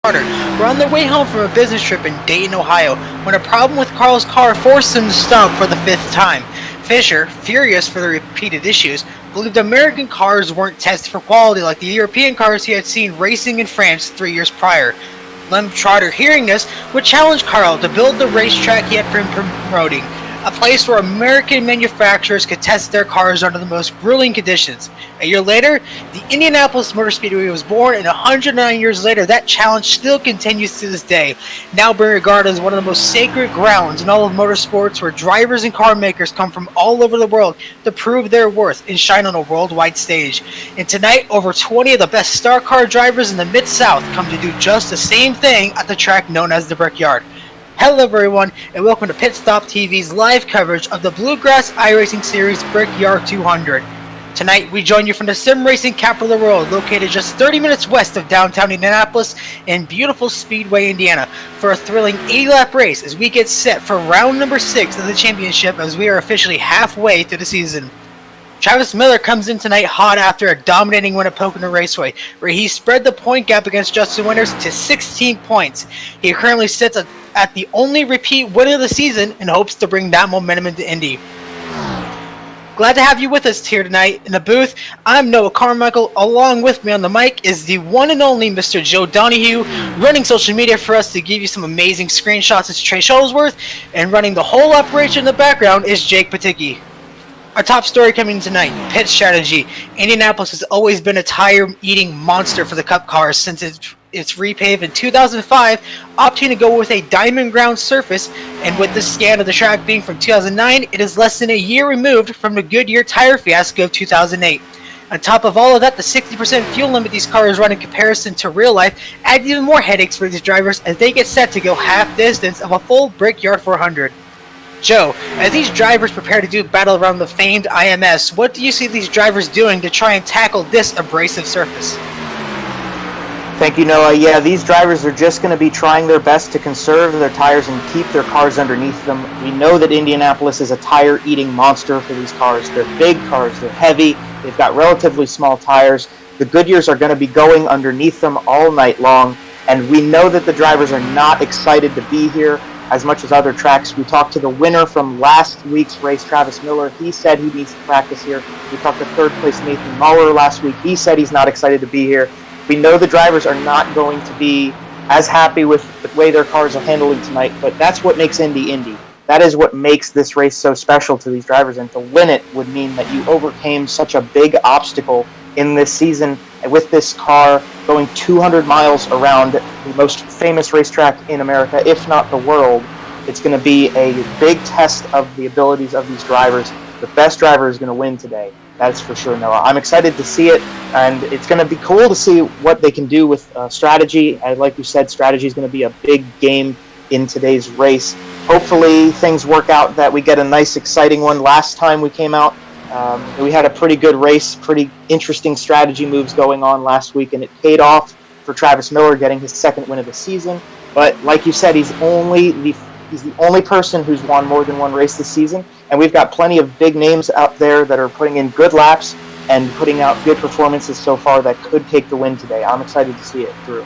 Carter were on their way home from a business trip in Dayton, Ohio, when a problem with Carl's car forced him to stop for the fifth time. Fisher, furious for the repeated issues, believed American cars weren't tested for quality like the European cars he had seen racing in France 3 years prior. Lem Trotter, hearing this, would challenge Carl to build the racetrack he had been promoting, a place where American manufacturers could test their cars under the most grueling conditions. A year later, the Indianapolis Motor Speedway was born, and 109 years later, that challenge still continues to this day, now being regarded as one of the most sacred grounds in all of motorsports, where drivers and car makers come from all over the world to prove their worth and shine on a worldwide stage. And tonight, over 20 of the best star car drivers in the Mid-South come to do just the same thing at the track known as the Brickyard. Hello everyone, and welcome to PitStop TV's live coverage of the Bluegrass iRacing Series Brickyard 200. Tonight, we join you from the sim racing capital of the world, located just 30 minutes west of downtown Indianapolis in beautiful Speedway, Indiana, for a thrilling 80-lap race as we get set for round number 6 of the championship as we are officially halfway through the season. Travis Miller comes in tonight hot after a dominating win at Pocono Raceway, where he spread the point gap against Justin Winters to 16 points. He currently sits at the only repeat win of the season and hopes to bring that momentum into Indy. Glad to have you with us here tonight in the booth. I'm Noah Carmichael. Along with me on the mic is the one and only Mr. Joe Donahue, running social media for us to give you some amazing screenshots of Trey Shuttlesworth, and running the whole operation in the background is Jake Paticki. Our top story coming tonight, pit strategy. Indianapolis has always been a tire-eating monster for the Cup cars since it's repaved in 2005, opting to go with a diamond ground surface, and with the scan of the track being from 2009, it is less than a year removed from the Goodyear tire fiasco of 2008. On top of all of that, the 60% fuel limit these cars run in comparison to real life adds even more headaches for these drivers as they get set to go half distance of a full Brickyard 400. Joe, as these drivers prepare to do battle around the famed IMS, what do you see these drivers doing to try and tackle this abrasive surface? Thank you, Noah. Yeah, these drivers are just going to be trying their best to conserve their tires and keep their cars underneath them. We know that Indianapolis is a tire-eating monster for these cars. They're big cars, they're heavy, they've got relatively small tires. The Goodyears are going to be going underneath them all night long, and we know that the drivers are not excited to be here as much as other tracks. We talked to the winner from last week's race, Travis Miller. He said he needs to practice here. We talked to third place Nathan Muller last week. He said he's not excited to be here. We know the drivers are not going to be as happy with the way their cars are handling tonight, but that's what makes Indy Indy. That is what makes this race so special to these drivers, and to win it would mean that you overcame such a big obstacle in this season with this car going 200 miles around the most famous racetrack in America, if not the world. It's going to be a big test of the abilities of these drivers. The best driver is going to win today. That's for sure, Noah. I'm excited to see it, and it's going to be cool to see what they can do with strategy. And like you said, strategy is going to be a big game in today's race. Hopefully things work out that we get a nice, exciting one. Last time we came out, we had a pretty good race, pretty interesting strategy moves going on last week, and it paid off for Travis Miller getting his second win of the season. But like you said, he's the only person who's won more than one race this season, and we've got plenty of big names out there that are putting in good laps and putting out good performances so far that could take the win today. I'm excited to see it through.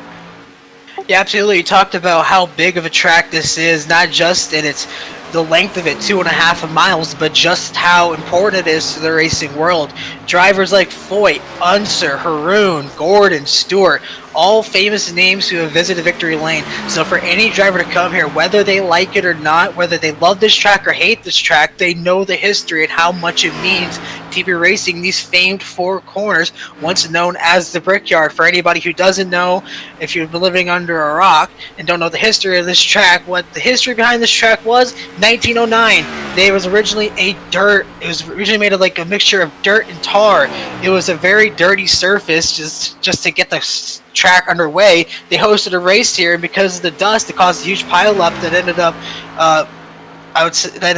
Yeah, absolutely. You talked about how big of a track this is, not just in the length of it, 2.5 miles, but just how important it is to the racing world. Drivers like Foyt, Unser, Haroon, Gordon, Stewart, all famous names who have visited Victory Lane. So for any driver to come here, whether they like it or not, whether they love this track or hate this track, they know the history and how much it means to be racing these famed four corners, once known as the Brickyard. For anybody who doesn't know, if you've been living under a rock and don't know the history of this track, what the history behind this track was, 1909. It was originally made of like a mixture of dirt and tar. It was a very dirty surface just to get the track underway. They hosted a race here, and because of the dust, it caused a huge pileup that ended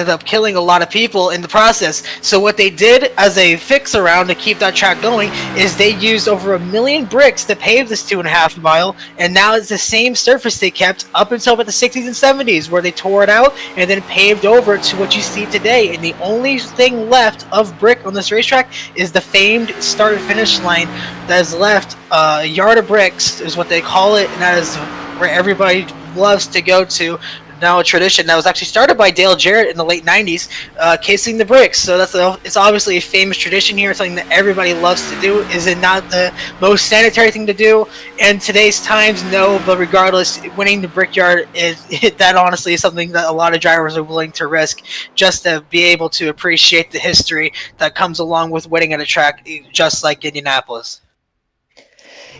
up killing a lot of people in the process. So what they did as a fix around to keep that track going is they used over 1 million bricks to pave this 2.5 mile, and now it's the same surface they kept up until about the 60s and 70s, where they tore it out and then paved over to what you see today. And the only thing left of brick on this racetrack is the famed start and finish line that is left. A yard of bricks is what they call it, and that is where everybody loves to go to. Now a tradition that was actually started by Dale Jarrett in the late '90s, kissing the bricks. So it's obviously a famous tradition here. It's something that everybody loves to do. Is it not the most sanitary thing to do in today's times? No, but regardless, winning the Brickyard is that honestly is something that a lot of drivers are willing to risk just to be able to appreciate the history that comes along with winning at a track just like Indianapolis.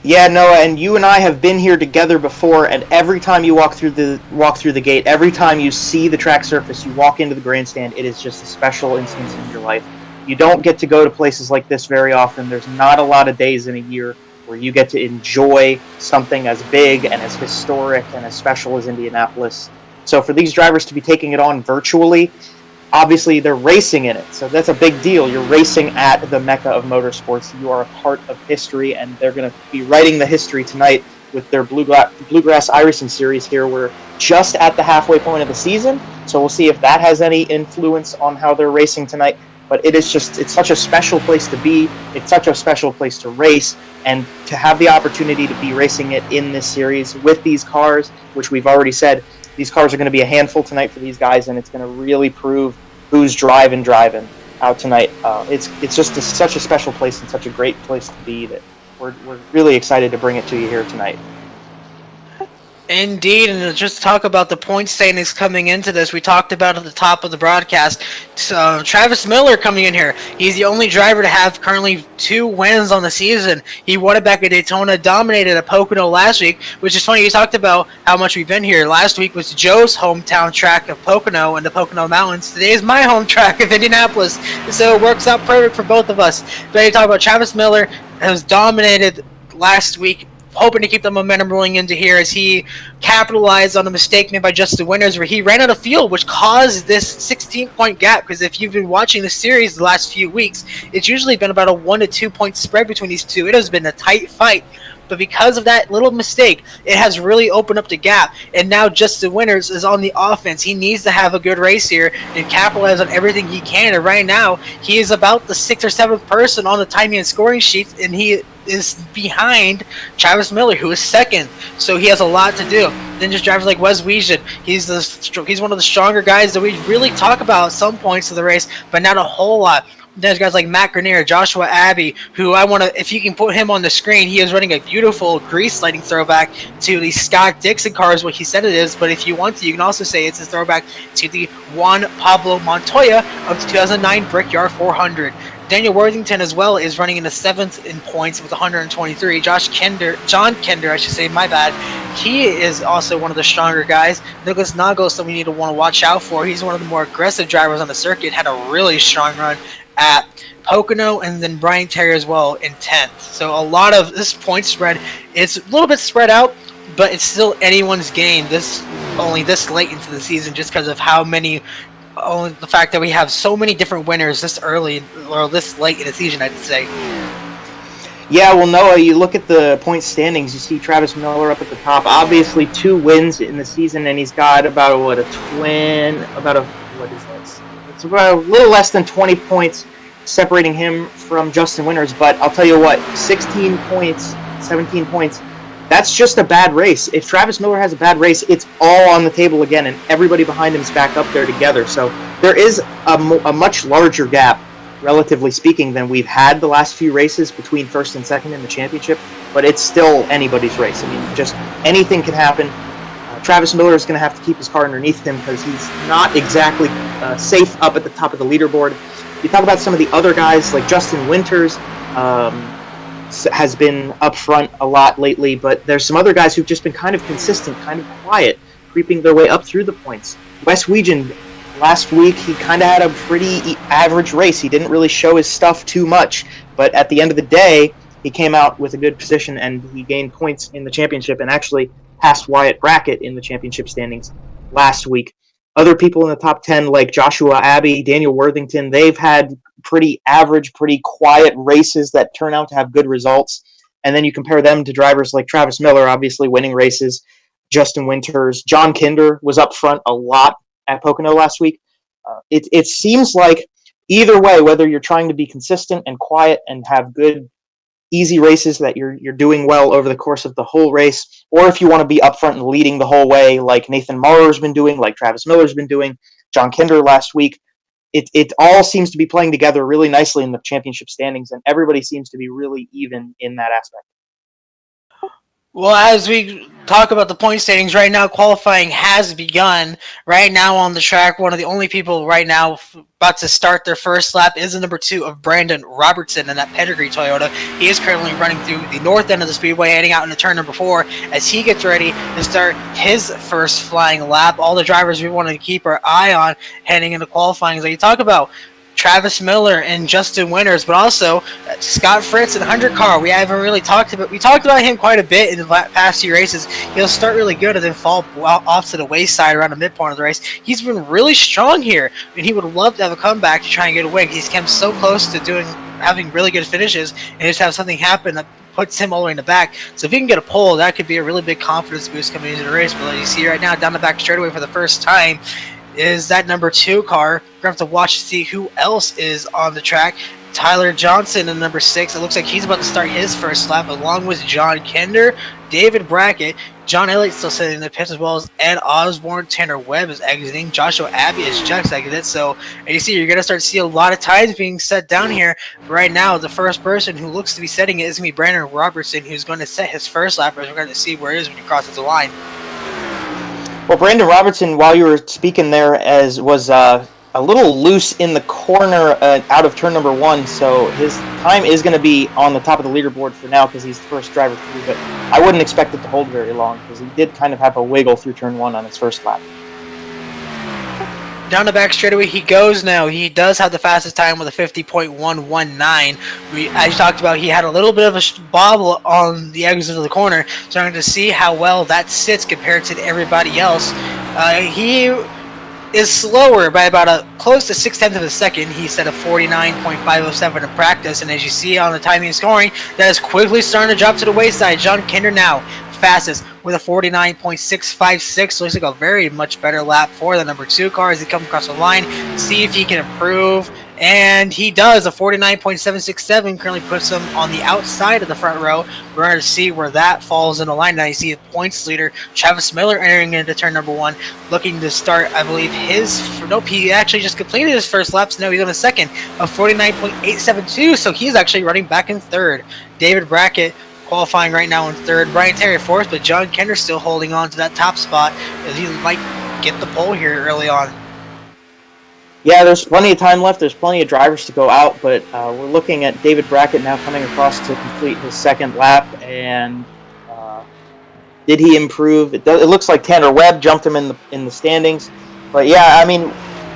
Yeah, Noah, and you and I have been here together before, and every time you walk through the gate, every time you see the track surface, you walk into the grandstand, it is just a special instance in your life. You don't get to go to places like this very often. There's not a lot of days in a year where you get to enjoy something as big and as historic and as special as Indianapolis. So for these drivers to be taking it on virtually, obviously they're racing in it, so that's a big deal. You're racing at the mecca of motorsports. You are a part of history, and they're going to be writing the history tonight with their Bluegrass iRacing series here. We're just at the halfway point of the season, so we'll see if that has any influence on how they're racing tonight. But it's such a special place to be. It's such a special place to race, and to have the opportunity to be racing it in this series with these cars, which we've already said, these cars are going to be a handful tonight for these guys, and it's going to really prove who's driving out tonight. It's just such a special place and such a great place to be that we're really excited to bring it to you here tonight. Indeed, and just to talk about the point standings coming into this, we talked about at the top of the broadcast, Travis Miller coming in here. He's the only driver to have currently 2 wins on the season. He won it back at Daytona, dominated at Pocono last week, which is funny. You talked about how much we've been here. Last week was Joe's hometown track of Pocono and the Pocono Mountains. Today is my home track of Indianapolis, so it works out perfect for both of us. But you talk about Travis Miller, has dominated last week, hoping to keep the momentum rolling into here as he capitalized on a mistake made by Justin Winters where he ran out of fuel, which caused this 16-point gap. Because if you've been watching the series the last few weeks, it's usually been about a 1 to 2 point spread between these two. It has been a tight fight. But because of that little mistake, it has really opened up the gap. And now Justin Winters is on the offense. He needs to have a good race here and capitalize on everything he can. And right now, he is about the 6th or 7th person on the timing and scoring sheet, and he is behind Travis Miller, who is 2nd. So he has a lot to do. Then just drivers like Wes Weejan. He's one of the stronger guys that we really talk about at some points of the race, but not a whole lot. There's guys like Matt Grenier, Joshua Abbey, who if you can put him on the screen, he is running a beautiful grease lighting throwback to the Scott Dixon cars, what he said it is, but if you want to, you can also say it's a throwback to the Juan Pablo Montoya of the 2009 Brickyard 400. Daniel Worthington as well is running in the 7th in points with 123. John Kender, I should say, my bad. He is also one of the stronger guys. Nicholas Nagos that we need to want to watch out for. He's one of the more aggressive drivers on the circuit, had a really strong run at Pocono, and then Brian Terry as well in 10th. So a lot of this point spread, it's a little bit spread out, but it's still anyone's game only this late into the season just because of the fact that we have so many different winners this early or this late in the season, I'd say. Yeah, well, Noah, you look at the point standings, you see Travis Miller up at the top. Obviously, 2 wins in the season, and he's got it's about a little less than 20 points separating him from Justin Winters. But I'll tell you what, 16 points, 17 points, that's just a bad race. If Travis Miller has a bad race, it's all on the table again, and everybody behind him is back up there together. So there is a much larger gap, relatively speaking, than we've had the last few races between 1st and 2nd in the championship, but it's still anybody's race. I mean, just anything can happen. Travis Miller is going to have to keep his car underneath him because he's not exactly safe up at the top of the leaderboard. You talk about some of the other guys, like Justin Winters has been up front a lot lately, but there's some other guys who've just been kind of consistent, kind of quiet, creeping their way up through the points. Wes Weejan, last week, he kind of had a pretty average race. He didn't really show his stuff too much, but at the end of the day, he came out with a good position and he gained points in the championship and actually passed Wyatt Brackett in the championship standings last week. Other people in the top 10, like Joshua Abbey, Daniel Worthington, they've had pretty average, pretty quiet races that turn out to have good results. And then you compare them to drivers like Travis Miller, obviously winning races, Justin Winters. John Kinder was up front a lot at Pocono last week. It seems like either way, whether you're trying to be consistent and quiet and have good easy races that you're doing well over the course of the whole race, or if you want to be up front and leading the whole way, like Nathan Marrer's been doing, like Travis Miller's been doing, John Kinder last week. It all seems to be playing together really nicely in the championship standings, and everybody seems to be really even in that aspect. Well, as we talk about the point standings right now, qualifying has begun. Right now on the track, one of the only people right now about to start their first lap is the number 2 of Brandon Robertson in that Pedigree Toyota. He is currently running through the north end of the speedway, heading out into turn number 4 as he gets ready to start his first flying lap. All the drivers we want to keep our eye on heading into qualifying. So you talk about Travis Miller and Justin Winters, but also Scott Fritz and Hunter Carr. We haven't really talked about. We talked about him quite a bit in the past few races. He'll start really good and then fall off to the wayside around the midpoint of the race. He's been really strong here, and he would love to have a comeback to try and get a win. He's come so close to having really good finishes, and just have something happen that puts him all the way in the back. So if he can get a pole, that could be a really big confidence boost coming into the race. But like you see right now, down the back straightaway for the first time is that number 2 car. We're going to have to watch to see who else is on the track. Tyler Johnson in number 6. It looks like he's about to start his first lap, along with John Kinder, David Brackett, John Elliott still sitting in the pits, as well as Ed Osborne. Tanner Webb is exiting. Joshua Abbey is just exited. So, and you see, you're going to start to see a lot of ties being set down here. But right now, the first person who looks to be setting it is going to be Brandon Robertson, who's going to set his first lap, as we're going to see where it is when he crosses the line. Well, Brandon Robertson, while you were speaking there, was a little loose in the corner out of turn number 1, so his time is going to be on the top of the leaderboard for now because he's the first driver through, but I wouldn't expect it to hold very long because he did kind of have a wiggle through turn 1 on his first lap. Down the back straightaway he goes now. He does have the fastest time with a 50.119. As you talked about, he had a little bit of a bobble on the exit of the corner, so I'm going to see how well that sits compared to everybody else. He is slower by about close to 0.6 of a second. He set a 49.507 in practice, and as you see on the timing and scoring, that is quickly starting to drop to the wayside. John Kinder now fastest with a 49.656. Looks like a very much better lap for the number 2 car as he comes across the line. See if he can improve, and he does. A 49.767 currently puts him on the outside of the front row. We're going to see where that falls in the line. Now you see the points leader Travis Miller entering into turn number 1, looking to start, I believe, he actually just completed his first lap, so now he's on a second of 49.872, so he's actually running back in third. David Brackett qualifying right now in third. Brian Terry fourth, but John Kinder still holding on to that top spot as he might get the pole here early on. Yeah, there's plenty of time left. There's plenty of drivers to go out, but we're looking at David Brackett now coming across to complete his second lap, and did he improve? It looks like Tanner Webb jumped him in the standings, but yeah, I mean,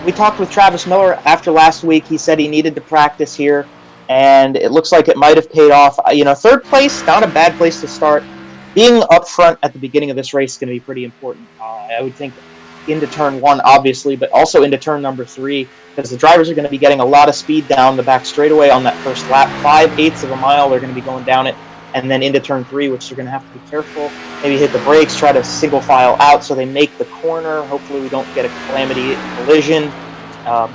we talked with Travis Miller after last week. He said he needed to practice here, and it looks like it might have paid off. Third place, not a bad place to start. Being up front at the beginning of this race is going to be pretty important. I would think into turn 1, obviously, but also into turn number 3, because the drivers are going to be getting a lot of speed down the back straightaway on that first lap. 5/8 of a mile, they're going to be going down it, and then into turn 3, which they're going to have to be careful. Maybe hit the brakes, try to single file out so they make the corner. Hopefully we don't get a calamity collision.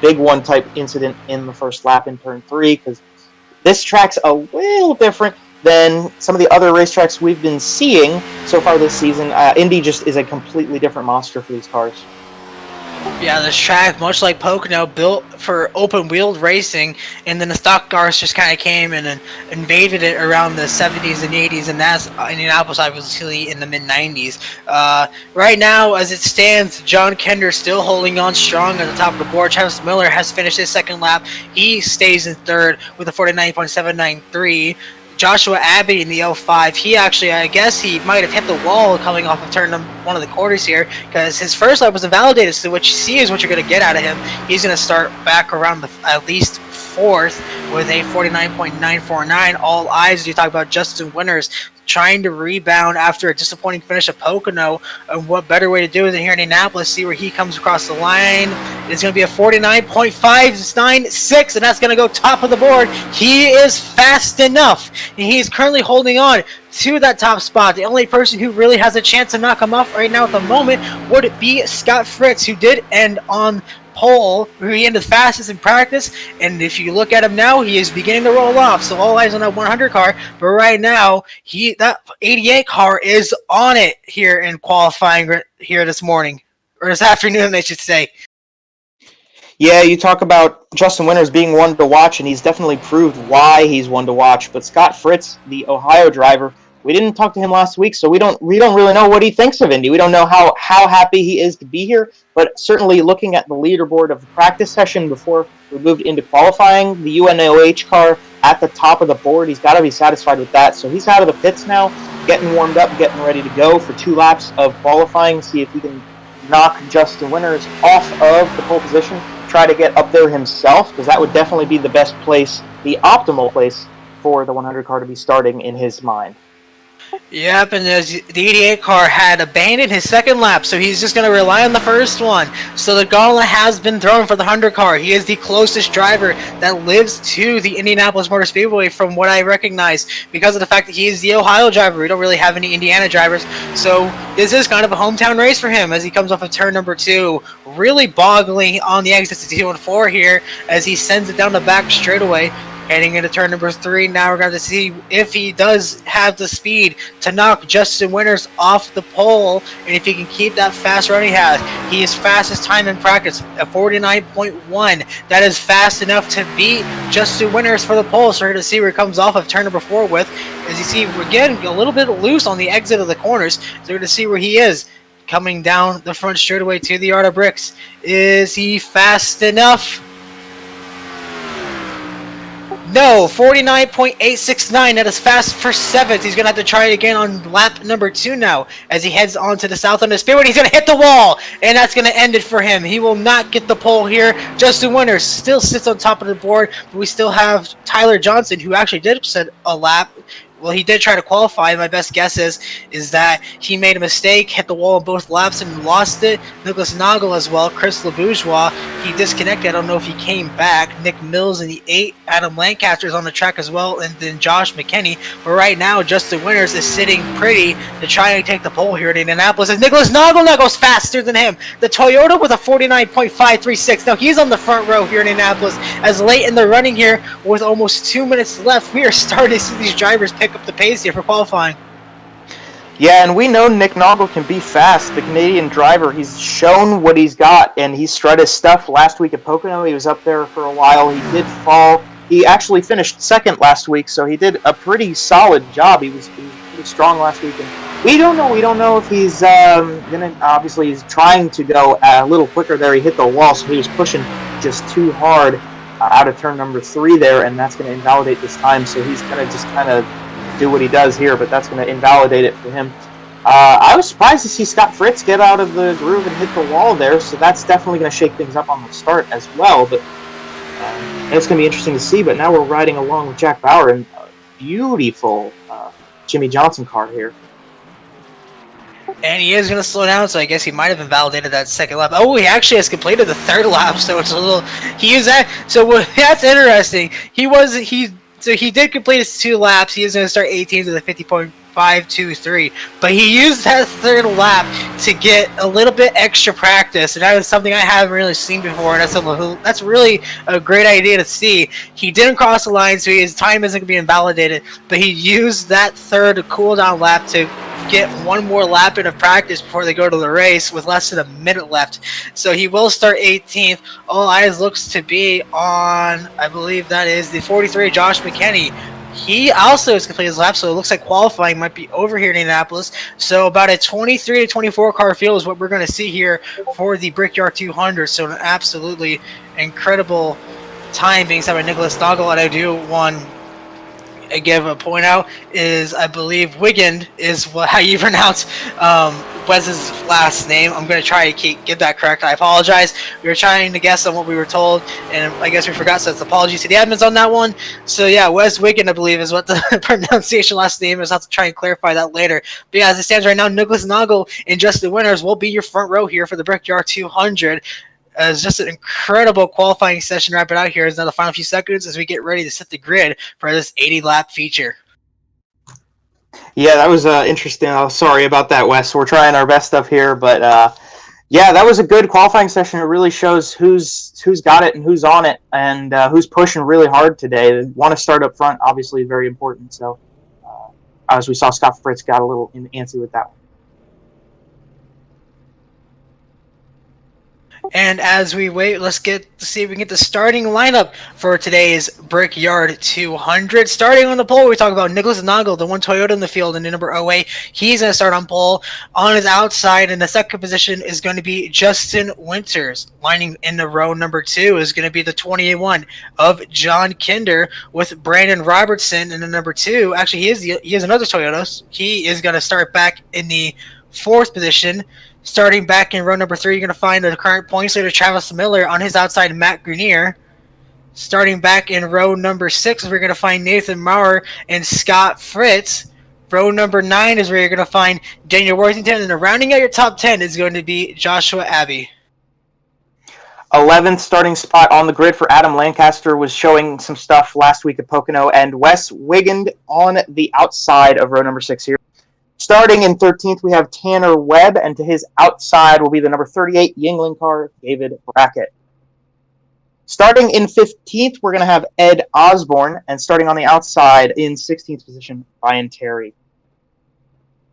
Big one type incident in the first lap in turn 3, because this track's a little different than some of the other racetracks we've been seeing so far this season. Indy just is a completely different monster for these cars. Yeah, this track, much like Pocono, built for open-wheeled racing, and then the stock cars just kind of came and invaded it around the 70s and 80s, and that's Indianapolis, obviously, in the mid-90s. Right now, as it stands, John Kinder still holding on strong at the top of the board. Travis Miller has finished his second lap. He stays in third with a 49.793. Joshua Abbey in the 05, he actually, I guess he might have hit the wall coming off of turn 1 of the quarters here, because his first lap was invalidated, so what you see is what you're going to get out of him. He's going to start back around at least 4th with a 49.949. All eyes, you talk about Justin Winters trying to rebound after a disappointing finish at Pocono, and what better way to do it than here in Indianapolis? See where he comes across the line. It's going to be a 49.596, and that's going to go top of the board. He is fast enough, and he's currently holding on to that top spot. The only person who really has a chance to knock him off right now at the moment would be Scott Fritz, who did end on pole, where he ended fastest in practice, and if you look at him now, he is beginning to roll off. So all eyes on that 100 car, but right now, that 88 car is on it here in qualifying here this morning, or this afternoon, I should say. Yeah, you talk about Justin Winters being one to watch, and he's definitely proved why he's one to watch. But Scott Fritz, the Ohio driver, we didn't talk to him last week, so we don't really know what he thinks of Indy. We don't know how happy he is to be here, but certainly looking at the leaderboard of the practice session before we moved into qualifying, the UNOH car at the top of the board, he's got to be satisfied with that. So he's out of the pits now, getting warmed up, getting ready to go for 2 laps of qualifying, see if he can knock Justin Winters off of the pole position, try to get up there himself, because that would definitely be the best place, the optimal place for the 100 car to be starting in his mind. Yep, and the 88 car had abandoned his second lap, so he's just going to rely on the first one. So the gauntlet has been thrown for the 100 car. He is the closest driver that lives to the Indianapolis Motor Speedway from what I recognize, because of the fact that he is the Ohio driver. We don't really have any Indiana drivers, so this is kind of a hometown race for him as he comes off of turn number 2, really boggling on the exits to 2 and 4 here as he sends it down the back straightaway. Heading into turn number 3, now we're going to see if he does have the speed to knock Justin Winters off the pole, and if he can keep that fast run he has. He is fastest time in practice at 49.1. That is fast enough to beat Justin Winters for the pole, so we're going to see where he comes off of turn number 4 with. As you see, we're getting a little bit loose on the exit of the corners, so we're going to see where he is. Coming down the front straightaway to the yard of bricks. Is he fast enough? No, 49.869. That is fast for 7th. He's going to have to try it again on lap number 2 now as he heads on to the south end of the speedway. He's going to hit the wall, and that's going to end it for him. He will not get the pole here. Justin Winters still sits on top of the board, but we still have Tyler Johnson, who actually did set a lap. Well, he did try to qualify. My best guess is that he made a mistake, hit the wall on both laps, and lost it. Nicholas Noggle as well. Chris LeBourgeois, he disconnected. I don't know if he came back. Nick Mills in the 8. Adam Lancaster is on the track as well, and then Josh McKinney. But right now, Justin Winters is sitting pretty to try and take the pole here in Indianapolis. As Nicholas Noggle now goes faster than him. The Toyota with a 49.536. Now he's on the front row here in Indianapolis. As late in the running here, with almost 2 minutes left, we are starting to see these drivers pick up the pace here for qualifying. Yeah, and we know Nick Noggle can be fast. The Canadian driver, he's shown what he's got, and he strut his stuff last week at Pocono. He was up there for a while. He did fall. He actually finished 2nd last week, so he did a pretty solid job. He was pretty strong last week. And we don't know if he's obviously he's trying to go a little quicker there. He hit the wall, so he was pushing just too hard out of turn number 3 there, and that's going to invalidate this time. So he's going to just kind of do what he does here, but that's going to invalidate it for him. I was surprised to see Scott Fritz get out of the groove and hit the wall there, so that's definitely going to shake things up on the start as well. But it's going to be interesting to see. But now we're riding along with Jack Bauer in a beautiful Jimmy Johnson car here. And he is going to slow down, so I guess he might have invalidated that 2nd lap. Oh, he actually has completed the 3rd lap, so it's a little. He used that. So that's interesting. So he did complete his 2 laps. He is going to start 18th with a 50.523. But he used that 3rd lap to get a little bit extra practice, and that is something I haven't really seen before. And that's really a great idea to see. He didn't cross the line, so his time isn't going to be invalidated. But he used that 3rd cooldown lap to get 1 more lap in of practice before they go to the race with less than a minute left. So he will start 18th. All eyes looks to be on, I believe that is the 43, Josh McKinney. He also has completed his lap, so it looks like qualifying might be over here in Indianapolis. So about a 23 to 24 car field is what we're going to see here for the Brickyard 200. So an absolutely incredible time being set by Nicholas Noggle. And I do want to give a point out is I believe Wiggin is how you pronounce Wes's last name. I'm going to try to get that correct. I apologize. We were trying to guess on what we were told, and I guess we forgot, so it's apologies to the admins on that one. So yeah, Wes Wiggin, I believe, is what the pronunciation last name is. I'll have to try and clarify that later. But yeah, as it stands right now, Nicholas Noggle and Justin Winters will be your front row here for the Brickyard 200. It's just an incredible qualifying session wrapping out here. It's now the final few seconds as we get ready to set the grid for this 80-lap feature. Yeah, that was interesting. Oh, sorry about that, Wes. We're trying our best up here, but yeah, that was a good qualifying session. It really shows who's got it and who's on it, and who's pushing really hard today. They want to start up front, obviously, very important. So, as we saw, Scott Fritz got a little antsy with that one. And as we wait, let's get to see if we can get the starting lineup for today's Brickyard 200. Starting on the pole, we talk about Nicholas Nagel, the one Toyota in the field, in the number 08. He's going to start on pole. On his outside, in the second position, is going to be Justin Winters. Lining in the row number 2 is going to be the 21 of John Kinder, with Brandon Robertson in the number 2. Actually, he is another Toyota. He is going to start back in the fourth position. Starting back in row number 3, you're going to find the current points leader, Travis Miller. On his outside, Matt Grenier. Starting back in row number 6, we're going to find Nathan Maurer and Scott Fritz. Row number 9 is where you're going to find Daniel Worthington. And rounding out your top 10 is going to be Joshua Abbey. 11th starting spot on the grid for Adam Lancaster was showing some stuff last week at Pocono. And Wes Wigand on the outside of row number 6 here. Starting in 13th, we have Tanner Webb, and to his outside will be the number 38 Yingling car, David Brackett. Starting in 15th, we're going to have Ed Osborne, and starting on the outside in 16th position, Ryan Terry.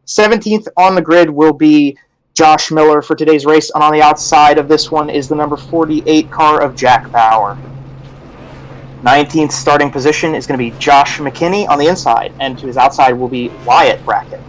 17th on the grid will be Josh Miller for today's race, and on the outside of this one is the number 48 car of Jack Bauer. 19th starting position is going to be Josh McKinney on the inside, and to his outside will be Wyatt Brackett.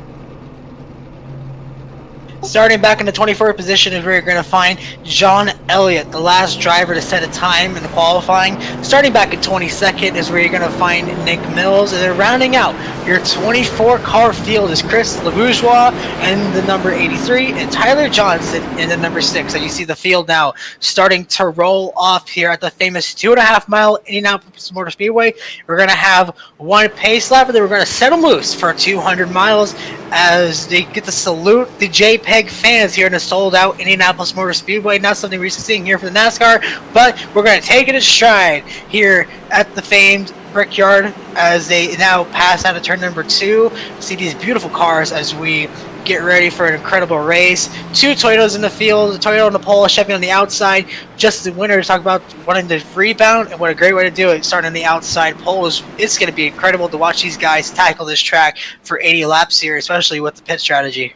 Starting back in the 24th position is where you're going to find John Elliott, the last driver to set a time in the qualifying. Starting back at 22nd is where you're going to find Nick Mills. And then rounding out your 24-car field is Chris LaBourgeois in the number 83 and Tyler Johnson in the number 6. And you see the field now starting to roll off here at the famous 2.5-mile Indianapolis Motor Speedway. We're going to have one pace lap, and then we're going to set them loose for 200 miles as they get to salute the JPEG fans here in the sold-out Indianapolis Motor Speedway. Not something we're seeing here for the NASCAR, but we're going to take it in stride here at the famed Brickyard as they now pass out of turn number 2. See these beautiful cars as we get ready for an incredible race. 2 Toyotas in the field, a Toyota on the pole, a Chevy on the outside. Just the winner to talk about wanting to rebound, and what a great way to do it. Starting on the outside pole, it's going to be incredible to watch these guys tackle this track for 80 laps here, especially with the pit strategy.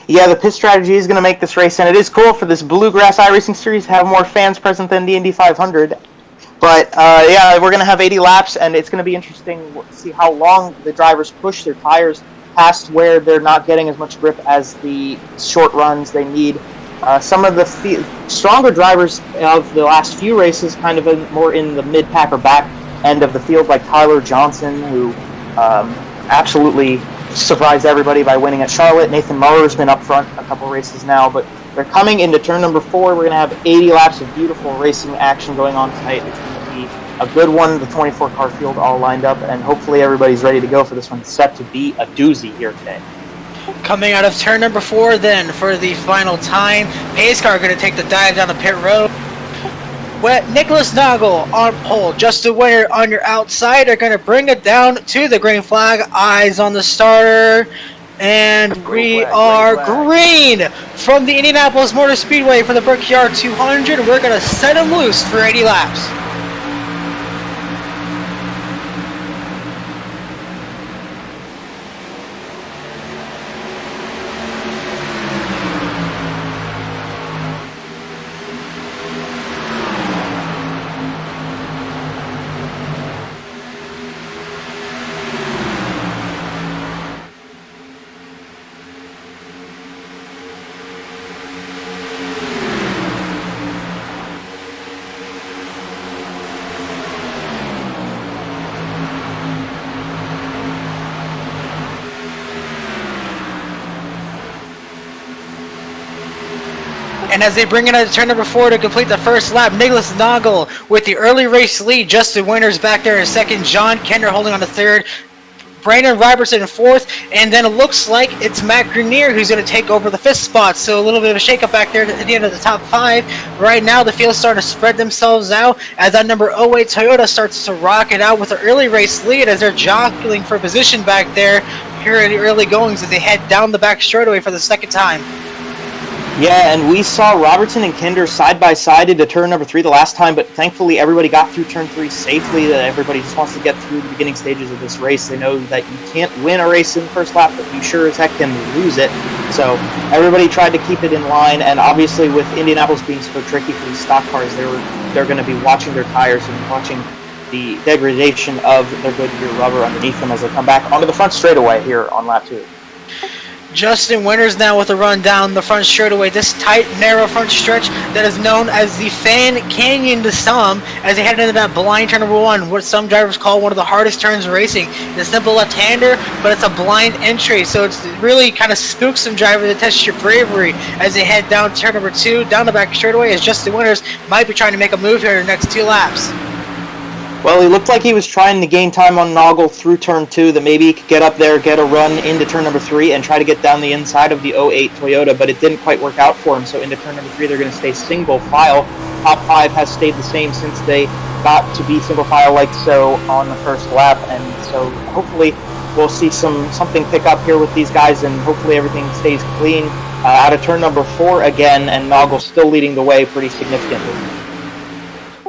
Yeah, the pit strategy is going to make this race, and it is cool for this Bluegrass iRacing Series to have more fans present than the Indy 500. But, yeah, we're going to have 80 laps, and it's going to be interesting to see how long the drivers push their tires past where they're not getting as much grip as the short runs they need. Some of the stronger drivers of the last few races kind of more in the mid-pack or back end of the field, like Tyler Johnson, who absolutely surprised everybody by winning at Charlotte. Nathan Maurer's been up front a couple races now, but they're coming into turn number 4. We're going to have 80 laps of beautiful racing action going on tonight. It's going to be a good one, the 24-car field all lined up, and hopefully everybody's ready to go for this one. It's set to be a doozy here today. Coming out of turn number 4 then for the final time, pace car going to take the dive down the pit road. Nicholas Nagel on pole, just the winner on your outside, are going to bring it down to the green flag. Eyes on the starter, and we are green from the Indianapolis Motor Speedway for the Brickyard 200. We're going to set them loose for 80 laps. And as they bring it out to turn number 4 to complete the first lap, Nicholas Nagel with the early race lead. Justin Winters back there in second. John Kinder holding on to third. Brandon Robertson in fourth. And then it looks like it's Matt Grenier who's going to take over the 5th spot. So a little bit of a shakeup back there at the end of the top 5. Right now the field's starting to spread themselves out as that number 08 Toyota starts to rock it out with an early race lead as they're jockeying for position back there. here in the early goings as they head down the back straightaway for the second time. Yeah, and we saw Robertson and Kinder side by side into turn number 3 the last time, but thankfully everybody got through turn 3 safely. Everybody just wants to get through the beginning stages of this race. They know that you can't win a race in the first lap, but you sure as heck can lose it. So everybody tried to keep it in line, and obviously with Indianapolis being so tricky for these stock cars, they're going to be watching their tires and watching the degradation of their Goodyear rubber underneath them as they come back onto the front straightaway here on lap 2. Justin Winters now with a run down the front straightaway. This tight, narrow front stretch that is known as the Fan Canyon to some, as they head into that blind turn number 1, what some drivers call one of the hardest turns in racing. It's a simple left-hander, but it's a blind entry, so it's really kind of spooks some drivers to test your bravery as they head down turn number 2, down the back straightaway, as Justin Winters might be trying to make a move here in the next 2 laps. Well, he looked like he was trying to gain time on Noggle through turn 2, that maybe he could get up there, get a run into turn number 3, and try to get down the inside of the 08 Toyota, but it didn't quite work out for him. So into turn number 3, they're going to stay single file. Top 5 has stayed the same since they got to be single file like so on the first lap, and so hopefully we'll see something pick up here with these guys, and hopefully everything stays clean out of turn number 4 again, and Noggle still leading the way pretty significantly.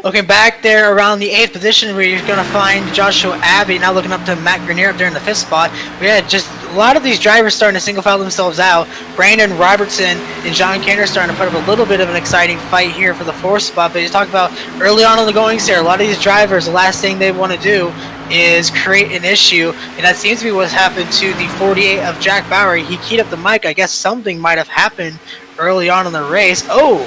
Looking back there around the 8th position, where you're going to find Joshua Abbey now looking up to Matt Grenier up there in the 5th spot. We had just a lot of these drivers starting to single file themselves out. Brandon Robertson and John Kinder starting to put up a little bit of an exciting fight here for the 4th spot. But you talk about early on in the goings here, a lot of these drivers, the last thing they want to do is create an issue, and that seems to be what's happened to the 48 of Jack Bauer. He keyed up the mic. I guess something might have happened early on in the race. Oh,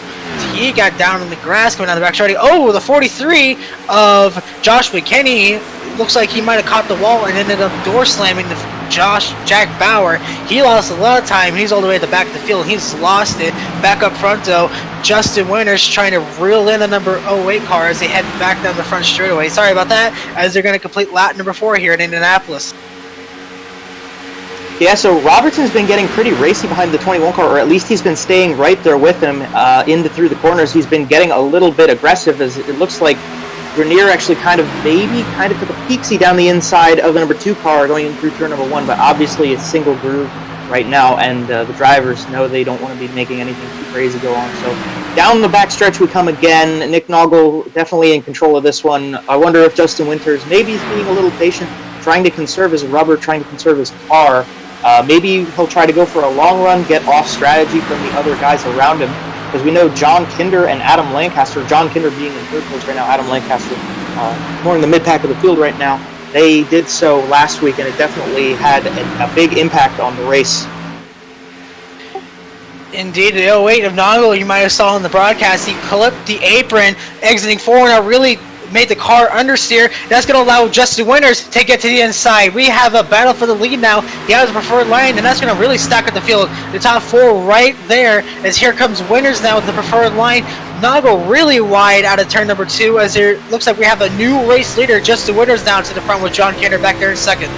he got down in the grass coming down the back straightaway. Oh, the 43 of Josh McKinney looks like he might have caught the wall and ended up door slamming the Jack Bauer. He lost a lot of time. He's all the way at the back of the field. He's lost it. Back up front, though, Justin Winters trying to reel in the number 08 car as they head back down the front straightaway. Sorry about that, as they're going to complete lap number 4 here in Indianapolis. Yeah, so Robertson's been getting pretty racy behind the 21 car, or at least he's been staying right there with him through the corners. He's been getting a little bit aggressive, as it looks like Grenier actually kind of took a peeksy down the inside of the number 2 car going in through turn number 1, but obviously it's single groove right now, and the drivers know they don't want to be making anything too crazy go on. So down the backstretch we come again. Nick Noggle definitely in control of this one. I wonder if Justin Winters maybe is being a little patient, trying to conserve his rubber, trying to conserve his car. Maybe he'll try to go for a long run, get off strategy from the other guys around him, because we know John Kinder and Adam Lancaster, John Kinder being in 3rd place right now, Adam Lancaster more in the mid-pack of the field right now. They did so last week, and it definitely had a big impact on the race. Indeed, the 08 of Noggle, you might have saw in the broadcast, he clipped the apron, exiting forward, and really made the car understeer. That's going to allow Justin Winters to get to the inside. We have a battle for the lead now. He has a preferred line, and that's going to really stack up the field. The top 4 right there, as here comes Winters now with the preferred line. Noggle really wide out of turn number 2, as there looks like we have a new race leader, Justin Winters, down to the front with John Kinder back there in 2nd.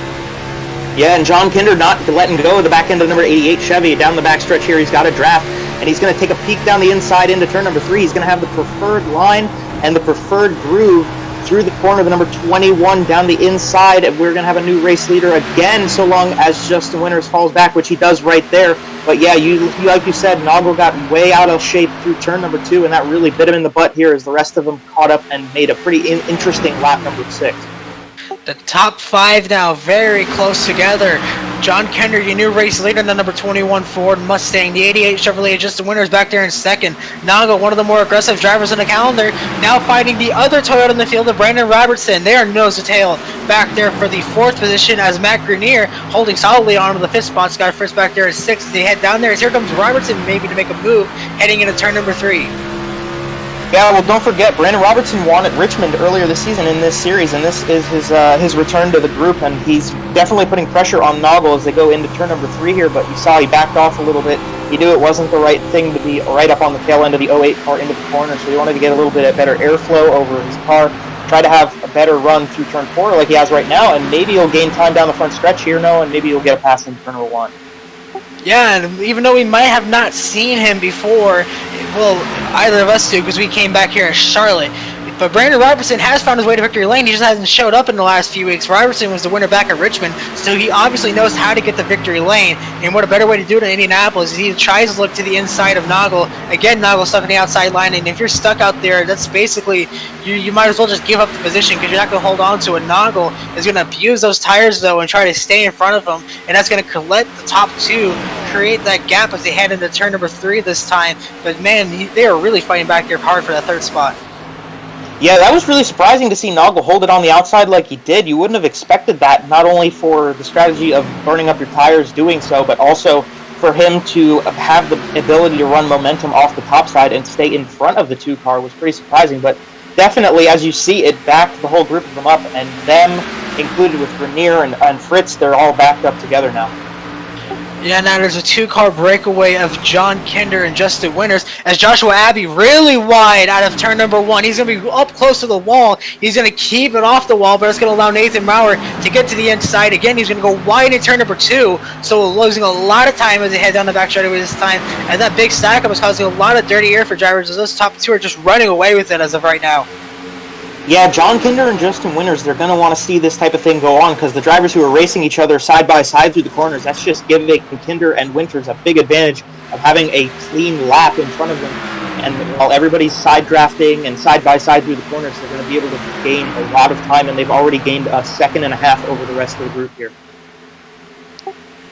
Yeah, and John Kinder not letting go of the back end of the number 88 Chevy. Down the backstretch here, he's got a draft, and he's going to take a peek down the inside into turn number 3. He's going to have the preferred line and the preferred groove through the corner of the number 21 down the inside, and we're going to have a new race leader again, so long as Justin Winters falls back, which he does right there. But yeah, you like you said, Noggle got way out of shape through turn number 2, and that really bit him in the butt here as the rest of them caught up and made a pretty interesting lap number 6. The top 5 now very close together. John Kinder, your new race leader, in the number 21 Ford Mustang. The 88 Chevrolet, Justin Winters back there in 2nd. Noggle, one of the more aggressive drivers on the calendar, now fighting the other Toyota in the field of Brandon Robertson. They are nose to tail back there for the 4th position, as Matt Grenier, holding solidly on to the 5th spot, got first back there at 6th. They head down there as here comes Robertson maybe to make a move heading into turn number 3. Yeah, well, don't forget, Brandon Robertson won at Richmond earlier this season in this series, and this is his return to the group, and he's definitely putting pressure on Noggle as they go into turn number 3 here, but you saw he backed off a little bit. He knew it wasn't the right thing to be right up on the tail end of the 08 car into the corner, so he wanted to get a little bit of better airflow over his car, try to have a better run through turn 4 like he has right now, and maybe he'll gain time down the front stretch here, and maybe he'll get a pass in turn number 1. Yeah, and even though we might have not seen him before, well, either of us do, because we came back here as Charlotte, But Brandon Robertson has found his way to victory lane. He just hasn't showed up in the last few weeks. Robertson was the winner back at Richmond, so he obviously knows how to get the victory lane. And what a better way to do it in Indianapolis is he tries to look to the inside of Noggle. Again, Noggle stuck on the outside line, and if you're stuck out there, that's basically, you might as well just give up the position because you're not going to hold on to it. Noggle is going to abuse those tires, though, and try to stay in front of him, and that's going to let the top two create that gap as they head into turn number 3 this time. But man, they are really fighting back there hard for that third spot. Yeah, that was really surprising to see Noggle hold it on the outside like he did. You wouldn't have expected that, not only for the strategy of burning up your tires doing so, but also for him to have the ability to run momentum off the top side and stay in front of the 2 car was pretty surprising. But definitely, as you see, it backed the whole group of them up, and them, included with Grenier and Fritz, they're all backed up together now. Yeah, now there's a 2-car breakaway of John Kinder and Justin Winters as Joshua Abbey really wide out of turn number 1. He's going to be up close to the wall. He's going to keep it off the wall, but it's going to allow Nathan Maurer to get to the inside. Again, he's going to go wide in turn number 2, so losing a lot of time as they head down the back straightaway this time. And that big stack-up is causing a lot of dirty air for drivers as those top 2 are just running away with it as of right now. Yeah, John Kinder and Justin Winters, they're going to want to see this type of thing go on because the drivers who are racing each other side by side through the corners, that's just giving Kinder and Winters a big advantage of having a clean lap in front of them. And while everybody's side drafting and side by side through the corners, they're going to be able to gain a lot of time, and they've already gained a second and a half over the rest of the group here.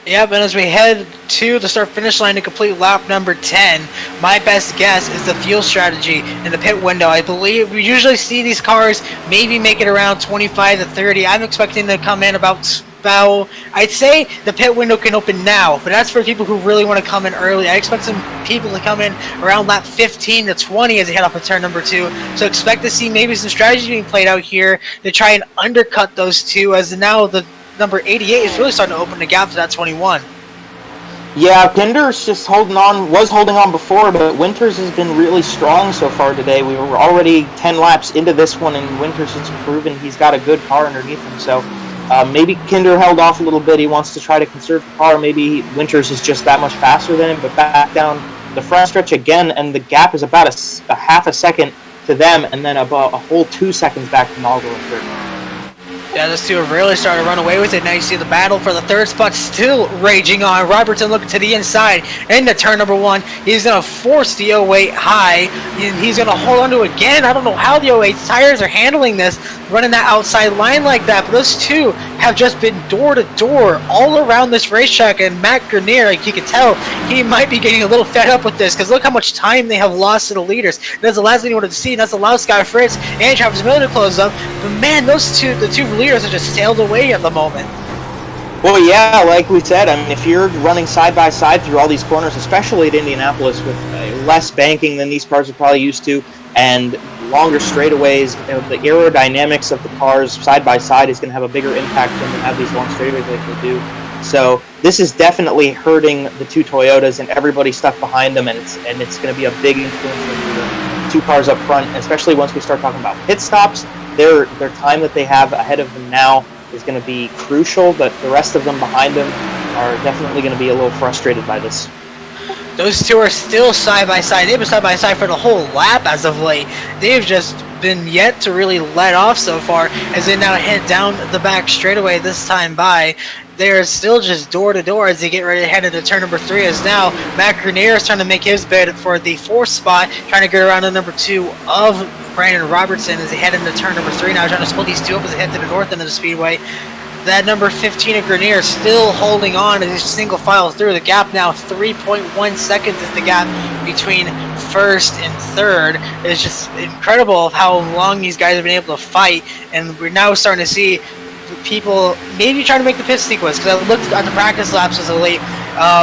Yep, and as we head to the start-finish line to complete lap number 10, my best guess is the fuel strategy in the pit window. I believe we usually see these cars maybe make it around 25 to 30. I'm expecting to come in about, I'd say the pit window can open now, but that's for people who really want to come in early. I expect some people to come in around lap 15 to 20 as they head off of turn number 2. So expect to see maybe some strategy being played out here to try and undercut those two, as now the number 88 is really starting to open the gap to that 21. Yeah, Kinder's just was holding on before, but Winters has been really strong so far today. We were already 10 laps into this one, and Winters has proven he's got a good car underneath him. So maybe Kinder held off a little bit. He wants to try to conserve the car. Maybe Winters is just that much faster than him, but back down the front stretch again, and the gap is about a half a second to them, and then about a whole 2 seconds back to Noggle in third. Yeah, those two have really started to run away with it. Now you see the battle for the third spot still raging on. Robertson looking to the inside into turn number 1. He's going to force the 08 high, and he's going to hold on to it again. I don't know how the 08 tires are handling this, running that outside line like that, but those two have just been door to door all around this racetrack, and Matt Grenier, like you can tell, he might be getting a little fed up with this, because look how much time they have lost to the leaders. That's the last thing you wanted to see, and that's allowed Scott Fritz and Travis Miller to close up. But man, the two leaders are just sailed away at the moment. Well, yeah, like we said, I mean, if you're running side by side through all these corners, especially at Indianapolis with less banking than these cars are probably used to, and longer straightaways, the aerodynamics of the cars side by side is going to have a bigger impact when they have these long straightaways like they do. So this is definitely hurting the two Toyotas and everybody stuck behind them, and it's going to be a big influence on the two cars up front, especially once we start talking about pit stops. Their time that they have ahead of them now is going to be crucial, but the rest of them behind them are definitely going to be a little frustrated by this. Those two are still side by side. They've been side by side for the whole lap as of late. They've just been yet to really let off so far as they now head down the back straightaway this time by. They're still just door to door as they get ready to head into turn number 3, as now Matt Grenier is trying to make his bid for the 4th spot, trying to get around to number 2 of Brandon Robertson as they head into turn number 3 now, trying to split these two up as they head to the north end of the speedway. That number 15 of Grenier is still holding on as he single file through. The gap now 3.1 seconds is the gap between first and third. It's just incredible of how long these guys have been able to fight, and we're now starting to see people maybe trying to make the pit sequence, because I looked at the practice laps as of late.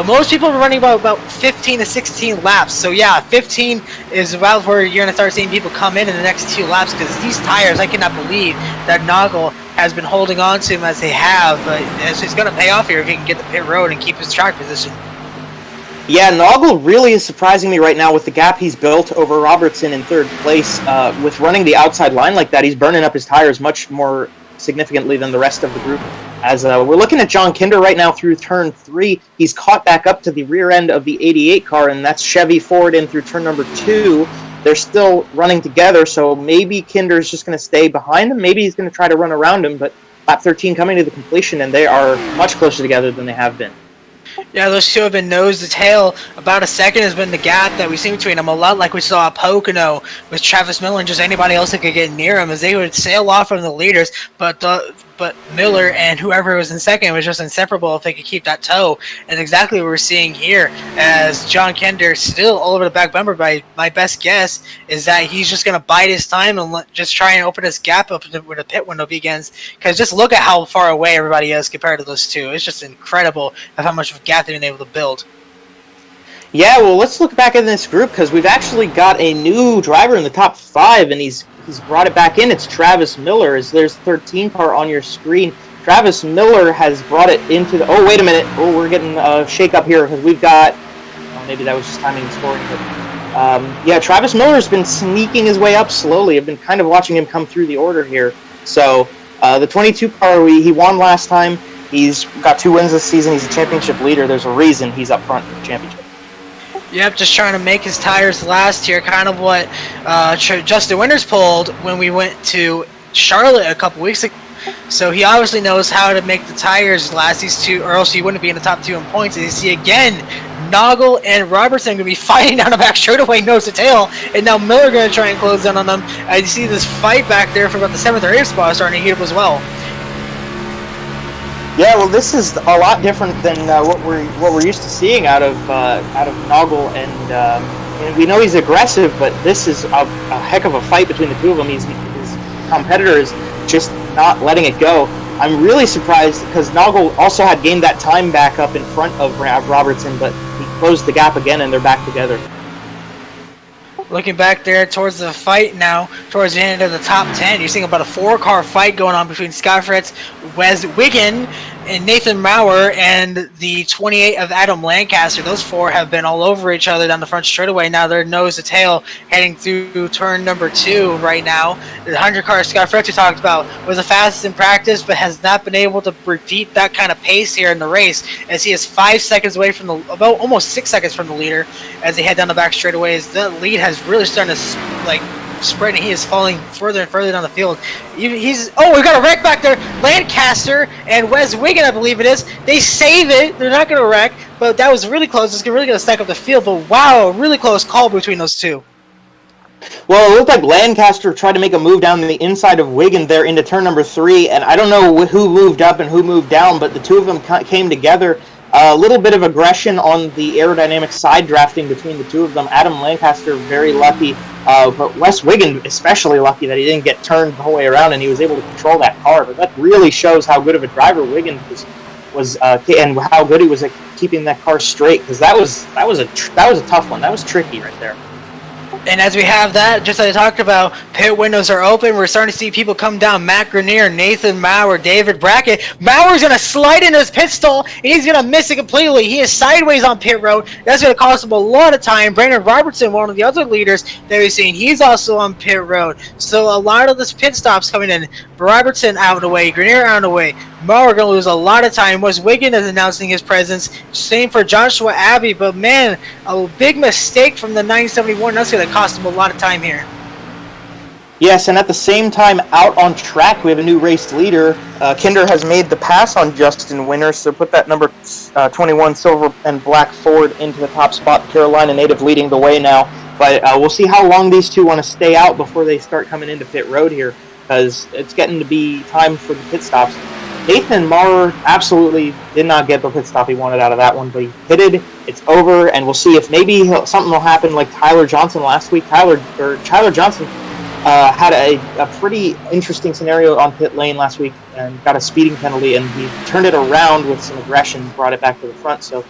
Most people are running about 15 to 16 laps. So yeah, 15 is about where you're going to start seeing people come in the next 2 laps, because these tires, I cannot believe that Noggle has been holding on to him as they have. But it's going to pay off here if he can get the pit road and keep his track position. Yeah, Noggle really is surprising me right now with the gap he's built over Robertson in third place. With running the outside line like that, he's burning up his tires much more significantly than the rest of the group. As we're looking at John Kinder right now through turn 3, he's caught back up to the rear end of the 88 car, and that's Chevy Ford in through turn number 2. they're still running together, so maybe Kinder's just going to stay behind him. Maybe he's going to try to run around him, but lap 13 coming to the completion, and they are much closer together than they have been. Yeah, those two have been nose to tail. About a second has been the gap that we've seen between them. A lot like we saw at Pocono with Travis Miller and just anybody else that could get near him, as they would sail off from the leaders. But Miller and whoever was in second was just inseparable if they could keep that toe. And exactly what we're seeing here, as John Kinder still all over the back bumper. By my best guess is that he's just going to bide his time and just try and open his gap up when the pit window begins. Because just look at how far away everybody is compared to those two. It's just incredible of how much of a gap they've been able to build. Yeah, well, let's look back in this group, because we've actually got a new driver in the top 5, and he's brought it back in. It's Travis Miller. As there's 13 car on your screen. Travis Miller has brought it into the... Oh, wait a minute. Oh, we're getting a shake-up here, because we've got... Oh, maybe that was just timing and scoring. But, yeah, Travis Miller's been sneaking his way up slowly. I've been kind of watching him come through the order here. So, the 22 car, he won last time. He's got 2 wins this season. He's a championship leader. There's a reason he's up front for the championship. Yep, just trying to make his tires last here, kind of what Justin Winters pulled when we went to Charlotte a couple weeks ago. So he obviously knows how to make the tires last these two, or else he wouldn't be in the top 2 in points. And you see again, Noggle and Robertson going to be fighting down the back straightaway, nose to tail, and now Miller going to try and close down on them. And you see this fight back there for about the 7th or 8th spot starting to heat up as well. Yeah, well, this is a lot different than what we're used to seeing out of Noggle, and we know he's aggressive, but this is a heck of a fight between the two of them. His competitor is just not letting it go. I'm really surprised because Noggle also had gained that time back up in front of Robertson, but he closed the gap again, and they're back together. Looking back there towards the fight now, towards the end of the top 10, you're seeing about a 4-car fight going on between Scott Fritz, Wes Wiggin, and Nathan Maurer, and the 28 of Adam Lancaster. Those 4 have been all over each other down the front straightaway. Now they're nose to tail heading through turn number 2 right now. The 100-car Scott Fritz we talked about was the fastest in practice, but has not been able to repeat that kind of pace here in the race, as he is 5 seconds away from about almost 6 seconds from the leader as they head down the back straightaways. The lead has really starting to spread, and he is falling further and further down the field. We've got a wreck back there. Lancaster and Wes Wiggin, I believe it is. They save it. They're not going to wreck, but that was really close. It's really going to stack up the field, but wow, a really close call between those two. Well, it looked like Lancaster tried to make a move down the inside of Wiggin there into turn number 3, and I don't know who moved up and who moved down, but the two of them came together. A little bit of aggression on the aerodynamic side drafting between the two of them. Adam Lancaster very lucky, but Wes Wiggin especially lucky that he didn't get turned the whole way around and he was able to control that car. But that really shows how good of a driver Wiggin was and how good he was at keeping that car straight, because that was a tough one. That was tricky right there. And as we have that, just as I talked about, pit windows are open. We're starting to see people come down. Matt Grenier, Nathan Maurer, David Brackett. Maurer's going to slide into his pit stall, and he's going to miss it completely. He is sideways on pit road. That's going to cost him a lot of time. Brandon Robertson, one of the other leaders that we've seen, he's also on pit road. So a lot of this pit stops coming in. Robertson out of the way, Grenier out of the way. Maurer going to lose a lot of time. Wes Wiggin is announcing his presence. Same for Joshua Abbey. But man, a big mistake from the 971. That's going to cost him a lot of time here. Yes, and at the same time, out on track, we have a new race leader. Kinder has made the pass on Justin Winters, so put that number 21 silver and black Ford into the top spot. The Carolina native leading the way now. But we'll see how long these two want to stay out before they start coming into pit road here, because it's getting to be time for the pit stops. Nathan Maurer absolutely did not get the pit stop he wanted out of that one, but he pitted. It's over, and we'll see if maybe something will happen like Tyler Johnson last week. Tyler Johnson had a pretty interesting scenario on pit lane last week and got a speeding penalty, and he turned it around with some aggression, brought it back to the front. So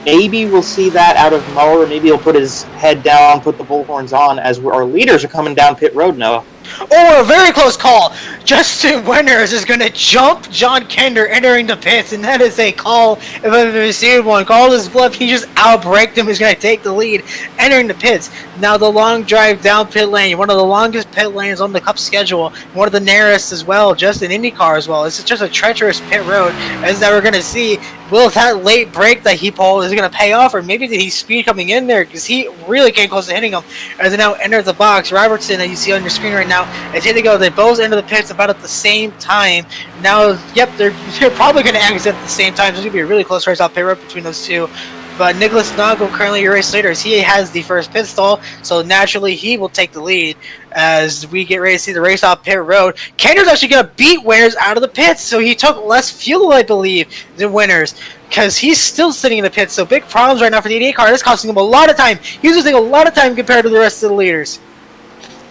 maybe we'll see that out of Maurer. Maybe he'll put his head down, put the bullhorns on as our leaders are coming down pit road, Noah. Oh, a very close call. Justin Winters is going to jump John Kinder entering the pits, and that is a call if I've ever seen one. Call his bluff. He just outbraked him. He's going to take the lead entering the pits. Now the long drive down pit lane, one of the longest pit lanes on the Cup schedule, one of the narrowest as well, just in IndyCar as well. It's just a treacherous pit road, as that we're going to see. Will that late break that he pulled is going to pay off, or maybe did he speed coming in there, because he really came close to hitting him as they now enter the box. Robertson, that you see on your screen right now, is here to go. They both enter the pits about at the same time. Now, yep, they're probably going to exit at the same time. There's going to be a really close race out pit road between those two. But Nicholas Noggle, currently your race leader, he has the first pit stall, so naturally he will take the lead as we get ready to see the race off pit road. Kenner's actually going to beat Winters out of the pits, so he took less fuel, I believe, than Winters, because he's still sitting in the pits. So big problems right now for the 88 car. That's costing him a lot of time. He's losing a lot of time compared to the rest of the leaders.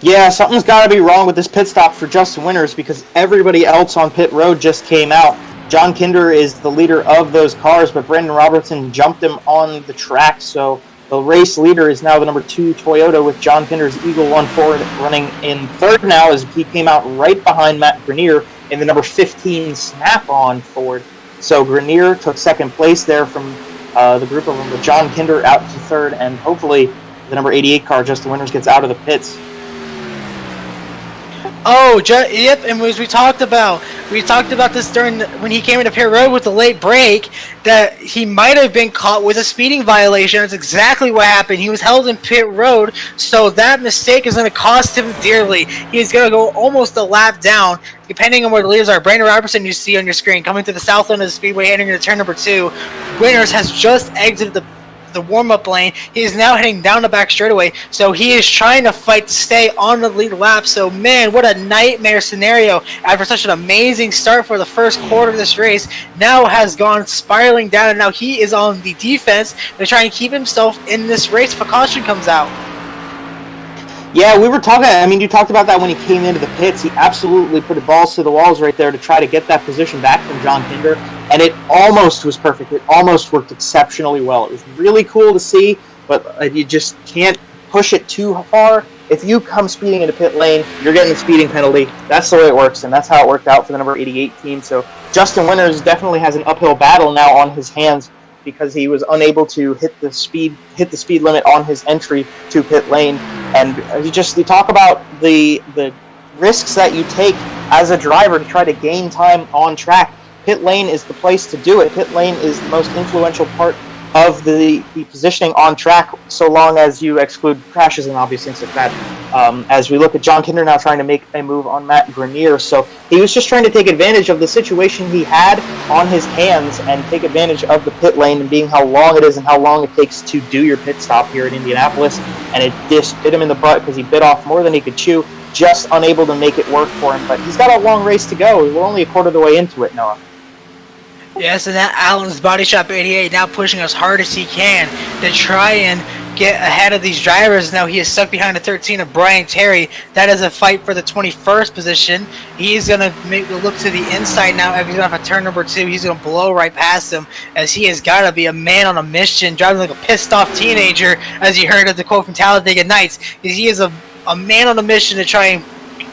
Yeah, something's got to be wrong with this pit stop for Justin Winters, because everybody else on pit road just came out. John Kinder is the leader of those cars, but Brandon Robertson jumped him on the track, so the race leader is now the number 2 Toyota, with John Kinder's Eagle 1 Ford running in third now, as he came out right behind Matt Grenier in the number 15 Snap-on Ford. So Grenier took second place there from the group of them, with John Kinder out to third, and hopefully the number 88 car, Justin Winters, gets out of the pits. Oh, yep, and as we talked about this during when he came into pit road with the late break, that he might have been caught with a speeding violation. That's exactly what happened. He was held in pit road, so that mistake is going to cost him dearly. He's going to go almost a lap down, depending on where the leaders are. Brandon Robertson, you see on your screen, coming to the south end of the speedway, entering into turn number 2. Winters has just exited the warm-up lane. He is now heading down the back straightaway, so he is trying to fight to stay on the lead lap. So man, what a nightmare scenario after such an amazing start for the first quarter of this race. Now has gone spiraling down, and now he is on the defense to try and keep himself in this race if a caution comes out. Yeah, we were talking, I mean, you talked about that when he came into the pits. He absolutely put the balls to the walls right there to try to get that position back from John Kinder, and it almost was perfect. It almost worked exceptionally well. It was really cool to see, but you just can't push it too far. If you come speeding into pit lane, you're getting a speeding penalty. That's the way it works, and that's how it worked out for the number 88 team. So Justin Winters definitely has an uphill battle now on his hands, because he was unable to hit the speed limit on his entry to pit lane. And you talk about the risks that you take as a driver to try to gain time on track. Pit lane is the place to do it. Pit lane is the most influential part of the positioning on track, so long as you exclude crashes and obvious things like that. As we look at John Kinder now trying to make a move on Matt Grenier, so he was just trying to take advantage of the situation he had on his hands and take advantage of the pit lane and being how long it is and how long it takes to do your pit stop here in Indianapolis. And it just bit him in the butt because he bit off more than he could chew, just unable to make it work for him. But he's got a long race to go. We're only a quarter of the way into it, Noah. Yes, and that Allen's Body Shop 88 now pushing as hard as he can to try and get ahead of these drivers. Now he is stuck behind the 13 of Brian Terry. That is a fight for the 21st position. He's going to look to the inside now. If he's going to have a turn number 2, he's going to blow right past him, as he has got to be a man on a mission, driving like a pissed off teenager, as you heard of the quote from Talladega Nights. He is a man on a mission to try and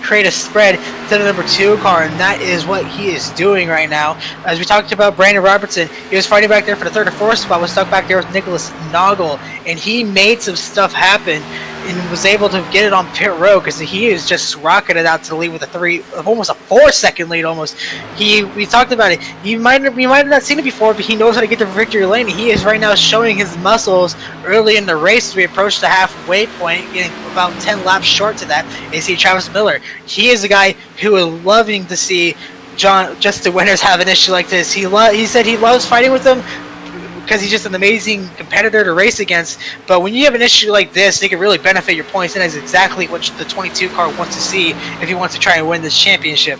create a spread to the number 2 car, and that is what he is doing right now. As we talked about Brandon Robertson, he was fighting back there for the 3rd or 4th spot, was stuck back there with Nicholas Noggle, and he made some stuff happen and was able to get it on pit road, because he is just rocketed out to the lead with almost a 4-second lead almost. We talked about it. We might have not seen it before, but he knows how to get to victory lane. He is right now showing his muscles early in the race as we approach the halfway point, getting about 10 laps short to that. You see Travis Miller. He is a guy who is loving to see Justin Winters have an issue like this. He said he loves fighting with him because he's just an amazing competitor to race against. But when you have an issue like this, they can really benefit your points, and that's exactly what the 22 car wants to see if he wants to try and win this championship.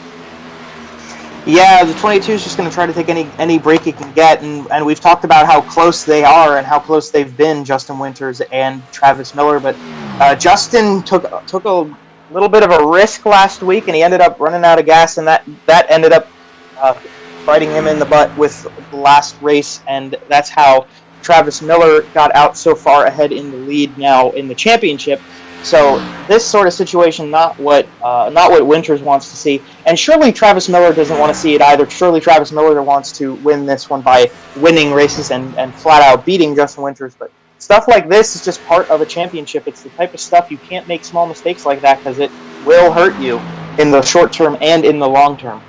Yeah, the 22 is just going to try to take any break he can get, and we've talked about how close they are and how close they've been, Justin Winters and Travis Miller. But Justin took a little bit of a risk last week, and he ended up running out of gas, and that ended up biting him in the butt with the last race, and that's how Travis Miller got out so far ahead in the lead now in the championship. So this sort of situation, not what Winters wants to see, and surely Travis Miller doesn't want to see it either. Surely Travis Miller wants to win this one by winning races and flat out beating Justin Winters. But stuff like this is just part of a championship. It's the type of stuff you can't make small mistakes like that because it will hurt you in the short term and in the long term.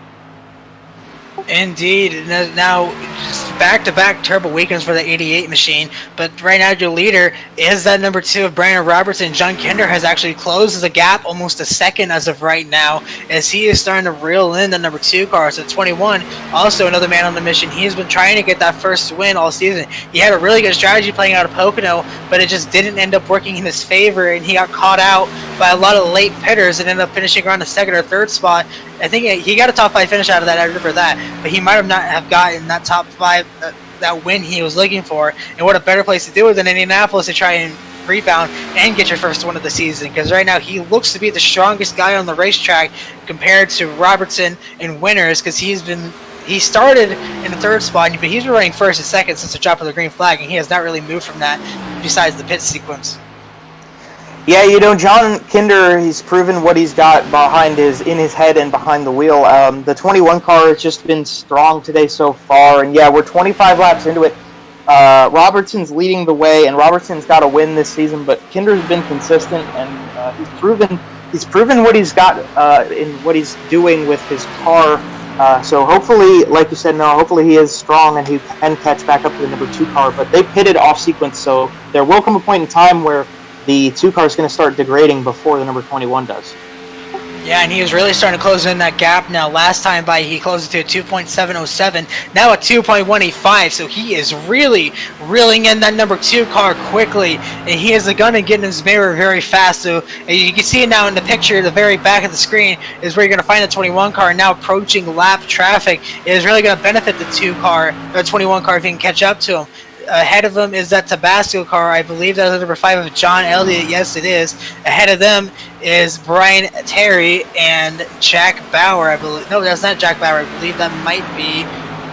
Indeed. Now, just back-to-back terrible weekends for the 88 machine, but right now your leader is that number 2 of Brandon Robertson. John Kinder has actually closed the gap almost a second as of right now, as he is starting to reel in the number 2 car. So 21, also another man on the mission. He has been trying to get that first win all season. He had a really good strategy playing out of Pocono, but it just didn't end up working in his favor, and he got caught out by a lot of late pitters and ended up finishing around the 2nd or 3rd spot. I think he got a top 5 finish out of that. I remember that, but he might have not have gotten that top 5, that win he was looking for. And what a better place to do it than Indianapolis to try and rebound and get your first win of the season. Because right now he looks to be the strongest guy on the racetrack compared to Robertson and Winters. Because he started in the 3rd spot, but he's been running 1st and 2nd since the drop of the green flag, and he has not really moved from that besides the pit sequence. Yeah, John Kinder, he's proven what he's got in his head and behind the wheel. The 21 car has just been strong today so far, and yeah, we're 25 laps into it. Robertson's leading the way, and Robertson's got a win this season, but Kinder's been consistent, and he's proven what he's got in what he's doing with his car. So hopefully, like you said, hopefully he is strong and he can catch back up to the number 2 car. But they pitted off sequence, so there will come a point in time where the 2 car is going to start degrading before the number 21 does. Yeah, and he was really starting to close in that gap now. Last time by, he closed it to a 2.707, now a 2.185, so he is really reeling in that number 2 car quickly, and he has a gun and getting his mirror very fast. So you can see it now in the picture, the very back of the screen is where you're going to find the 21 car now approaching lap traffic. It is really going to benefit the 21 car if he can catch up to him. Ahead of them is that Tabasco car. I believe that is number 5 of John Elliott. Yes, it is. Ahead of them is Brian Terry and Jack Bauer, I believe. No, that's not Jack Bauer. I believe that might be...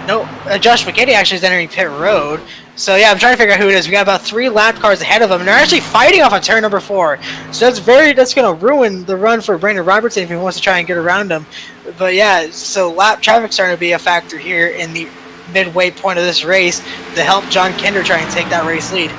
No, Josh McKinney actually is entering pit road. So, yeah, I'm trying to figure out who it is. We got about 3 lap cars ahead of them, and they're actually fighting off on turn number 4. So that's going to ruin the run for Brandon Robertson if he wants to try and get around him. But, yeah, so lap traffic starting to be a factor here in the midway point of this race to help John Kinder try and take that race lead.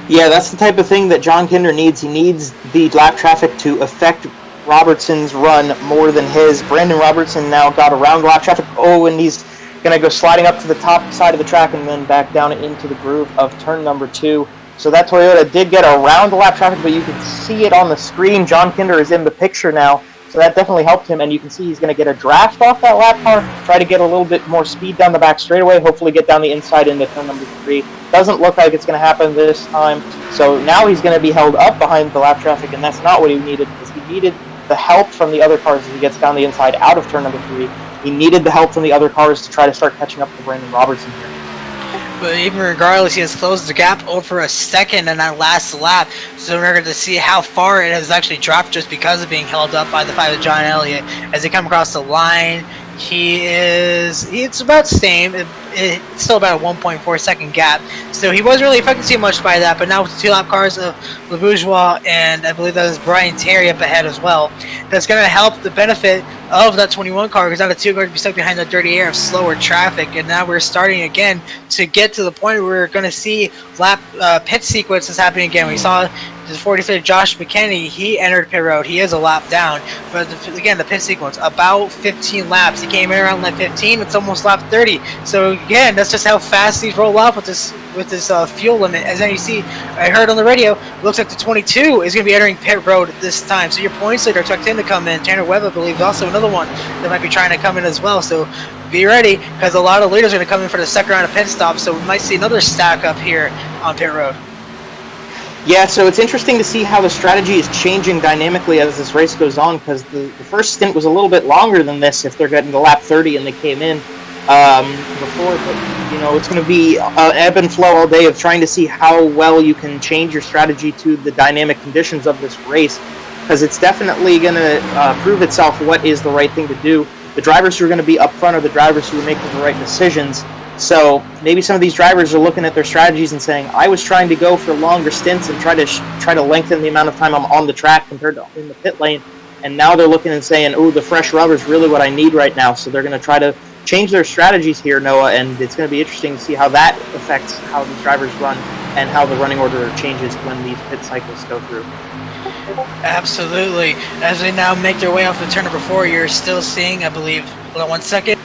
Yeah, that's the type of thing that John Kinder needs. He needs the lap traffic to affect Robertson's run more than his. Brandon Robertson now got around lap traffic. And he's going to go sliding up to the top side of the track and then back down into the groove of turn number 2. So that Toyota did get around the lap traffic, but you can see it on the screen. John Kinder is in the picture now. So that definitely helped him, and you can see he's going to get a draft off that lap car, try to get a little bit more speed down the back straightaway, hopefully get down the inside into turn number 3. Doesn't look like it's going to happen this time, so now he's going to be held up behind the lap traffic, and that's not what he needed, because he needed the help from the other cars as he gets down the inside out of turn number 3. He needed the help from the other cars to try to start catching up to Brandon Robertson here. But even regardless, he has closed the gap over a second in that last lap. So in order to see how far it has actually dropped just because of being held up by the 5 of John Elliott. As they come across the line, it's about the same. It's still about a 1.4 second gap. So he wasn't really affected too much by that. But now with the 2 lap cars of LeBourgeois and I believe that is Brian Terry up ahead as well, that's going to help the benefit of that 21 car, because now the 2 cars be stuck behind the dirty air of slower traffic. And now we're starting again to get to the point where we're going to see pit sequences happening again. We saw the 43 Josh McKinney, he entered pit road. He is a lap down. But again, the pit sequence, about 15 laps. He came in around lap 15. It's almost lap 30. So again, that's just how fast these roll off with this fuel limit. As then you see, I heard on the radio, looks like the 22 is going to be entering pit road this time. So your points leader tucked in to come in. Tanner Webb, I believe, also another one that might be trying to come in as well. So be ready, because a lot of leaders are going to come in for the second round of pit stops. So we might see another stack up here on pit road. Yeah, so it's interesting to see how the strategy is changing dynamically as this race goes on, because the first stint was a little bit longer than this if they're getting to lap 30 and they came in before. But, it's going to be an ebb and flow all day of trying to see how well you can change your strategy to the dynamic conditions of this race, because it's definitely going to prove itself what is the right thing to do. The drivers who are going to be up front are the drivers who are making the right decisions. So maybe some of these drivers are looking at their strategies and saying, I was trying to go for longer stints and try to lengthen the amount of time I'm on the track compared to in the pit lane. And now they're looking and saying, oh, the fresh rubber is really what I need right now. So they're going to try to change their strategies here, Noah, and it's going to be interesting to see how that affects how these drivers run and how the running order changes when these pit cycles go through. Absolutely. As they now make their way off the turn number 4, you're still seeing, I believe, hold on one second.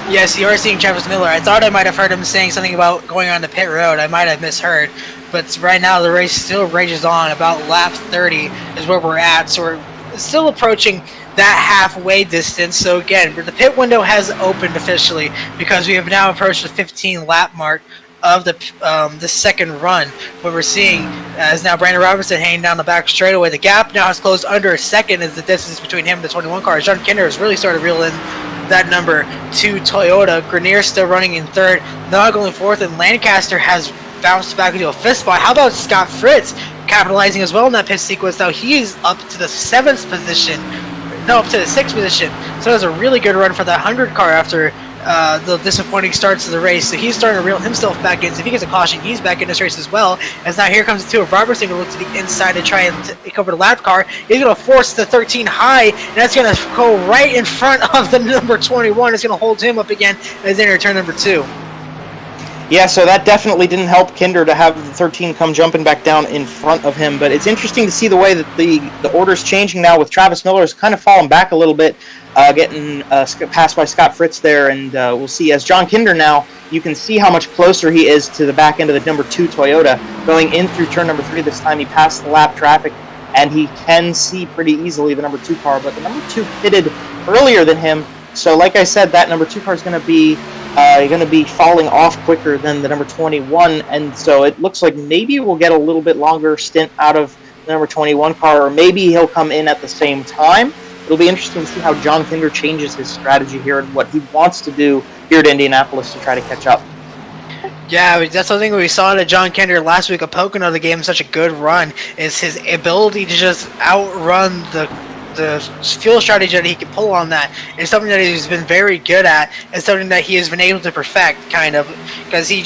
Yes, you are seeing Travis Miller. I thought I might have heard him saying something about going on the pit road. I might have misheard. But right now, the race still rages on. About lap 30 is where we're at. So we're still approaching that halfway distance. So again, the pit window has opened officially because we have now approached the 15-lap mark of the second run. What we're seeing is now Brandon Robertson hanging down the back straightaway. The gap now has closed under a second as the distance between him and the 21 car. John Kinder has really started to reel in that number 2 Toyota. Grenier still running in third, not going fourth, and Lancaster has bounced back into a fifth spot. How about Scott Fritz capitalizing as well in that pit sequence? Now he's up to the 7th position. No, up to the 6th position. So it was a really good run for that 100 car after the disappointing starts of the race. So he's starting to reel himself back in. So if he gets a caution, he's back in this race as well. As now here comes the 2 of Robertson to look to the inside to try and take over the lap car. He's going to force the 13 high, and that's going to go right in front of the number 21. It's going to hold him up again as they enter turn number 2. Yeah, so that definitely didn't help Kinder to have the 13 come jumping back down in front of him. But it's interesting to see the way that the order's changing now with Travis Miller has kind of fallen back a little bit, getting passed by Scott Fritz there. And we'll see as John Kinder now, you can see how much closer he is to the back end of the number 2 Toyota. Going in through turn number 3 this time, he passed the lap traffic, and he can see pretty easily the number 2 car. But the number 2 pitted earlier than him. So like I said, that number 2 car is going to be falling off quicker than the number 21, and so it looks like maybe we'll get a little bit longer stint out of the number 21 car, or maybe he'll come in at the same time. It'll be interesting to see how John Kinder changes his strategy here and what he wants to do here at Indianapolis to try to catch up. Yeah, that's something we saw to John Kinder last week at Pocono. The game such a good run is his ability to just outrun the fuel strategy that he can pull on that is something that he's been very good at, and something that he has been able to perfect, kind of, because he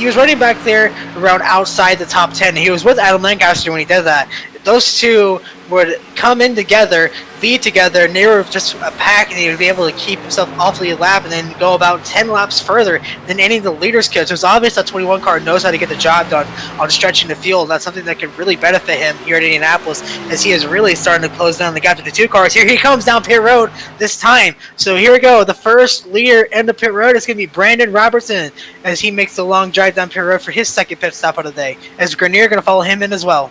was running back there around outside the top 10. He was with Adam Lancaster when he did that. Those two would come in together, lead together, and they were just a pack, and he would be able to keep himself off the lap and then go about 10 laps further than any of the leaders could. So it's obvious that 21 car knows how to get the job done on stretching the field. That's something that could really benefit him here at Indianapolis, as he is really starting to close down the gap to the 2 cars. Here he comes down pit road this time. So here we go. The first leader in the pit road is going to be Brandon Robertson, as he makes the long drive down pit road for his second pit stop of the day, as Grenier going to follow him in as well.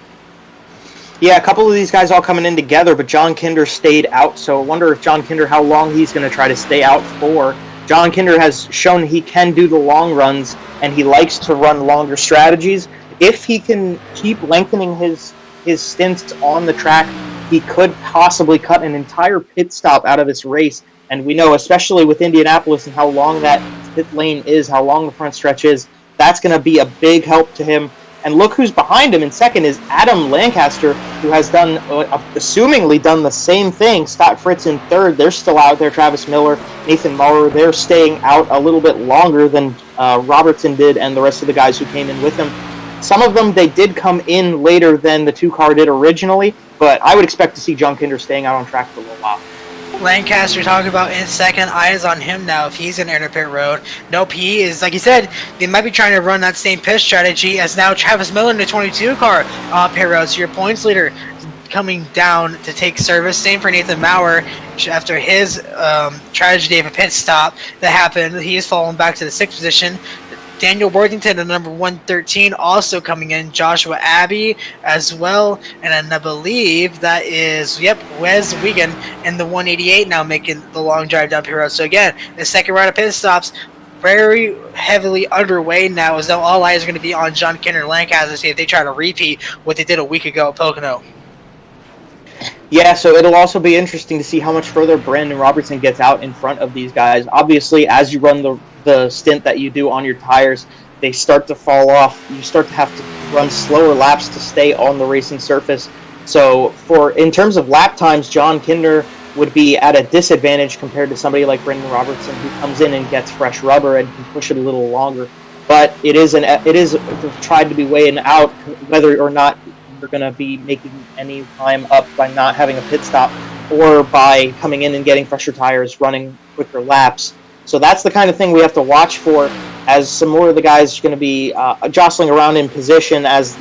Yeah, a couple of these guys all coming in together, but John Kinder stayed out, so I wonder if John Kinder, how long he's going to try to stay out for. John Kinder has shown he can do the long runs, and he likes to run longer strategies. If he can keep lengthening his stints on the track, he could possibly cut an entire pit stop out of this race. And we know, especially with Indianapolis and how long that pit lane is, how long the front stretch is, that's going to be a big help to him. And look who's behind him in second is Adam Lancaster, who has assumingly done the same thing. Scott Fritz in third. They're still out there. Travis Miller, Nathan Maurer, they're staying out a little bit longer than Robertson did and the rest of the guys who came in with him. Some of them, they did come in later than the 2 car did originally, but I would expect to see John Kinder staying out on track for a little while. Lancaster talking about in second, eyes on him now if he's in enter pit road. Nope, he is, like you said, they might be trying to run that same pit strategy as now Travis Miller in the 22 car on pit road. So your points leader coming down to take service. Same for Nathan Maurer after his tragedy of a pit stop that happened. He is falling back to the 6th position. Daniel Worthington, the number 113, also coming in. Joshua Abbey as well. And then I believe that is, Wes Wiegand in the 188 now making the long drive down pit road. So again, the second round of pit stops very heavily underway now, as though all eyes are going to be on John Kinder and Lancaster to see if they try to repeat what they did a week ago at Pocono. Yeah, so it'll also be interesting to see how much further Brandon Robertson gets out in front of these guys. Obviously, as you run the stint that you do on your tires, they start to fall off. You start to have to run slower laps to stay on the racing surface. So in terms of lap times, John Kinder would be at a disadvantage compared to somebody like Brendan Robertson, who comes in and gets fresh rubber and can push it a little longer. But it is tried to be weighing out whether or not you're going to be making any time up by not having a pit stop or by coming in and getting fresher tires, running quicker laps. So that's the kind of thing we have to watch for, as some more of the guys are going to be jostling around in position as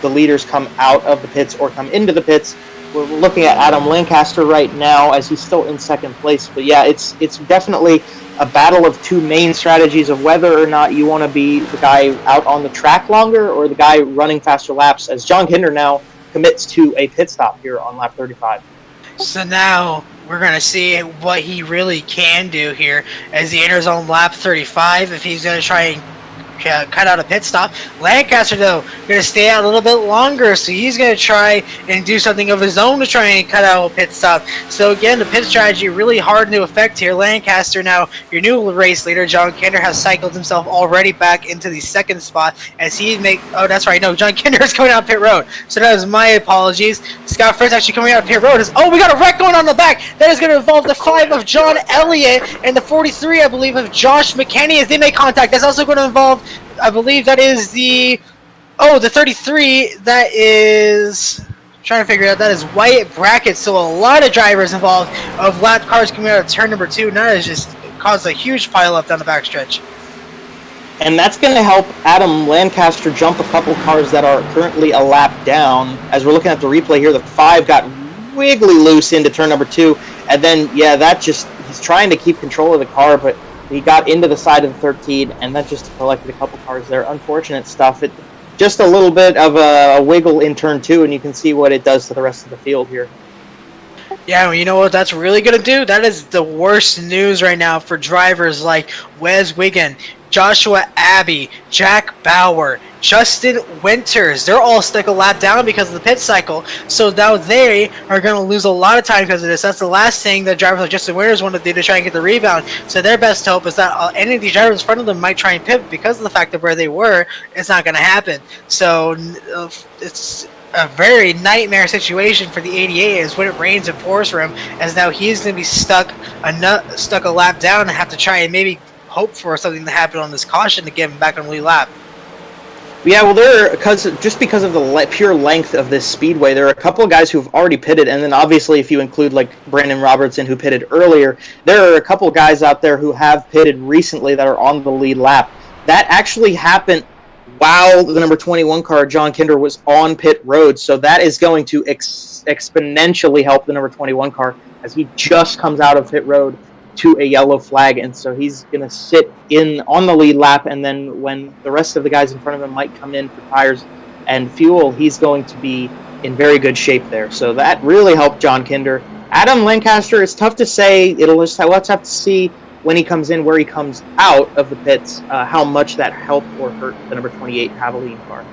the leaders come out of the pits or come into the pits. We're looking at Adam Lancaster right now as he's still in second place. But yeah, it's definitely a battle of two main strategies of whether or not you want to be the guy out on the track longer or the guy running faster laps, as John Kinder now commits to a pit stop here on lap 35. So now we're going to see what he really can do here as he enters on lap 35, if he's going to try and cut out a pit stop. Lancaster, though, going to stay out a little bit longer, so he's going to try and do something of his own to try and cut out a pit stop. So again, the pit strategy really hard to affect here. Lancaster, now your new race leader, John Kinder, has cycled himself already back into the second spot as he oh, that's right, no, John Kinder is coming out pit road. So that was my apologies. Scott Fritz actually coming out pit road. We got a wreck going on in the back. That is going to involve the 5 of John Elliott and the 43, I believe, of Josh McKenney as they make contact. That's also going to involve, I believe that is the 33, that is, trying to figure out, that is Wyatt Brackett. So a lot of drivers involved of lap cars coming out of turn number 2. And that has just caused a huge pile up down the backstretch. And that's going to help Adam Lancaster jump a couple cars that are currently a lap down. As we're looking at the replay here, the 5 got wiggly loose into turn number 2. And then, yeah, he's trying to keep control of the car, but he got into the side of the 13, and that just collected a couple cars there. Unfortunate stuff. Just a little bit of a wiggle in turn 2, and you can see what it does to the rest of the field here. Yeah, well, you know what that's really going to do? That is the worst news right now for drivers like Wes Wiggin, Joshua Abbey, Jack Bauer, Justin Winters. They're all stuck a lap down because of the pit cycle. So now they are going to lose a lot of time because of this. That's the last thing that drivers like Justin Winters want to do to try and get the rebound. So their best hope is that any of these drivers in front of them might try and pivot because of the fact that where they were, it's not going to happen. So it's a very nightmare situation for the 88 is when it rains and pours for him, as now he's going to be stuck a lap down and have to try and maybe hope for something to happen on this caution to get him back on the lead lap. Yeah, well, just because of the pure length of this speedway, there are a couple of guys who have already pitted, and then obviously if you include like Brandon Robertson, who pitted earlier, there are a couple of guys out there who have pitted recently that are on the lead lap. That actually happened while the number 21 car, John Kinder, was on pit road, so that is going to exponentially help the number 21 car as he just comes out of pit road to a yellow flag, and so he's going to sit in on the lead lap, and then when the rest of the guys in front of him might come in for tires and fuel, he's going to be in very good shape there. So that really helped John Kinder. Adam Lancaster, it's tough to say. We'll have to see when he comes in, where he comes out of the pits, how much that helped or hurt the number 28 Javelin car.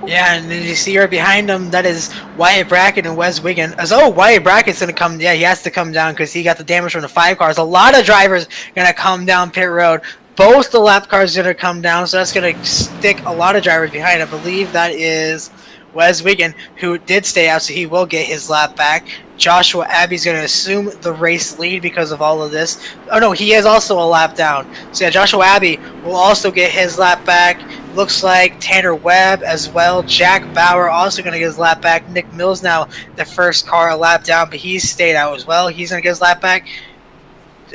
Yeah, and then you see right behind him, that is Wyatt Brackett and Wes Wiggin. Wyatt Brackett's going to come, yeah, he has to come down because he got the damage from the 5 cars. A lot of drivers going to come down pit road. Both the lap cars are going to come down, so that's going to stick a lot of drivers behind. I believe that is Wes Wiggin, who did stay out, so he will get his lap back. Joshua Abbey's going to assume the race lead because of all of this. Oh, no, he is also a lap down. So, yeah, Joshua Abbey will also get his lap back. Looks like Tanner Webb as well. Jack Bauer also going to get his lap back. Nick Mills now the first car a lap down, but he's stayed out as well. He's going to get his lap back.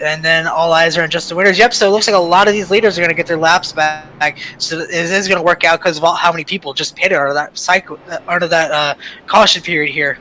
And then all eyes are on Justin Winters. Yep, so it looks like a lot of these leaders are going to get their laps back. So it is going to work out because of how many people just pitted under that cycle, under that caution period here.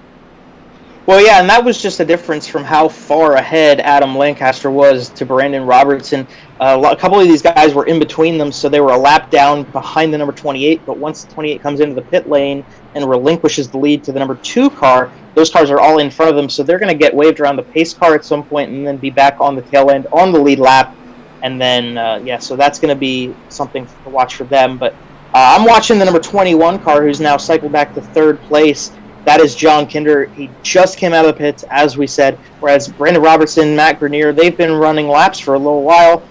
Well, yeah, and that was just a difference from how far ahead Adam Lancaster was to Brandon Robertson. A couple of these guys were in between them, so they were a lap down behind the number 28, but once the 28 comes into the pit lane and relinquishes the lead to the number 2 car, those cars are all in front of them, so they're going to get waved around the pace car at some point and then be back on the tail end on the lead lap. And then, so that's going to be something to watch for them. But I'm watching the number 21 car, who's now cycled back to 3rd place. That is John Kinder. He just came out of the pits, as we said, whereas Brandon Robertson, Matt Grenier, they've been running laps for a little while.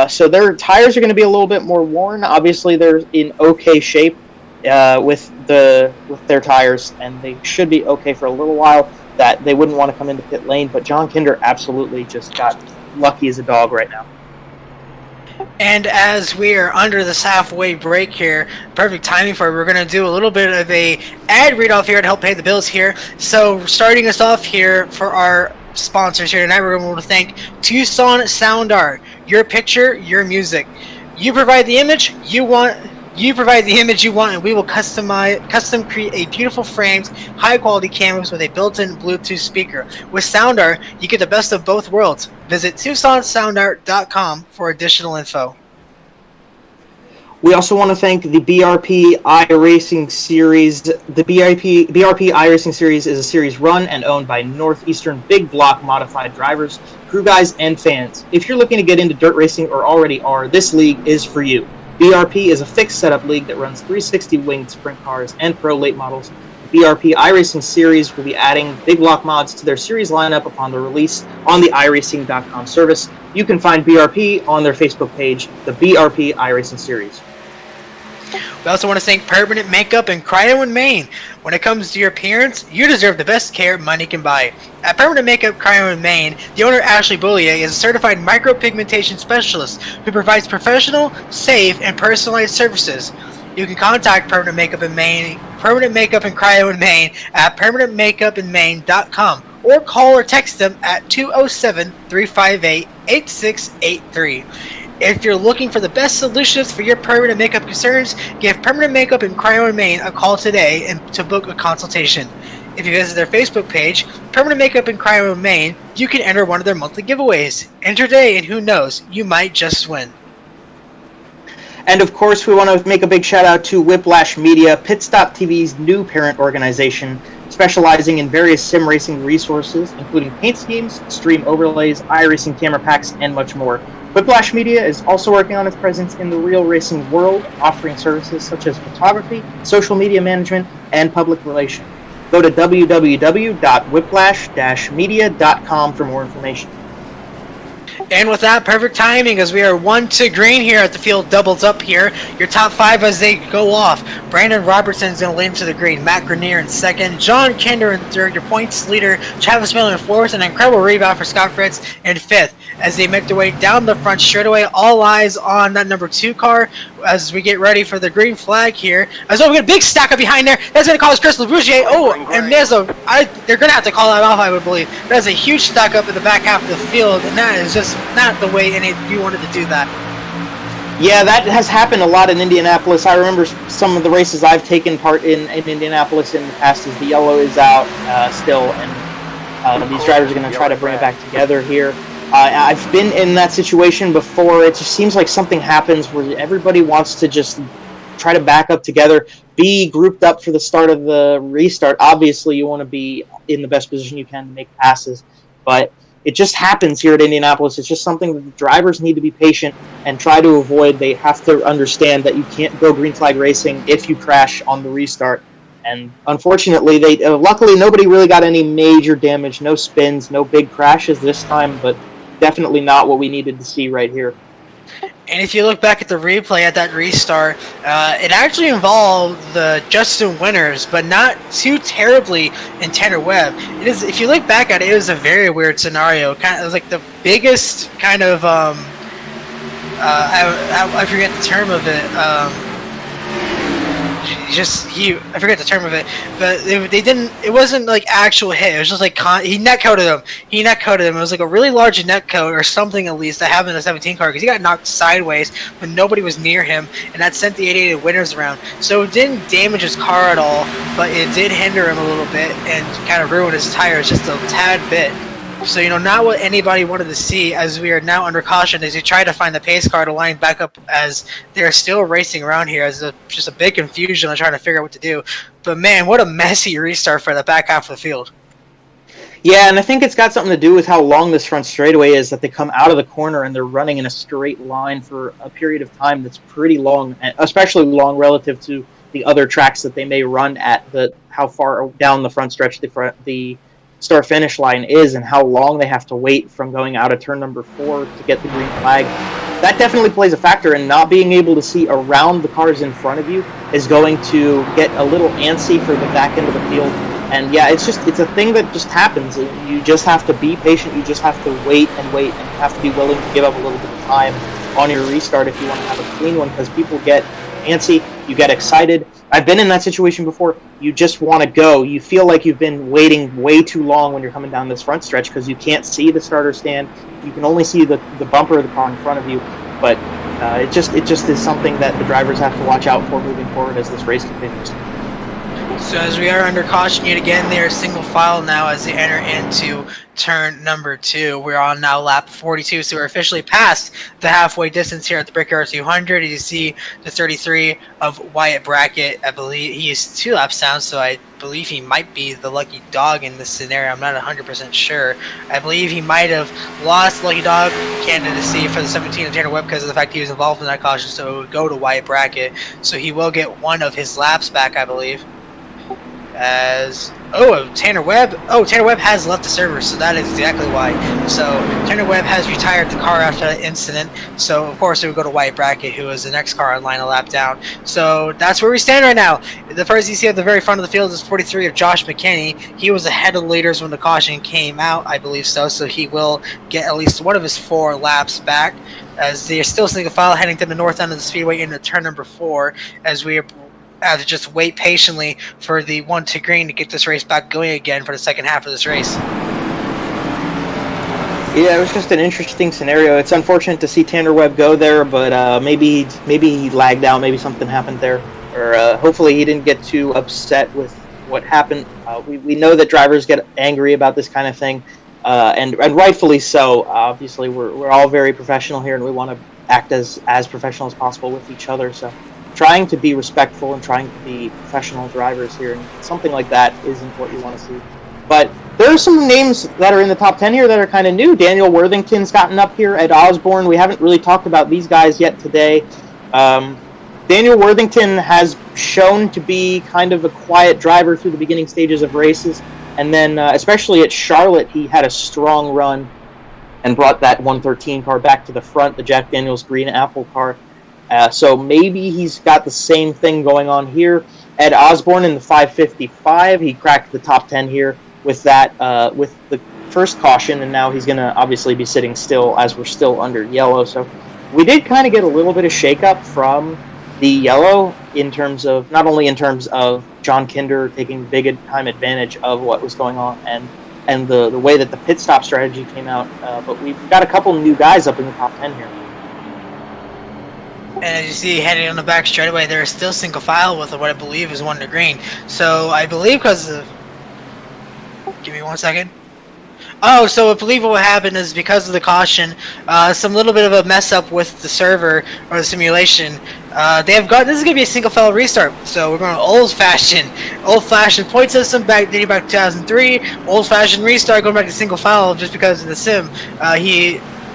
So their tires are going to be a little bit more worn. Obviously, they're in okay shape with their tires, and they should be okay for a little while. that they wouldn't want to come into pit lane. But John Kinder absolutely just got lucky as a dog right now. And as we are under this halfway break here, perfect timing for it, we're going to do a little bit of a ad read off here to help pay the bills here. So starting us off here for our sponsors here tonight, we're going to thank Tucson Sound Art. Your picture, your music. You provide the image you want. You provide the image you want, and we will custom create a beautiful framed, high-quality canvas with a built-in Bluetooth speaker. With SoundArt, you get the best of both worlds. Visit TucsonSoundArt.com for additional info. We also want to thank the BRP iRacing Series. The BRP iRacing Series is a series run and owned by Northeastern big block modified drivers, crew guys, and fans. If you're looking to get into dirt racing or already are, this league is for you. BRP is a fixed setup league that runs 360 winged sprint cars and pro late models. The BRP iRacing Series will be adding big block mods to their series lineup upon the release on the iRacing.com service. You can find BRP on their Facebook page, the BRP iRacing Series. We also want to thank Permanent Makeup in Cryo in Maine. When it comes to your appearance, you deserve the best care money can buy. At Permanent Makeup Cryo in Maine, the owner Ashley Boulier is a certified micropigmentation specialist who provides professional, safe, and personalized services. You can contact Permanent Makeup in Maine, Permanent Makeup in Cryo in Maine at permanentmakeupinmaine.com or call or text them at 207-358-8683. If you're looking for the best solutions for your permanent makeup concerns, give Permanent Makeup in Cryo in Maine a call today and to book a consultation. If you visit their Facebook page, Permanent Makeup in Cryo in Maine, you can enter one of their monthly giveaways. Enter today and who knows, you might just win. And of course, we want to make a big shout out to Whiplash Media, PitStop TV's new parent organization, specializing in various sim racing resources, including paint schemes, stream overlays, iRacing camera packs, and much more. Whiplash Media is also working on its presence in the real racing world, offering services such as photography, social media management, and public relations. Go to www.whiplash-media.com for more information. And with that, perfect timing as we are 1-2 green here at the field doubles up here. Your top five as they go off. Brandon Robertson's going to lead into the green. Matt Grenier in second. John Kinder in third. Your points leader, Travis Miller in fourth. And an incredible rebound for Scott Fritz in fifth. As they make their way down the front straightaway, all eyes on that number 2 car as we get ready for the green flag here. As well, we got a big stack up behind there. That's going to cause Chris LaBougier. Oh, and they're going to have to call that off, I would believe. That's a huge stack up in the back half of the field, and that is just not the way any of you wanted to do that. Yeah, that has happened a lot in Indianapolis. I remember some of the races I've taken part in Indianapolis in the past as the yellow is out still, and these drivers are going to try to bring it back together here. I've been in that situation before. It just seems like something happens where everybody wants to just try to back up together, be grouped up for the start of the restart. Obviously, you want to be in the best position you can to make passes, but it just happens here at Indianapolis. It's just something that the drivers need to be patient and try to avoid. They have to understand that you can't go green flag racing if you crash on the restart. And unfortunately, luckily nobody really got any major damage, no spins, no big crashes this time, but definitely not what we needed to see right here. And if you look back at the replay at that restart, it actually involved the Justin Winters, but not too terribly in Tanner Webb. It is, if you look back at it, it was a very weird scenario. It was like the biggest kind of I forget the term of it. I forget the term of it, but they didn't. It wasn't like actual hit. It was just like he netcoded him. It was like a really large netcode or something at least that happened in the 17 car because he got knocked sideways, but nobody was near him, and that sent the 88 Winters around. So it didn't damage his car at all, but it did hinder him a little bit and kind of ruin his tires just a tad bit. So, not what anybody wanted to see as we are now under caution as we try to find the pace car to line back up as they're still racing around here as just a big confusion on trying to figure out what to do. But, man, what a messy restart for the back half of the field. Yeah, and I think it's got something to do with how long this front straightaway is, that they come out of the corner and they're running in a straight line for a period of time that's pretty long, especially long relative to the other tracks that they may run at how far down the front stretch the start-finish line is and how long they have to wait from going out of turn number 4 to get the green flag. That definitely plays a factor, and not being able to see around the cars in front of you is going to get a little antsy for the back end of the field, And yeah, it's a thing that just happens. You just have to be patient. You just have to wait, and you have to be willing to give up a little bit of time on your restart if you want to have a clean one, because people get antsy, you get excited. I've been in that situation before. You just want to go. You feel like you've been waiting way too long when you're coming down this front stretch because you can't see the starter stand. You can only see the bumper of the car in front of you. But it just is something that the drivers have to watch out for moving forward as this race continues. So as we are under caution yet again, they are single file now as they enter into turn number 2. We're on now lap 42, so we're officially past the halfway distance here at the Brickyard 200. You see the 33 of Wyatt Brackett. I believe he is 2 laps down, so I believe he might be the lucky dog in this scenario. I'm not 100% sure. I believe he might have lost lucky dog candidacy for the 17 of Tanner Webb because of the fact he was involved in that caution, so it would go to Wyatt Brackett. So he will get one of his laps back, I believe. Tanner Webb has left the server, so that is exactly why. So Tanner Webb has retired the car after that incident, so of course it would go to Wyatt Brackett, who is the next car in line a lap down. So that's where we stand right now. The person you see at the very front of the field is 43 of Josh McKinney. He was ahead of the leaders when the caution came out, I believe so he will get at least one of his 4 laps back, as they are still single file heading to the north end of the speedway into turn number 4, as we have to just wait patiently for the 1-2 green to get this race back going again for the second half of this race. Yeah, it was just an interesting scenario. It's unfortunate to see Tanner Webb go there, but maybe he lagged out. Maybe something happened there, or hopefully he didn't get too upset with what happened. We know that drivers get angry about this kind of thing, and rightfully so. Obviously, we're all very professional here, and we want to act as professional as possible with each other. So, trying to be respectful and trying to be professional drivers here, and something like that isn't what you want to see. But there are some names that are in the top 10 here that are kind of new. Daniel Worthington's gotten up here. Ed Osborne, we haven't really talked about these guys yet today. Daniel Worthington has shown to be kind of a quiet driver through the beginning stages of races, and then especially at Charlotte, he had a strong run and brought that 113 car back to the front, the Jack Daniels Green Apple car. So maybe he's got the same thing going on here. Ed Osborne in the 555, he cracked the top 10 here with that, with the first caution, and now he's going to obviously be sitting still as we're still under yellow. So we did kind of get a little bit of shakeup from the yellow in terms of, not only in terms of John Kinder taking big time advantage of what was going on and the way that the pit stop strategy came out, but we've got a couple new guys up in the top 10 here. And as you see, heading on the back straightaway, there is still single file with what I believe is 1 to green. So I believe because of... Give me 1 second. Oh, so I believe what happened is because of the caution, some little bit of a mess up with the server or the simulation. They have got, this is going to be a single file restart. So we're going old fashioned point system dating back to 2003, old fashioned restart going back to single file just because of the sim.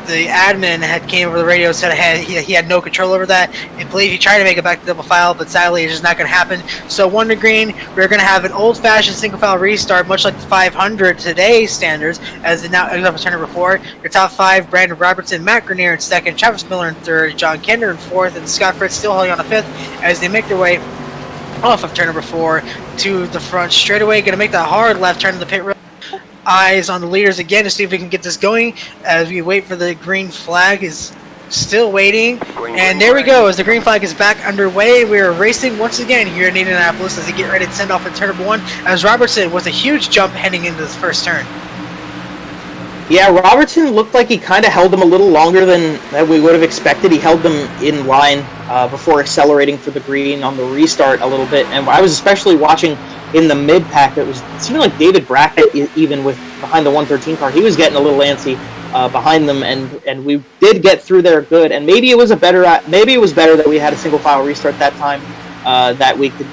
The admin had came over the radio and said he had no control over that. I believe he tried to make it back to double file, but sadly it's just not going to happen. So 1 to green, we're going to have an old-fashioned single-file restart, much like the 500 today's standards, as it now ends up turn number 4. Your top 5, Brandon Robertson, Matt Grenier in 2nd, Travis Miller in 3rd, John Kinder in 4th, and Scott Fritz still holding on to 5th as they make their way off of turn number 4 to the front straightaway. Going to make that hard left turn to the pit road. Eyes on the leaders again to see if we can get this going as we wait for the green flag. Is still waiting, and there we go, as the green flag is back underway. We are racing once again here in Indianapolis as they get ready to send off in turn number 1, as Robertson was a huge jump heading into this first turn. Yeah, Robertson looked like he kind of held them a little longer than we would have expected. He held them in line before accelerating for the green on the restart a little bit, and I was especially watching in the mid-pack. It seemed like David Brackett, even with behind the 113 car, he was getting a little antsy behind them, and we did get through there good. And maybe it was better that we had a single file restart that time, that we could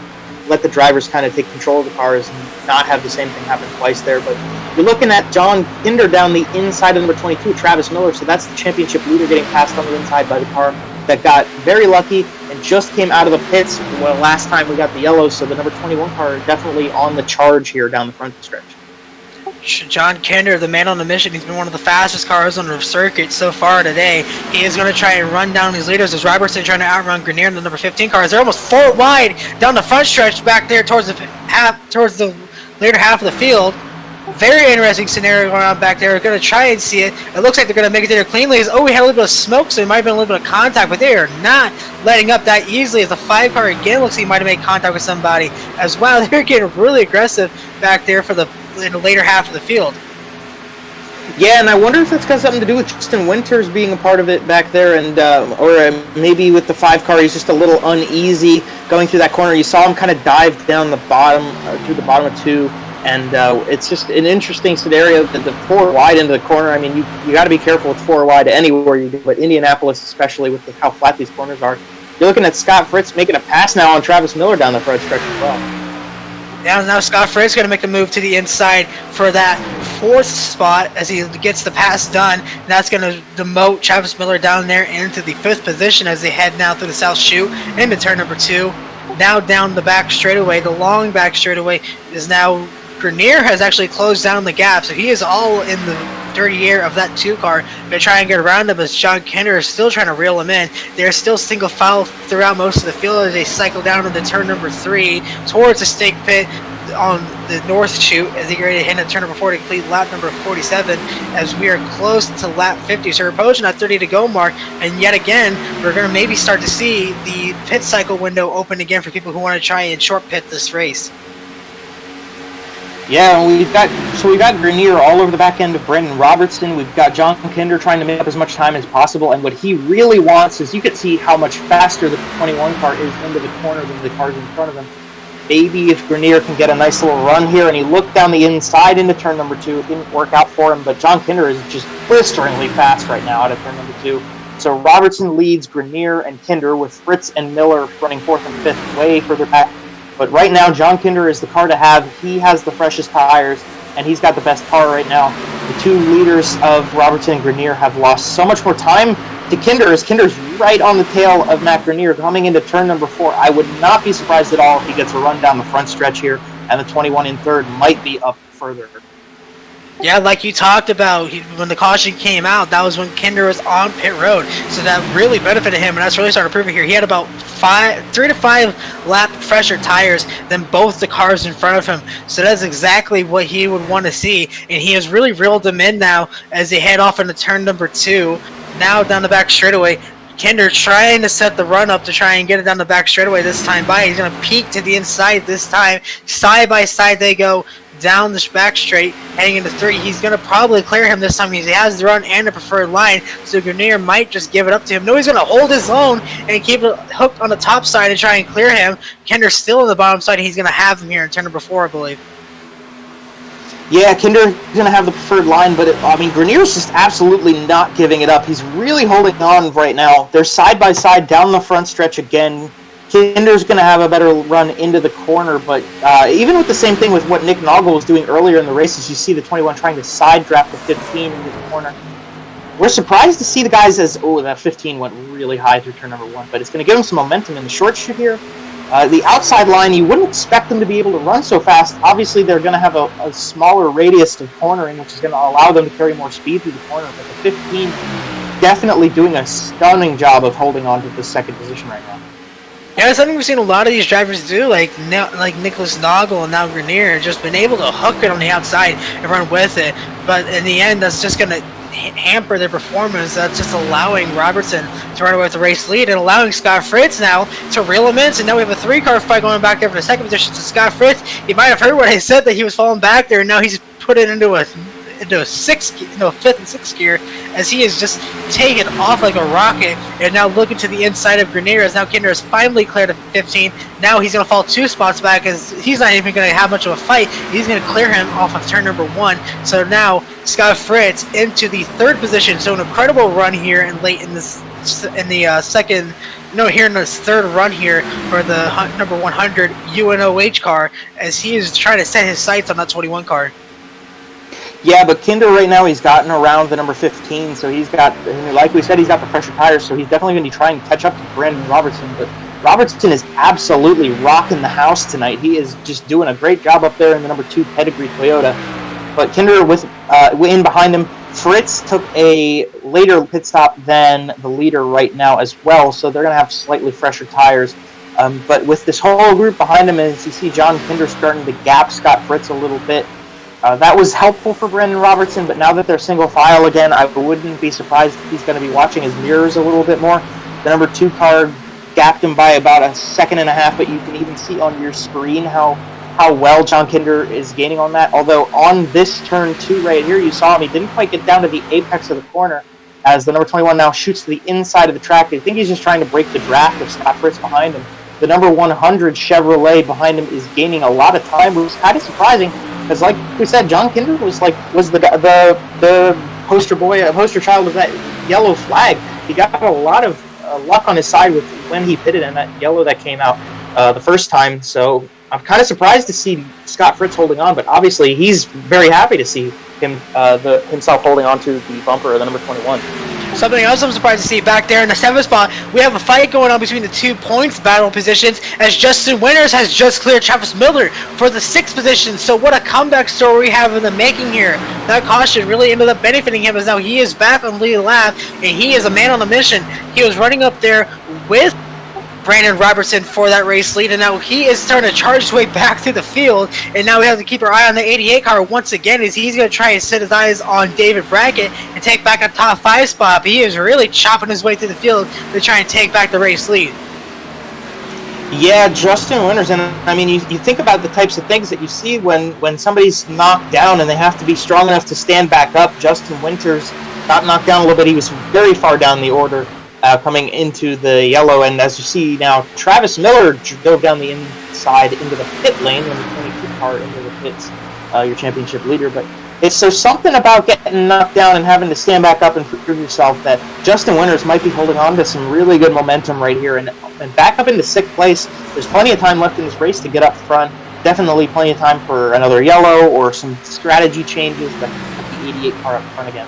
let the drivers kind of take control of the cars and not have the same thing happen twice there. But you're looking at John Kinder down the inside of number 22, Travis Miller, so that's the championship leader getting passed on the inside by the car that got very lucky and just came out of the pits when last time we got the yellow. So the number 21 car definitely on the charge here down the front stretch. John Kinder, the man on the mission, he's been one of the fastest cars on the circuit so far today. He is going to try and run down these leaders as Robertson trying to outrun Grenier in the number 15 cars. They're almost 4 wide down the front stretch back there towards the later half of the field. Very interesting scenario going on back there. We're going to try and see it. It looks like they're going to make it there cleanly. Oh, we had a little bit of smoke, so it might have been a little bit of contact, but they are not letting up that easily as the 5 car again looks like he might have made contact with somebody as well. They're getting really aggressive back there in the later half of the field. Yeah, and I wonder if that's got something to do with Justin Winters being a part of it back there, and or maybe with the 5 car, he's just a little uneasy going through that corner. You saw him kind of dive down the bottom, through the bottom of 2, and it's just an interesting scenario that the 4 wide into the corner. I mean, you got to be careful with 4 wide anywhere you do, but Indianapolis, especially with how flat these corners are. You're looking at Scott Fritz making a pass now on Travis Miller down the front stretch as well. Now Scott Fritz is going to make a move to the inside for that 4th spot as he gets the pass done. And that's going to demote Travis Miller down there into the 5th position as they head now through the South Chute into turn number 2. Now down the back straightaway, the long back straightaway is now Grenier has actually closed down the gap, so he is all in the dirty air of that 2 car. They try and get around him as John Kinder is still trying to reel him in. They're still single file throughout most of the field as they cycle down into turn number 3 towards the stake pit on the north chute as they get ready to hit at turn number 4 to complete lap number 47 as we are close to lap 50. So we're approaching that 30 to go mark, and yet again we're going to maybe start to see the pit cycle window open again for people who want to try and short pit this race. Yeah, we've got Grenier all over the back end of Brandon Robertson. We've got John Kinder trying to make up as much time as possible, and what he really wants is you can see how much faster the 21 car is into the corner than the cars in front of him. Maybe if Grenier can get a nice little run here, and he looked down the inside into turn number 2, it didn't work out for him, but John Kinder is just blisteringly fast right now out of turn number 2. So Robertson leads Grenier and Kinder with Fritz and Miller running 4th and 5th way further back. But right now, John Kinder is the car to have. He has the freshest tires, and he's got the best car right now. The 2 leaders of Robertson and Grenier have lost so much more time to Kinder, as Kinder's right on the tail of Matt Grenier coming into turn number 4. I would not be surprised at all if he gets a run down the front stretch here, and the 21 in 3rd might be up further. Yeah, like you talked about, when the caution came out, that was when Kinder was on pit road. So that really benefited him, and that's really starting to prove it here. He had about 3 to 5 lap fresher tires than both the cars in front of him. So that's exactly what he would want to see. And he has really reeled them in now as they head off into turn number 2. Now down the back straightaway. Kinder trying to set the run up to try and get it down the back straightaway this time by. He's going to peek to the inside this time. Side by side they go down the back straight, heading into 3. He's going to probably clear him this time because he has the run and the preferred line, so Grenier might just give it up to him. No, he's going to hold his own and keep it hooked on the top side and try and clear him. Kinder's still on the bottom side, and he's going to have him here in turn number 4, I believe. Yeah, Kinder's going to have the preferred line, but Grenier's just absolutely not giving it up. He's really holding on right now. They're side by side down the front stretch again. Kinder's going to have a better run into the corner, but even with the same thing with what Nick Noggle was doing earlier in the races, you see the 21 trying to side draft the 15 into the corner. We're surprised to see the guys that 15 went really high through turn number 1, but it's going to give them some momentum in the short chute here. The outside line, you wouldn't expect them to be able to run so fast. Obviously, they're going to have a smaller radius of cornering, which is going to allow them to carry more speed through the corner, but the 15 definitely doing a stunning job of holding on to the second position right now. Yeah, it's something we've seen a lot of these drivers do, like Nicholas Noggle and now Grenier, just been able to hook it on the outside and run with it. But in the end, that's just going to hamper their performance. That's just allowing Robertson to run away with the race lead and allowing Scott Fritz now to reel him in. So now we have a 3-car fight going back there for the second position. So Scott Fritz, you might have heard what I said, that he was falling back there, and now he's put it into a 5th and 6th gear as he is just taken off like a rocket and now looking to the inside of Grenier as now Kinder has finally cleared a 15. Now he's going to fall 2 spots back as he's not even going to have much of a fight. He's going to clear him off of turn number 1. So now Scott Fritz into the 3rd position. So an incredible run here and late in this here in this 3rd run here for the number 100 UNOH car as he is trying to set his sights on that 21 car. Yeah, but Kinder right now, he's gotten around the number 15, so he's got, like we said, he's got the pressure tires, so he's definitely going to be trying to catch up to Brandon Robertson. But Robertson is absolutely rocking the house tonight. He is just doing a great job up there in the number 2 pedigree Toyota. But Kinder with in behind him. Fritz took a later pit stop than the leader right now as well, so they're going to have slightly fresher tires. But with this whole group behind him, as you see John Kinder starting to gap Scott Fritz a little bit, that was helpful for Brandon Robertson, but now that they're single file again, I wouldn't be surprised if he's going to be watching his mirrors a little bit more. The number 2 car gapped him by about a second and a half, but you can even see on your screen how well John Kinder is gaining on that. Although on this turn 2 right here, you saw him, he didn't quite get down to the apex of the corner, as the number 21 now shoots to the inside of the track. I think he's just trying to break the draft of Scott Fritz behind him. The number 100 Chevrolet behind him is gaining a lot of time, which was kind of surprising, because like we said, John Kinder was the poster child of that yellow flag. He got a lot of luck on his side with when he pitted and that yellow that came out the first time. So I'm kind of surprised to see Scott Fritz holding on, but obviously he's very happy to see him himself holding on to the bumper of the number 21. Something else I'm surprised to see back there in the 7th spot, we have a fight going on between the 2 points battle positions, as Justin Winters has just cleared Travis Miller for the 6th position. So what a comeback story we have in the making here. That caution really ended up benefiting him, as now he is back on the lead lap, and he is a man on the mission. He was running up there with Brandon Robertson for that race lead, and now he is starting to charge his way back through the field, and now we have to keep our eye on the 88 car once again, as he's going to try and set his eyes on David Brackett and take back a top 5 spot, but he is really chopping his way through the field to try and take back the race lead. Yeah, Justin Winters, and I mean, you think about the types of things that you see when somebody's knocked down and they have to be strong enough to stand back up. Justin Winters got knocked down a little bit. He was very far down the order coming into the yellow, and as you see now, Travis Miller dove down the inside into the pit lane, number 22 car into the pits, your championship leader. But it's so something about getting knocked down and having to stand back up and prove yourself that Justin Winters might be holding on to some really good momentum right here, and back up into 6th place. There's plenty of time left in this race to get up front. Definitely plenty of time for another yellow or some strategy changes, but the 88 car up front again.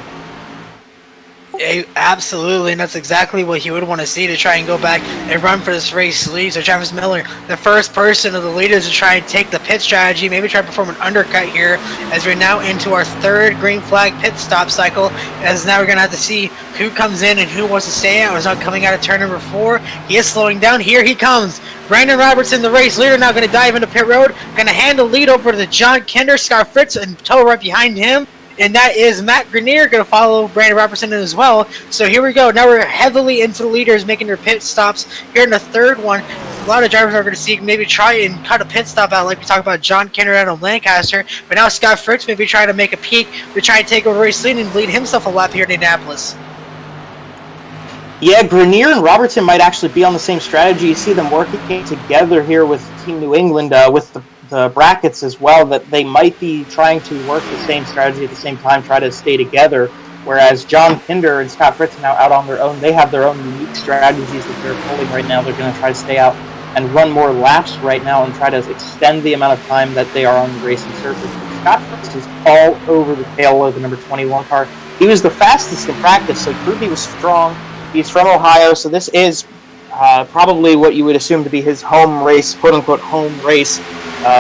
Absolutely, and that's exactly what he would want to see to try and go back and run for this race lead. So Travis Miller, the first person of the leaders to try and take the pit strategy, maybe try to perform an undercut here, as we're now into our 3rd green flag pit stop cycle, as now we're going to have to see who comes in and who wants to stay out. He's not coming out of turn number 4. He is slowing down. Here he comes. Brandon Robertson, the race leader, now going to dive into pit road, going to hand the lead over to John Kinder, Scott Fritz, and tow right behind him. And that is Matt Grenier going to follow Brandon Robertson in as well. So here we go. Now we're heavily into the leaders making their pit stops here in the 3rd one. A lot of drivers are going to see maybe try and cut a pit stop out, like we talked about John Kinder out of Lancaster. But now Scott Fritz maybe trying to make a peak to try and take over race lead and lead himself a lap here in Indianapolis. Yeah, Grenier and Robertson might actually be on the same strategy. You see them working together here with Team New England with the brackets as well, that they might be trying to work the same strategy at the same time, try to stay together, whereas John Kinder and Scott Fritz are now out on their own. They have their own unique strategies that they're pulling right now. They're going to try to stay out and run more laps right now and try to extend the amount of time that they are on the racing surface. Scott Fritz is all over the tail of the number 21 car. He was the fastest in practice, so proved he was strong. He's from Ohio, so this is probably what you would assume to be his home race, quote-unquote home race,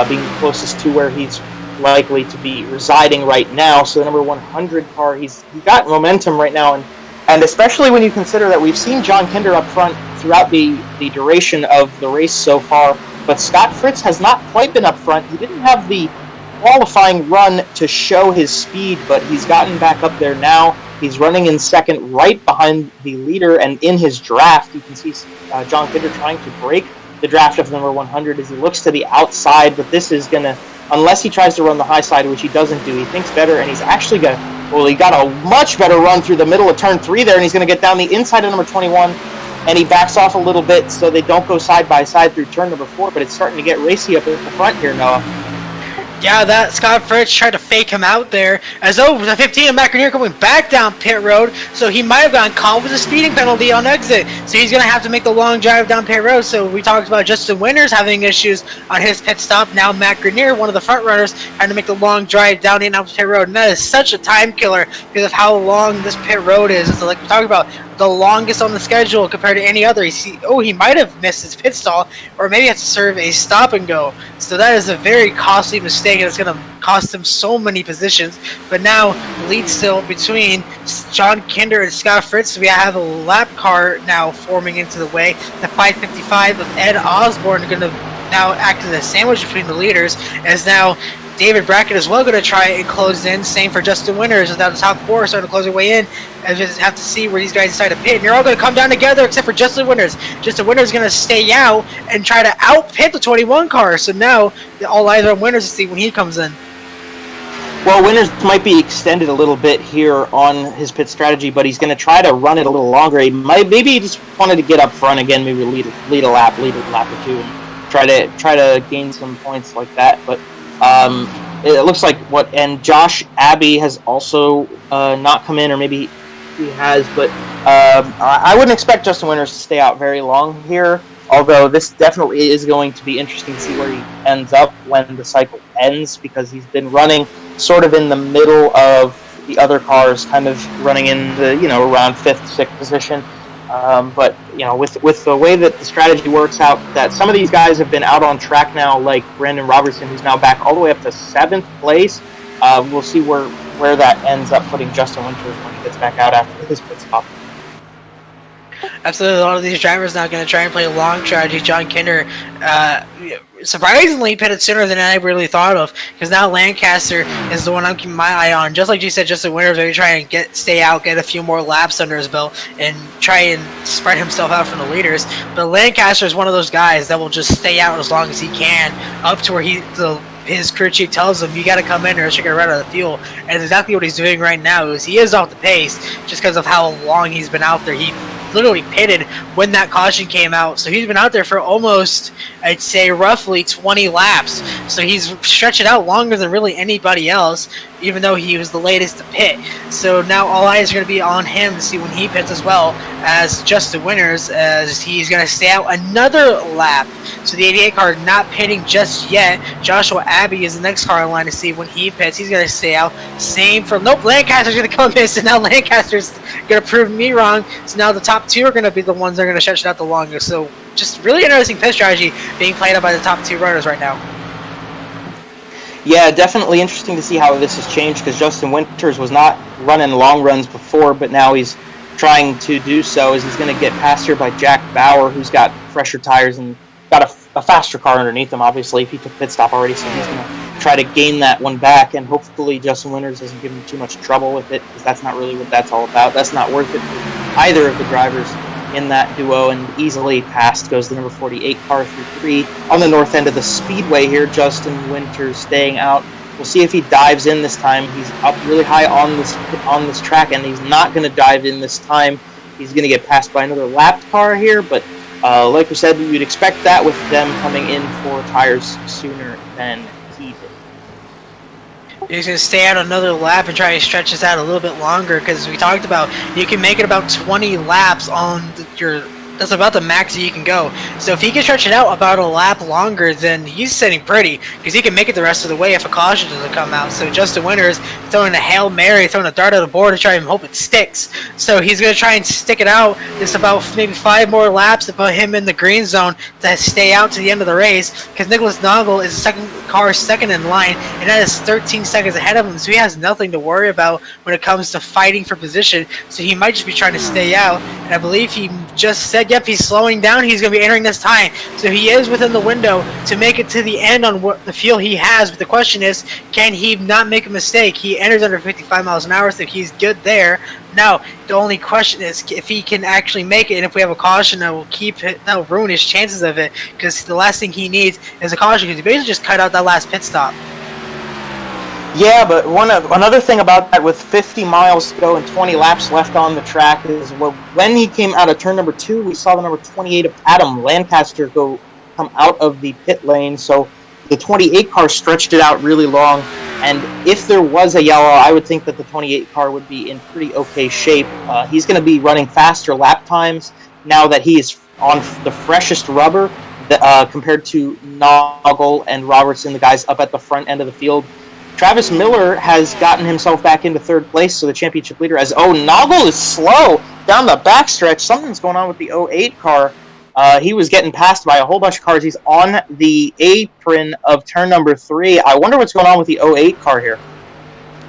being closest to where he's likely to be residing right now. So the number 100 car, he's got momentum right now, and especially when you consider that we've seen John Kinder up front throughout the duration of the race so far, but Scott Fritz has not quite been up front. He didn't have the qualifying run to show his speed, but he's gotten back up there now. He's running in 2nd right behind the leader, and in his draft, you can see John Kinder trying to break the draft of number 100 as he looks to the outside, but this is going to, unless he tries to run the high side, which he doesn't do, he thinks better, and he's actually going to, well, he got a much better run through the middle of turn 3 there, and he's going to get down the inside of number 21, and he backs off a little bit so they don't go side by side through turn number 4, but it's starting to get racy up at the front here, Noah. Yeah, that Scott Fritz tried to fake him out there. As over the 15 of Matt Grenier coming back down pit road, so he might have gotten caught with a speeding penalty on exit. So he's going to have to make the long drive down pit road. So we talked about Justin Winters having issues on his pit stop. Now Matt Grenier, one of the front runners, having to make the long drive down in out pit road. And that is such a time killer because of how long this pit road is. It's like we talked about, the longest on the schedule compared to any other. He might have missed his pit stall, or maybe has to serve a stop and go. So that is a very costly mistake, and it's going to cost him so many positions. But now, lead still between John Kinder and Scott Fritz. We have a lap car now forming into the way. The 555 of Ed Osborne going to now act as a sandwich between the leaders, as now David Brackett as well going to try and close in. Same for Justin Winters, as now the top four are starting to close their way in. And just have to see where these guys decide to pit. And you're all going to come down together except for Justin Winters. Justin Winters is going to stay out and try to out-pit the 21 car. So now all eyes are on Winters to see when he comes in. Well, Winters might be extended a little bit here on his pit strategy, but he's going to try to run it a little longer. Maybe he just wanted to get up front again, maybe lead a lap or two, and try to gain some points like that. But it looks like and Josh Abbey has also not come in, or maybe he has, but I wouldn't expect Justin Winters to stay out very long here. Although this definitely is going to be interesting to see where he ends up when the cycle ends, because he's been running sort of in the middle of the other cars, kind of running in the around 5th, 6th position. But with the way that the strategy works out, that some of these guys have been out on track now, like Brandon Robertson, who's now back all the way up to 7th place. We'll see where that ends up putting Justin Winters when he gets back out after his pit stop. Absolutely, a lot of these drivers now going to try and play a long strategy. John Kinder, surprisingly, pitted sooner than I really thought of, because now Lancaster is the one I'm keeping my eye on. Just like you said, Justin Winters, maybe try and stay out, get a few more laps under his belt, and try and spread himself out from the leaders. But Lancaster is one of those guys that will just stay out as long as he can, up to where his crew chief tells him, you got to come in or else you're going to run out of fuel. And it's exactly what he's doing right now. He is off the pace just because of how long he's been out there. He literally pitted when that caution came out, so he's been out there for almost, I'd say, roughly 20 laps. So he's stretched it out longer than really anybody else, even though he was the latest to pit. So now all eyes are going to be on him to see when he pits, as well as Justin Winters, as he's going to stay out another lap. So the 88 car not pitting just yet. Joshua Abbey is the next car in line to see when he pits. He's going to stay out. Same for Lancaster's going to come in, so now Lancaster's going to prove me wrong. So now the top two are going to be the ones that are going to stretch it out the longest. So just really interesting pit strategy being played out by the top two runners right now. Yeah, definitely interesting to see how this has changed, because Justin Winters was not running long runs before, but now he's trying to do so, as he's going to get passed here by Jack Bauer, who's got fresher tires and got a faster car underneath him, obviously, if he took pit stop already, so he's going to try to gain that one back, and hopefully Justin Winters doesn't give him too much trouble with it, because that's not really what that's all about. That's not worth it for either of the drivers in that duo, and easily past goes the number 48 car through 3 on the north end of the speedway here. Justin Winters staying out. We'll see if he dives in this time. He's up really high on this track, and he's not going to dive in this time. He's going to get passed by another lapped car here, but like we said, you'd expect that with them coming in for tires sooner than he did. He's going to stay out another lap and try to stretch this out a little bit longer, because we talked about you can make it about 20 laps on that's about the max that you can go. So if he can stretch it out about a lap longer, then he's sitting pretty, because he can make it the rest of the way if a caution doesn't come out. So Justin Winters throwing a Hail Mary, throwing a dart at the board to try and hope it sticks. So he's going to try and stick it out just about maybe 5 more laps to put him in the green zone to stay out to the end of the race, because Nicholas Noggle is second in line, and that is 13 seconds ahead of him, so he has nothing to worry about when it comes to fighting for position. So he might just be trying to stay out, and I believe he just said, yep, he's slowing down. He's going to be entering this time. So he is within the window to make it to the end on what the fuel he has. But the question is, can he not make a mistake? He enters under 55 miles an hour, so he's good there. Now, the only question is if he can actually make it, and if we have a caution that'll ruin his chances of it, because the last thing he needs is a caution, because he basically just cut out that last pit stop. Yeah, but another thing about that, with 50 miles to go and 20 laps left on the track, is when he came out of turn number 2, we saw the number 28 of Adam Lancaster come out of the pit lane. So the 28 car stretched it out really long, and if there was a yellow, I would think that the 28 car would be in pretty okay shape. He's going to be running faster lap times now that he is on the freshest rubber compared to Noggle and Robertson, the guys up at the front end of the field. Travis Miller has gotten himself back into third place, so the championship leader as Noggle is slow down the backstretch. Something's going on with the 08 car. He was getting passed by a whole bunch of cars. He's on the apron of turn number 3. I wonder what's going on with the 08 car here.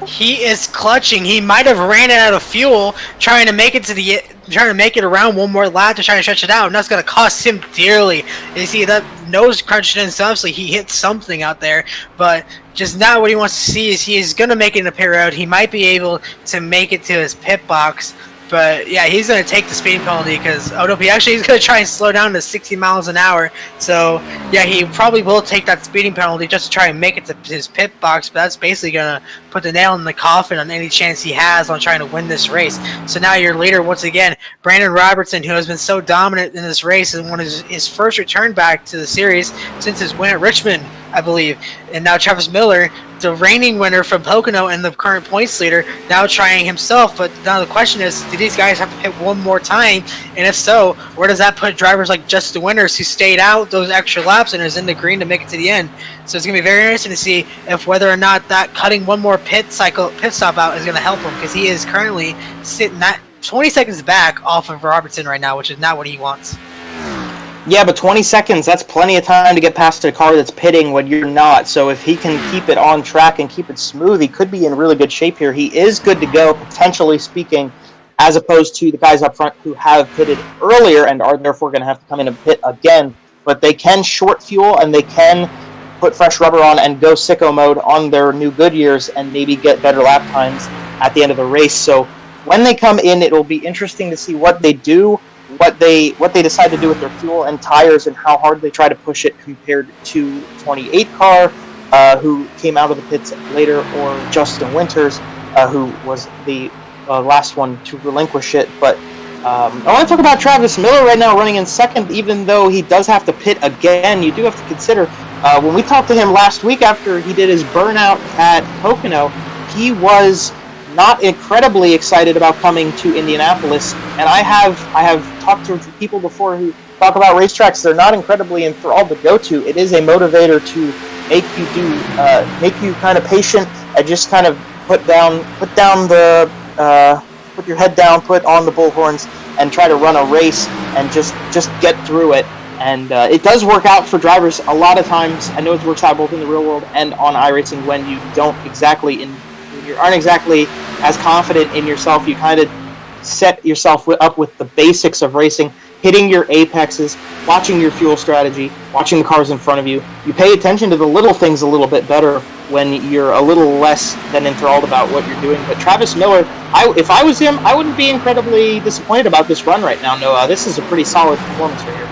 He is clutching. He might have ran out of fuel trying to make it around one more lap to try and stretch it out, and that's going to cost him dearly. You see that nose crunching in, so obviously he hit something out there, but just now what he wants to see is he is going to make it in a pit road. He might be able to make it to his pit box. But yeah, he's going to take the speed penalty because he actually is going to try and slow down to 60 miles an hour. So yeah, he probably will take that speeding penalty just to try and make it to his pit box. But that's basically going to put the nail in the coffin on any chance he has on trying to win this race. So now your leader, once again, Brandon Robertson, who has been so dominant in this race and won his first return back to the series since his win at Richmond, I believe. And now Travis Miller, the reigning winner from Pocono and the current points leader, now trying himself. But now the question is, do these guys have to pit one more time? And if so, where does that put drivers like Justin Winters, who stayed out those extra laps and is in the green to make it to the end? So it's going to be very interesting to see if whether or not that cutting one more pit stop out is going to help him, because he is currently sitting at 20 seconds back off of Robertson right now, which is not what he wants. Yeah, but 20 seconds, that's plenty of time to get past a car that's pitting when you're not. So if he can keep it on track and keep it smooth, he could be in really good shape here. He is good to go, potentially speaking, as opposed to the guys up front who have pitted earlier and are therefore going to have to come in and pit again. But they can short fuel and they can put fresh rubber on and go sicko mode on their new Goodyears and maybe get better lap times at the end of the race. So when they come in, it will be interesting to see what they do, what they decide to do with their fuel and tires, and how hard they try to push it compared to 28 car, who came out of the pits later, or Justin Winters, who was the last one to relinquish it. But I want to talk about Travis Miller right now, running in second, even though he does have to pit again. You do have to consider, when we talked to him last week after he did his burnout at Pocono, he was not incredibly excited about coming to Indianapolis, and I have talked to people before who talk about racetracks they're not incredibly enthralled to go to. It is a motivator to make you kind of patient and just kind of put your head down, put on the bullhorns, and try to run a race and just get through it. And it does work out for drivers a lot of times. I know it works out both in the real world and on iRacing when you aren't exactly as confident in yourself. You kind of set yourself up with the basics of racing, hitting your apexes, watching your fuel strategy, watching the cars in front of you. You pay attention to the little things a little bit better when you're a little less than enthralled about what you're doing. But Travis Miller, if I was him, I wouldn't be incredibly disappointed about this run right now, Noah. This is a pretty solid performance right here.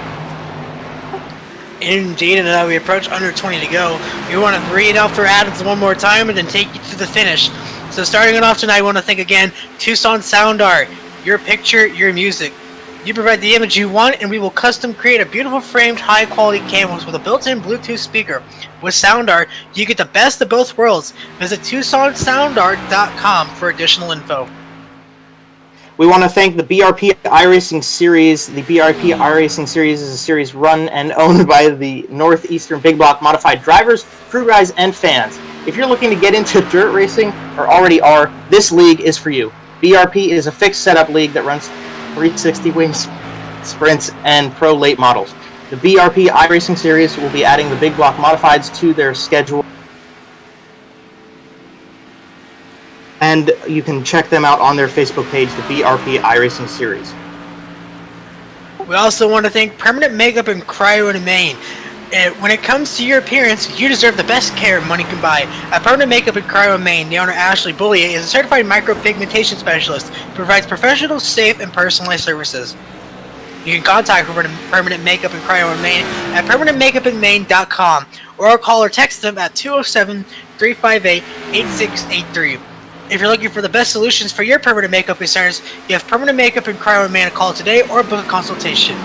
Indeed, and we approach under 20 to go. We want to read off their ads one more time and then take you to the finish. So starting it off tonight, I want to thank again Tucson Sound Art. Your picture, your music. You provide the image you want, and we will custom create a beautiful framed, high-quality canvas with a built-in Bluetooth speaker. With Sound Art, you get the best of both worlds. Visit TucsonSoundArt.com for additional info. We want to thank the BRP iRacing Series. The BRP iRacing Series is a series run and owned by the Northeastern Big Block Modified drivers, crew guys, and fans. If you're looking to get into dirt racing, or already are, this league is for you. BRP is a fixed setup league that runs 360 wings, sprints, and pro late models. The BRP iRacing Series will be adding the Big Block Modifieds to their schedule, and you can check them out on their Facebook page, the BRP iRacing Series. We also want to thank Permanent Makeup and Cryo in Maine. When it comes to your appearance, you deserve the best care money can buy. At Permanent Makeup and Cryo in Maine, the owner Ashley Bullier is a certified micropigmentation specialist who provides professional, safe, and personalized services. You can contact Permanent Makeup and Cryo in Maine at permanentmakeupinmaine.com or call or text them at 207-358-8683. If you're looking for the best solutions for your permanent makeup concerns, you have Permanent Makeup and Cryo in Maine to call today or book a consultation.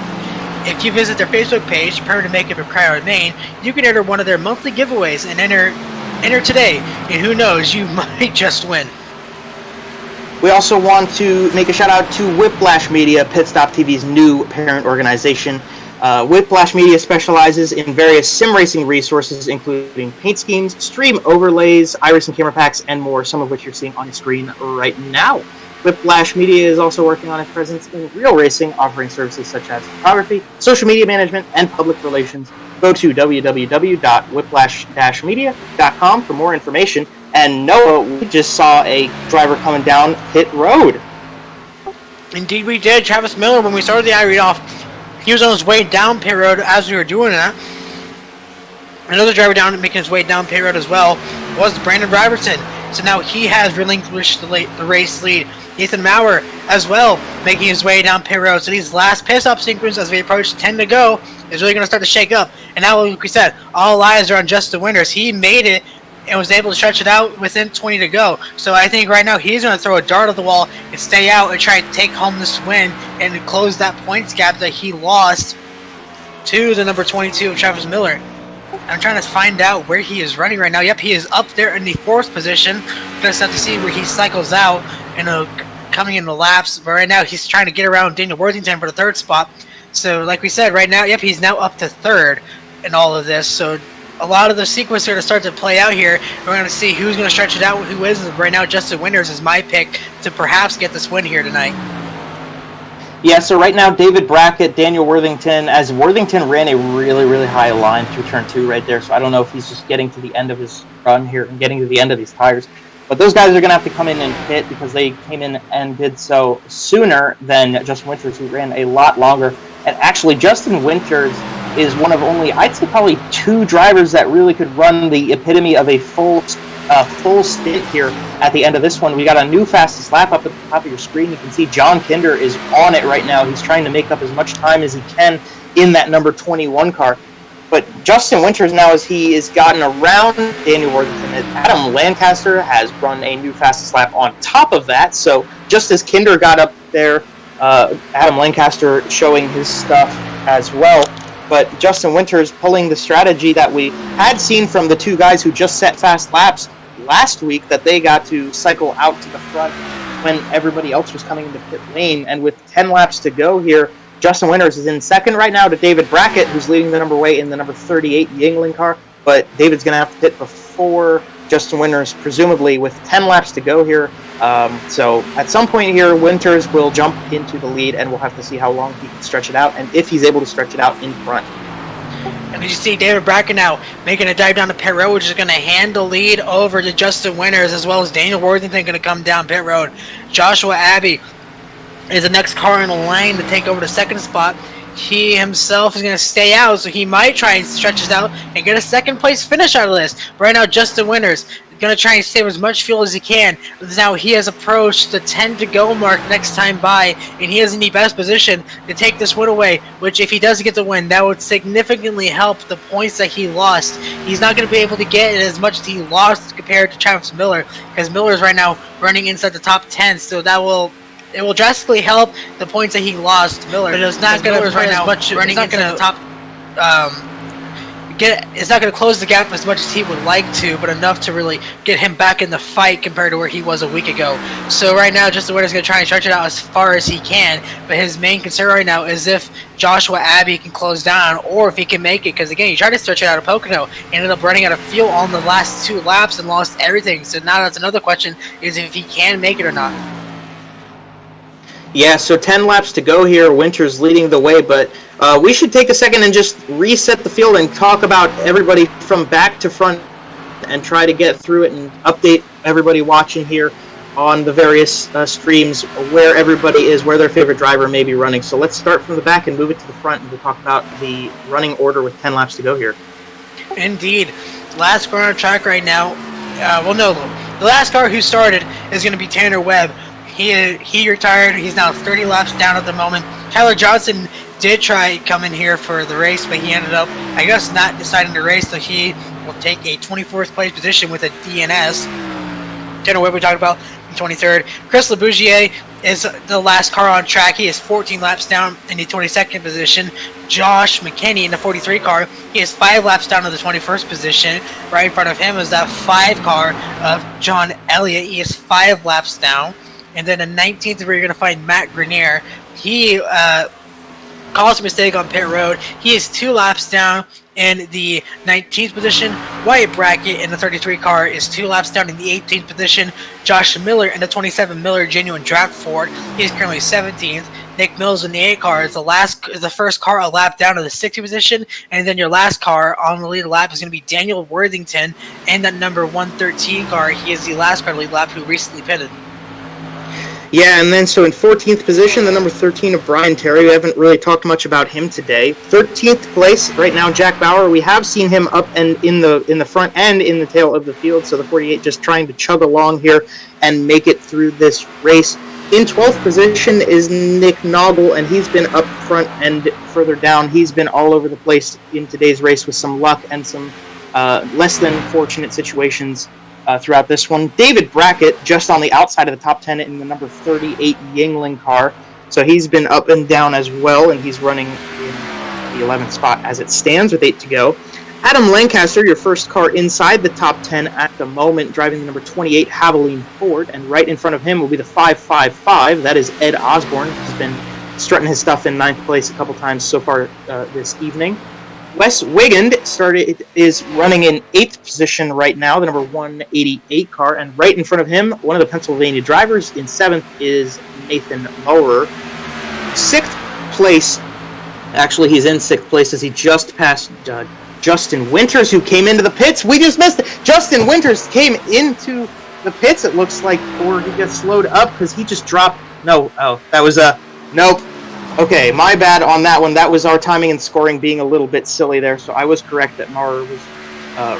If you visit their Facebook page, Permanent Makeup and Cryo in Maine, you can enter one of their monthly giveaways and enter today, and who knows, you might just win. We also want to make a shout out to Whiplash Media, PitStop TV's new parent organization. Whiplash Media specializes in various sim racing resources, including paint schemes, stream overlays, iRacing camera packs, and more, some of which you're seeing on your screen right now. Whiplash Media is also working on its presence in real racing, offering services such as photography, social media management, and public relations. Go to www.whiplash-media.com for more information. And Noah, we just saw a driver coming down pit road. Indeed we did. Travis Miller, when we started the iRead off, he was on his way down pit road as we were doing that. Another driver making his way down pit road as well was Brandon Robertson. So now he has relinquished the race lead. Ethan Maurer as well making his way down pit road. So these last pit stop sequences as we approach 10 to go is really going to start to shake up. And now, like we said, all eyes are on Justin Winters. He made it and was able to stretch it out within 20 to go. So I think right now he's going to throw a dart at the wall and stay out and try to take home this win and close that points gap that he lost to the number 22 of Travis Miller. I'm trying to find out where he is running right now. Yep, he is up there in the 4th position. Just have to see where he cycles out and coming in the laps. But right now he's trying to get around Daniel Worthington for the 3rd spot. So like we said, right now, yep, he's now up to 3rd in all of this. So a lot of the sequence are to start to play out here. We're going to see who's going to stretch it out, who isn't. Right now, Justin Winters is my pick to perhaps get this win here tonight. Yeah, so right now, David Brackett, Daniel Worthington, as Worthington ran a really, really high line through turn 2 right there, so I don't know if he's just getting to the end of his run here and getting to the end of these tires. But those guys are going to have to come in and pit because they came in and did so sooner than Justin Winters, who ran a lot longer. And actually, Justin Winters is one of only, I'd say probably 2 drivers that really could run the epitome of a full stint here at the end of this one. We got a new fastest lap up at the top of your screen. You can see John Kinder is on it right now. He's trying to make up as much time as he can in that number 21 car. But Justin Winters now, as he is gotten around Daniel Worthington, Adam Lancaster has run a new fastest lap on top of that. So just as Kinder got up there, Adam Lancaster showing his stuff as well. But Justin Winters pulling the strategy that we had seen from the 2 guys who just set fast laps last week, that they got to cycle out to the front when everybody else was coming into pit lane. And with 10 laps to go here, Justin Winters is in 2nd right now to David Brackett, who's leading the number way in the number 38 Yingling car. But David's going to have to pit before Justin Winters, presumably with 10 laps to go here. So at some point here, Winters will jump into the lead, and we'll have to see how long he can stretch it out and if he's able to stretch it out in front. And you see David Brackett now making a dive down to pit road, which is going to hand the lead over to Justin Winters, as well as Daniel Worthington going to come down pit road. Joshua Abbey is the next car in the lane to take over the 2nd spot. He himself is going to stay out, so he might try and stretch this out and get a 2nd place finish out of this. But right now, Justin Winters is going to try and save as much fuel as he can. Now he has approached the 10 to go mark next time by, and he is in the best position to take this win away, which if he does get the win, that would significantly help the points that he lost. He's not going to be able to get as much as he lost compared to Travis Miller, because Miller is right now running inside the top 10, so it will drastically help the points that he lost, Miller. But it's not going to right now much running into the top. It's not going to close the gap as much as he would like to, but enough to really get him back in the fight compared to where he was a week ago. So right now, Justin Winters is going to try and stretch it out as far as he can. But his main concern right now is if Joshua Abbey can close down, or if he can make it. Because again, he tried to stretch it out of Pocono, ended up running out of fuel on the last 2 laps and lost everything. So now that's another question: is if he can make it or not. Yeah, so 10 laps to go here. Winters leading the way, but we should take a second and just reset the field and talk about everybody from back to front and try to get through it and update everybody watching here on the various streams where everybody is, where their favorite driver may be running. So let's start from the back and move it to the front, and we'll talk about the running order with 10 laps to go here. Indeed. Last car on track right now. The last car who started is going to be Tanner Webb. He retired. He's now 30 laps down at the moment. Tyler Johnson did try come in here for the race, but he ended up, I guess, not deciding to race, so he will take a 24th place position with a DNS. Tanner Webb we talked about in 23rd. Chris Labougier is the last car on track. He is 14 laps down in the 22nd position. Josh McKinney in the 43 car, he is 5 laps down to the 21st position. Right in front of him is that 5 car of John Elliott. He is 5 laps down. And then in 19th, we're going to find Matt Grenier. He caused a mistake on pit road. He is 2 laps down in the 19th position. Wyatt Brackett in the 33 car is 2 laps down in the 18th position. Josh Miller in the 27 Miller Genuine Draft Ford, he is currently 17th. Nick Mills in the 8 car is the first car a lap down to the 60th position, and then your last car on the lead lap is going to be Daniel Worthington in that number 113 car. He is the last car lead lap who recently pitted. Yeah, and then so in 14th position, the number 13 of Brian Terry. We haven't really talked much about him today. 13th place right now, Jack Bauer. We have seen him up and in the front and in the tail of the field. So the 48 just trying to chug along here and make it through this race. In 12th position is Nick Noggle, and he's been up front and further down. He's been all over the place in today's race with some luck and some less than fortunate situations throughout this one. David Brackett just on the outside of the top 10 in the number 38 Yingling car. So he's been up and down as well, and he's running in the 11th spot as it stands with 8 to go. Adam Lancaster, your first car inside the top 10 at the moment, driving the number 28 Haviland Ford, and right in front of him will be the 555. That is Ed Osborne, who's been strutting his stuff in 9th place a couple times so far this evening. Wes Wigand is running in 8th position right now, the number 188 car, and right in front of him, one of the Pennsylvania drivers in 7th is Nathan Maurer. 6th place, actually he's in 6th place as he just passed Justin Winters, who came into the pits. We just missed it. Justin Winters came into the pits, it looks like, or he gets slowed up because he just dropped. No, oh, that was nope. Okay, my bad on that one. That was our timing and scoring being a little bit silly there, so I was correct that Maurer was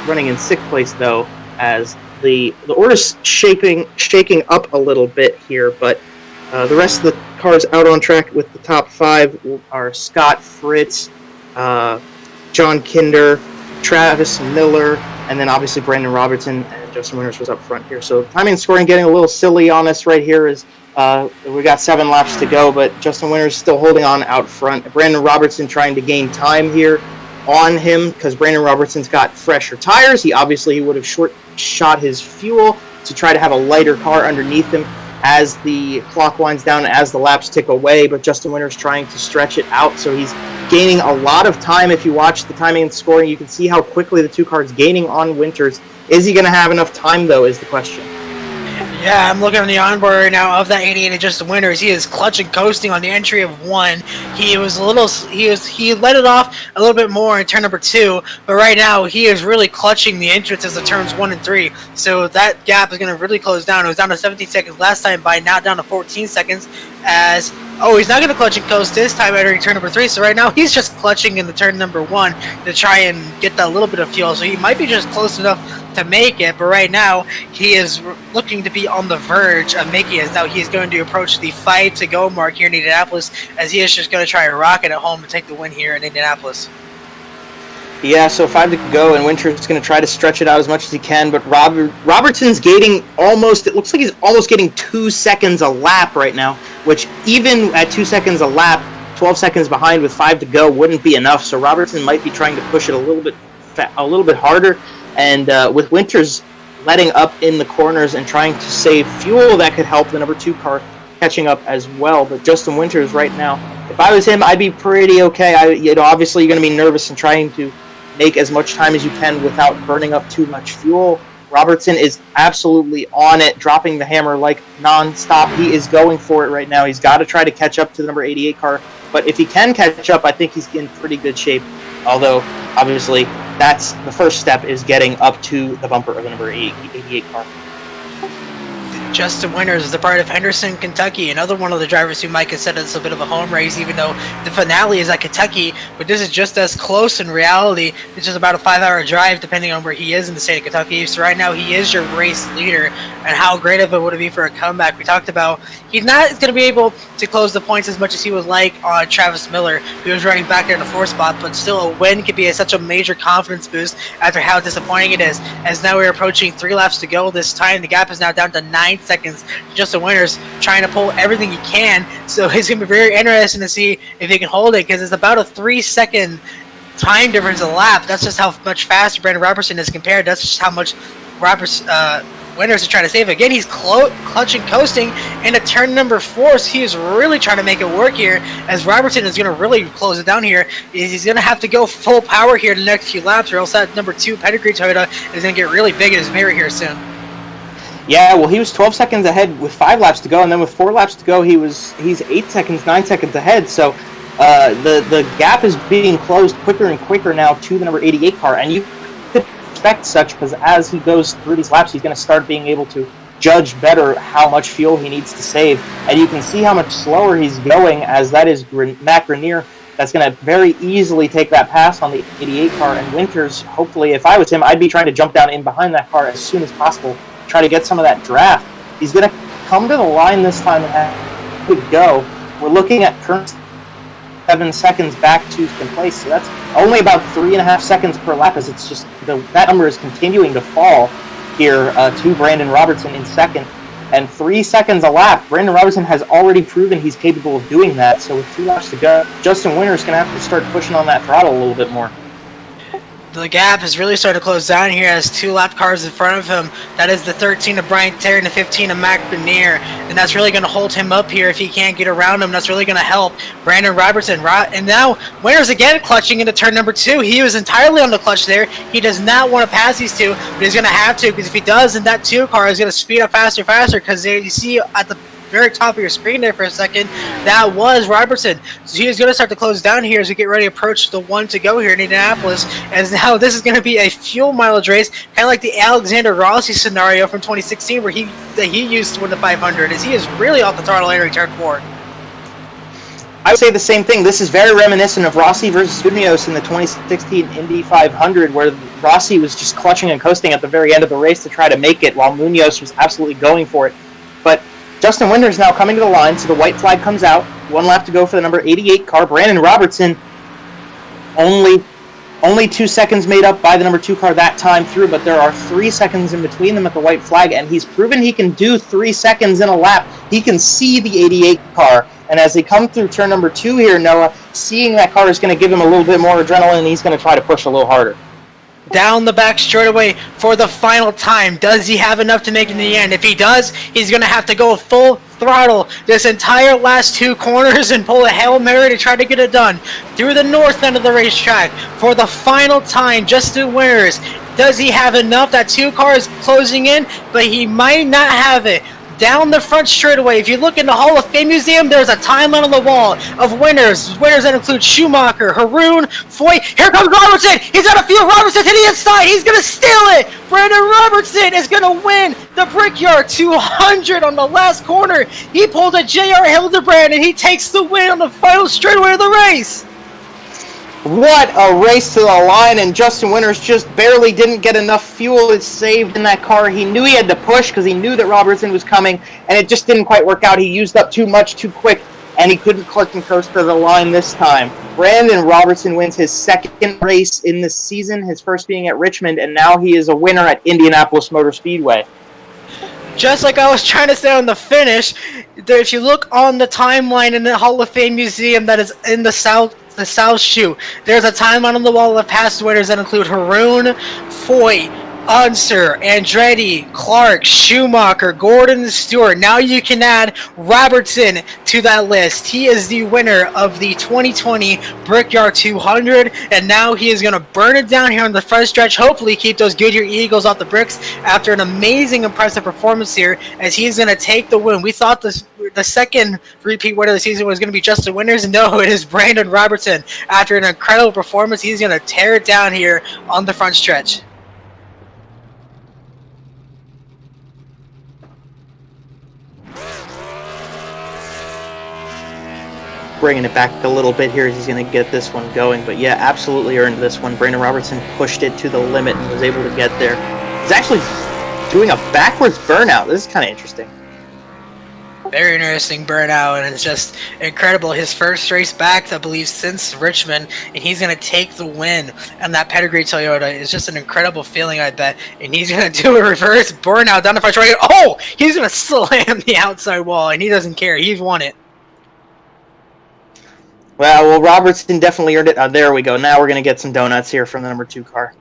running in 6th place, though, as the order's shaking up a little bit here, but the rest of the cars out on track with the top 5 are Scott Fritz, John Kinder, Travis Miller, and then obviously Brandon Robertson and Justin Winters was up front here. So timing and scoring getting a little silly on us right here as we got 7 laps to go, but Justin Winters still holding on out front. Brandon Robertson trying to gain time here on him because Brandon Robertson's got fresher tires. He would have shot his fuel to try to have a lighter car underneath him as the clock winds down, as the laps tick away, but Justin Winters trying to stretch it out, so he's gaining a lot of time. If you watch the timing and scoring, you can see how quickly the 2 cars gaining on Winters. Is he going to have enough time, though, is the question. Yeah, I'm looking on the onboard right now of that 88 and Justin Winters. He is clutch and coasting on the entry of 1. He let it off a little bit more in turn number 2, but right now he is really clutching the entrances of turns 1 and 3. So that gap is going to really close down. It was down to 17 seconds last time, by now down to 14 seconds. He's not going to clutch and coast this time entering turn number 3. So right now he's just clutching in the turn number 1 to try and get that little bit of fuel. So he might be just close enough to make it, but right now he is looking to be on the verge of making it. Now he is going to approach the 5 to go mark here in Indianapolis, as he is just going to try and rocket at home and take the win here in Indianapolis. Yeah, so 5 to go, and Winters is going to try to stretch it out as much as he can, but Robertson's gating it looks like he's almost getting 2 seconds a lap right now, which even at 2 seconds a lap, 12 seconds behind with 5 to go wouldn't be enough, so Robertson might be trying to push it a little bit harder. And with Winters letting up in the corners and trying to save fuel, that could help the number 2 car catching up as well. But Justin Winters right now, if I was him, I'd be pretty okay. Obviously you're going to be nervous and trying to make as much time as you can without burning up too much fuel. Robertson is absolutely on it, dropping the hammer like nonstop. He is going for it right now. He's got to try to catch up to the number 88 car. But if he can catch up, I think he's in pretty good shape. Although, obviously, that's the first step, is getting up to the bumper of the number 88 car. Justin Winters is the part of Henderson, Kentucky, another one of the drivers who might consider this a bit of a home race, even though the finale is at Kentucky, but this is just as close in reality. It's just about a 5-hour drive, depending on where he is in the state of Kentucky. So right now, he is your race leader, and how great of it would it be for a comeback? We talked about he's not going to be able to close the points as much as he would like on Travis Miller, who was running back there in the 4th spot, but still a win could be such a major confidence boost after how disappointing it is, as now we're approaching 3 laps to go this time. The gap is now down to 9 seconds. Justin Winters trying to pull everything he can, so it's going to be very interesting to see if he can hold it, because it's about a 3-second time difference a lap. That's just how much faster Brandon Robertson is compared. That's just how much Winters is trying to save again. He's clutching, coasting into turn number 4. So he is really trying to make it work here, as Robertson is going to really close it down here. He's going to have to go full power here the next few laps, or else that number 2 pedigree Toyota is going to get really big in his mirror here soon. Yeah, well, he was 12 seconds ahead with 5 laps to go, and then with 4 laps to go, he's 8 seconds, 9 seconds ahead. So the gap is being closed quicker and quicker now to the number 88 car, and you could expect such, because as he goes through these laps, he's going to start being able to judge better how much fuel he needs to save. And you can see how much slower he's going, as that is Matt Grenier that's going to very easily take that pass on the 88 car. And Winters, hopefully, if I was him, I'd be trying to jump down in behind that car as soon as possible, try to get some of that draft. He's going to come to the line this time and have to go. We're looking at current 7 seconds back to second place, so that's only about 3.5 seconds per lap, as it's just that number is continuing to fall here to Brandon Robertson in second, and 3 seconds a lap. Brandon Robertson has already proven he's capable of doing that, so with 2 laps to go, Justin Winter is going to have to start pushing on that throttle a little bit more. The gap is really starting to close down here as 2 lap cars in front of him. That is the 13 of Brian Terry and the 15 of Mac Grenier. And that's really going to hold him up here if he can't get around him. That's really going to help Brandon Robertson. And now Winters again clutching into turn number 2. He was entirely on the clutch there. He does not want to pass these 2, but he's going to have to, because if he does, then that 2 car is going to speed up faster, because you see at the very top of your screen there for a second, that was Robertson. So he is going to start to close down here as we get ready to approach the 1 to go here in Indianapolis. As now this is going to be a fuel mileage race, kind of like the Alexander Rossi scenario from 2016, where he used to win the 500, as he is really off the throttle entering turn 4. I would say the same thing. This is very reminiscent of Rossi versus Munoz in the 2016 Indy 500, where Rossi was just clutching and coasting at the very end of the race to try to make it, while Munoz was absolutely going for it. But Justin Winters now coming to the line, so the white flag comes out. 1 lap to go for the number 88 car. Brandon Robertson, only 2 seconds made up by the number 2 car that time through, but there are 3 seconds in between them at the white flag, and he's proven he can do 3 seconds in a lap. He can see the 88 car, and as they come through turn number 2 here, Noah, seeing that car is going to give him a little bit more adrenaline, and he's going to try to push a little harder. Down the back straightaway for the final time. Does he have enough to make it in the end? If he does, he's going to have to go full throttle this entire last 2 corners and pull a Hail Mary to try to get it done through the north end of the racetrack for the final time. Justin Winters, does he have enough? That 2 cars closing in, but he might not have it. Down the front straightaway, if you look in the Hall of Fame Museum, there's a timeline on the wall of winners. Winners that include Schumacher, Haroon, Foy. Here comes Robertson. He's got a field. Robertson to the inside. He's going to steal it. Brandon Robertson is going to win the Brickyard 200 on the last corner. He pulled a J.R. Hildebrand, and he takes the win on the final straightaway of the race. What a race to the line, and Justin Winters just barely didn't get enough fuel saved in that car. He knew he had to push because he knew that Robertson was coming, and it just didn't quite work out. He used up too much too quick, and he couldn't clutch and coast to the line this time. Brandon Robertson wins his 2nd race in the season, his first being at Richmond, and now he is a winner at Indianapolis Motor Speedway. Just like I was trying to say on the finish, if you look on the timeline in the Hall of Fame Museum that is in the South chute, there's a timeline on the wall of past winners that include Haroon, Foy, Unser, Andretti, Clark, Schumacher, Gordon, Stewart. Now you can add Robertson to that list. He is the winner of the 2020 Brickyard 200, and now he is going to burn it down here on the front stretch. Hopefully keep those Goodyear Eagles off the bricks after an amazing, impressive performance here, as he's going to take the win. We thought the second repeat winner of the season was going to be Justin Winters. No, it is Brandon Robertson. After an incredible performance, he's going to tear it down here on the front stretch. Bringing it back a little bit here as he's going to get this one going. But yeah, absolutely earned this one. Brandon Robertson pushed it to the limit and was able to get there. He's actually doing a backwards burnout. This is kind of interesting. Very interesting burnout, and it's just incredible. His first race back, I believe, since Richmond, and he's going to take the win. And that pedigree Toyota is just an incredible feeling, I bet. And he's going to do a reverse burnout down the front straight. Oh, he's going to slam the outside wall, and he doesn't care. He's won it. Well, Robertson definitely earned it. There we go. Now we're going to get some donuts here from the number 2 car.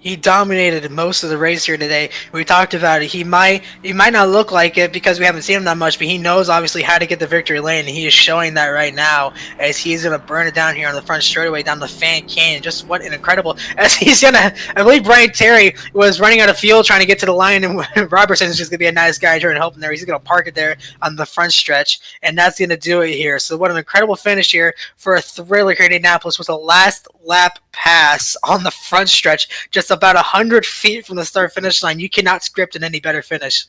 He dominated most of the race here today. We talked about it. He might not look like it because we haven't seen him that much, but he knows obviously how to get the victory lane, and he is showing that right now as he's going to burn it down here on the front straightaway down the Fan Canyon. Just what an incredible, as he's going to, I believe Brian Terry was running out of fuel trying to get to the line, and Robertson is just going to be a nice guy trying to help him there. He's going to park it there on the front stretch, and that's going to do it here. So what an incredible finish here for a thriller here in Indianapolis with a last lap pass on the front stretch, just about 100 feet from the start-finish line. You cannot script an any better finish.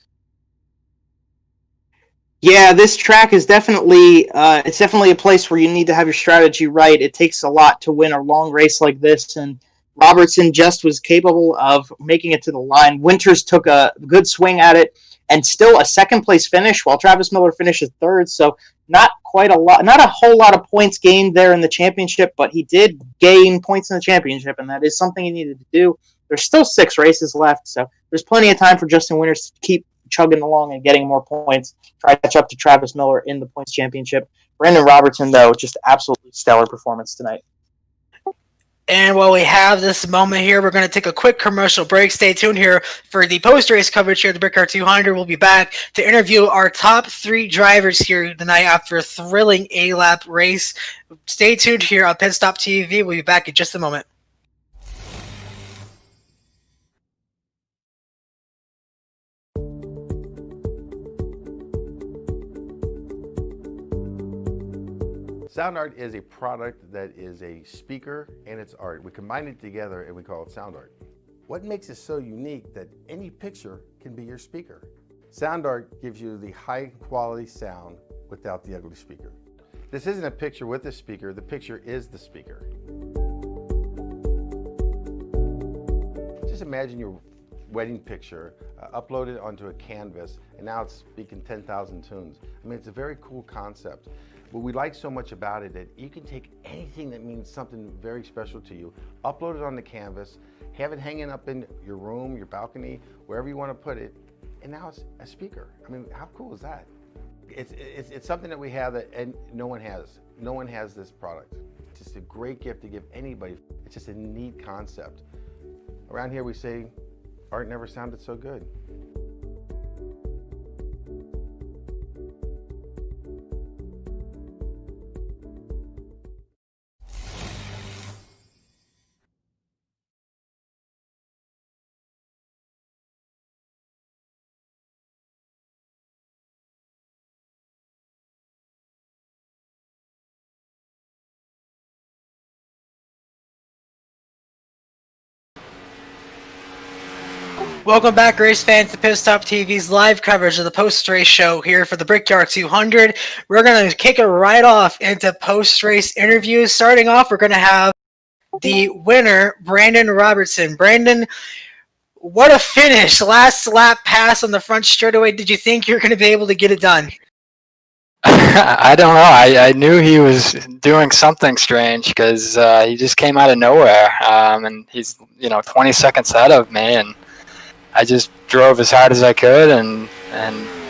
Yeah, this track is definitely it's definitely a place where you need to have your strategy right. It takes a lot to win a long race like this, and Robertson just was capable of making it to the line. Winters took a good swing at it, and still a second-place finish, while Travis Miller finishes third. So not a whole lot of points gained there in the championship, but he did gain points in the championship, and that is something he needed to do. There's still 6 races left, so there's plenty of time for Justin Winters to keep chugging along and getting more points, try to catch up to Travis Miller in the points championship. Brandon Robertson, though, just absolutely stellar performance tonight. And while we have this moment here, we're going to take a quick commercial break. Stay tuned here for the post-race coverage here at the Brickyard 200. We'll be back to interview our top 3 drivers here tonight after a thrilling A-lap race. Stay tuned here on PitStop TV. We'll be back in just a moment. Sound art is a product that is a speaker and it's art. We combine it together and we call it sound art. What makes it so unique that any picture can be your speaker? Sound art gives you the high quality sound without the ugly speaker. This isn't a picture with a speaker, the picture is the speaker. Just imagine your wedding picture uploaded onto a canvas and now it's speaking 10,000 tunes. I mean, it's a very cool concept. What we like so much about it that you can take anything that means something very special to you, upload it on the canvas, have it hanging up in your room, your balcony, wherever you want to put it, and now it's a speaker. I mean, how cool is that? It's something that we have that and no one has. No one has this product. It's just a great gift to give anybody. It's just a neat concept. Around here we say, art never sounded so good. Welcome back, race fans, to PitStop TV's live coverage of the post-race show here for the Brickyard 200. We're going to kick it right off into post-race interviews. Starting off, we're going to have the winner, Brandon Robertson. Brandon, what a finish. Last lap pass on the front straightaway. Did you think you were going to be able to get it done? I don't know. I knew he was doing something strange because he just came out of nowhere. And he's, 20 seconds ahead of me. And I just drove as hard as I could, and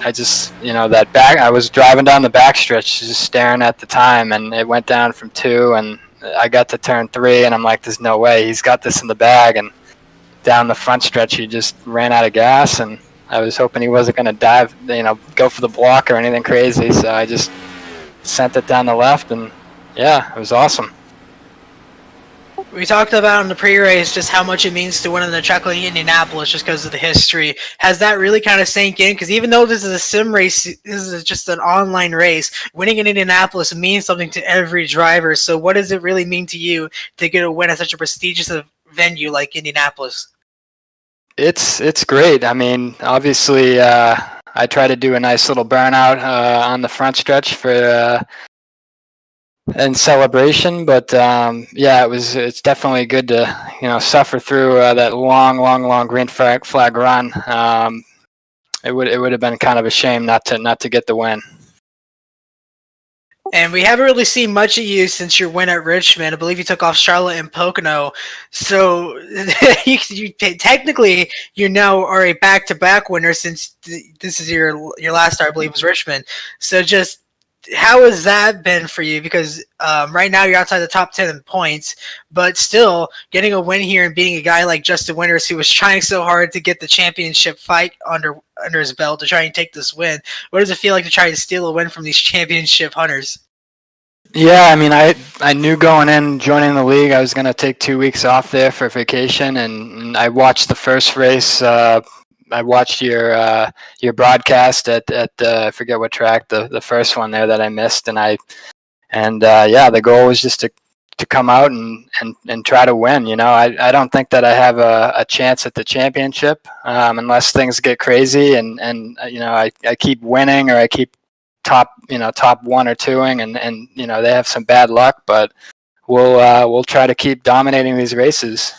I just, that back, I was driving down the backstretch, just staring at the time, and it went down from 2, and I got to turn 3, and I'm like, there's no way, he's got this in the bag, and down the front stretch, he just ran out of gas, and I was hoping he wasn't going to dive, go for the block or anything crazy, so I just sent it down the left, and yeah, it was awesome. We talked about in the pre-race just how much it means to win in the track like Indianapolis just because of the history. Has that really kind of sank in? Because even though this is a sim race, this is just an online race, winning in Indianapolis means something to every driver. So what does it really mean to you to get a win at such a prestigious venue like Indianapolis? It's great. I mean, obviously, I try to do a nice little burnout on the front stretch for in celebration, but it's definitely good to suffer through that long green flag run. It would have been kind of a shame not to get the win. And we haven't really seen much of you since your win at Richmond. I believe you took off Charlotte and Pocono. So you technically you now are a back-to-back winner since this is your last start, I believe, was Richmond. So just how has that been for you? Because right now you're outside the top 10 in points, but still getting a win here and beating a guy like Justin Winters, who was trying so hard to get the championship fight under his belt to try and take this win. What does it feel like to try to steal a win from these championship hunters? Yeah, I mean, I knew going in, joining the league, I was going to take 2 weeks off there for vacation, and I watched the first race. I watched your broadcast at I forget what track, the first one there that I missed, and yeah, the goal was just to come out and try to win. You know, I don't think that I have a chance at the championship unless things get crazy and you know, I keep winning or I keep top 1 or 2ing and you know, they have some bad luck, but we'll try to keep dominating these races.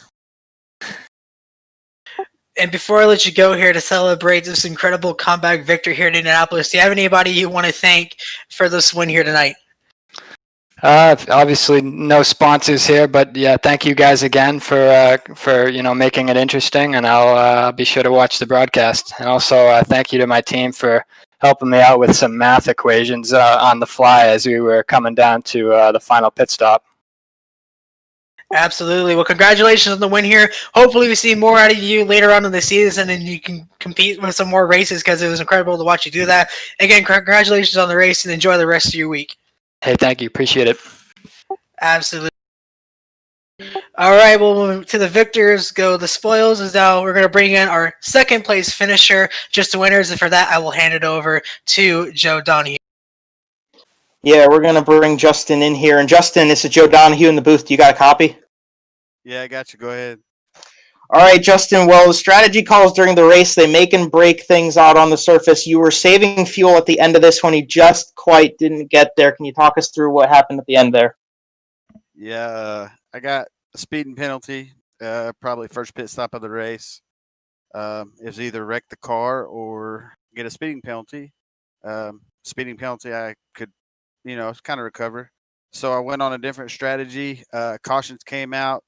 And before I let you go here to celebrate this incredible comeback victory here in Indianapolis, do you have anybody you want to thank for this win here tonight? Obviously no sponsors here, but yeah, thank you guys again for you know, making it interesting, and I'll be sure to watch the broadcast. And also thank you to my team for helping me out with some math equations on the fly as we were coming down to the final pit stop. Absolutely. Well, congratulations on the win here. Hopefully we see more out of you later on in the season and you can compete with some more races, because it was incredible to watch you do that. Again, congratulations on the race and enjoy the rest of your week. Hey, thank you. Appreciate it. Absolutely. All right, well, to the victors go the spoils. Is now we're going to bring in our second place finisher, just the winners, and for that I will hand it over to Joe Donahue. Yeah, we're going to bring Justin in here. And Justin, this is Joe Donahue in the booth. Do you got a copy? Yeah, I got you. Go ahead. All right, Justin. Well, the strategy calls during the race, they make and break things out on the surface. You were saving fuel at the end of this one. You just quite didn't get there. Can you talk us through what happened at the end there? Yeah, I got a speeding penalty, probably first pit stop of the race. It was either wreck the car or get a speeding penalty. Speeding penalty, I could, kind of recover. So I went on a different strategy. Cautions came out.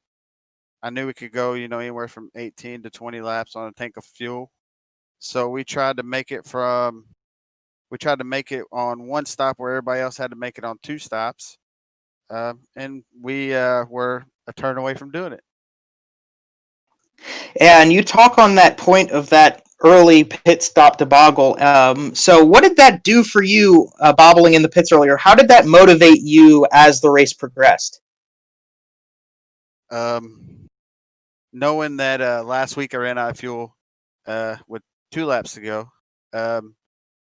I knew we could go, anywhere from 18 to 20 laps on a tank of fuel. So we tried to make it on one stop where everybody else had to make it on 2 stops. And we were a turn away from doing it. And you talk on that point of that early pit stop debacle. So what did that do for you, bobbling in the pits earlier? How did that motivate you as the race progressed? Knowing that last week I ran out of fuel with 2 laps to go,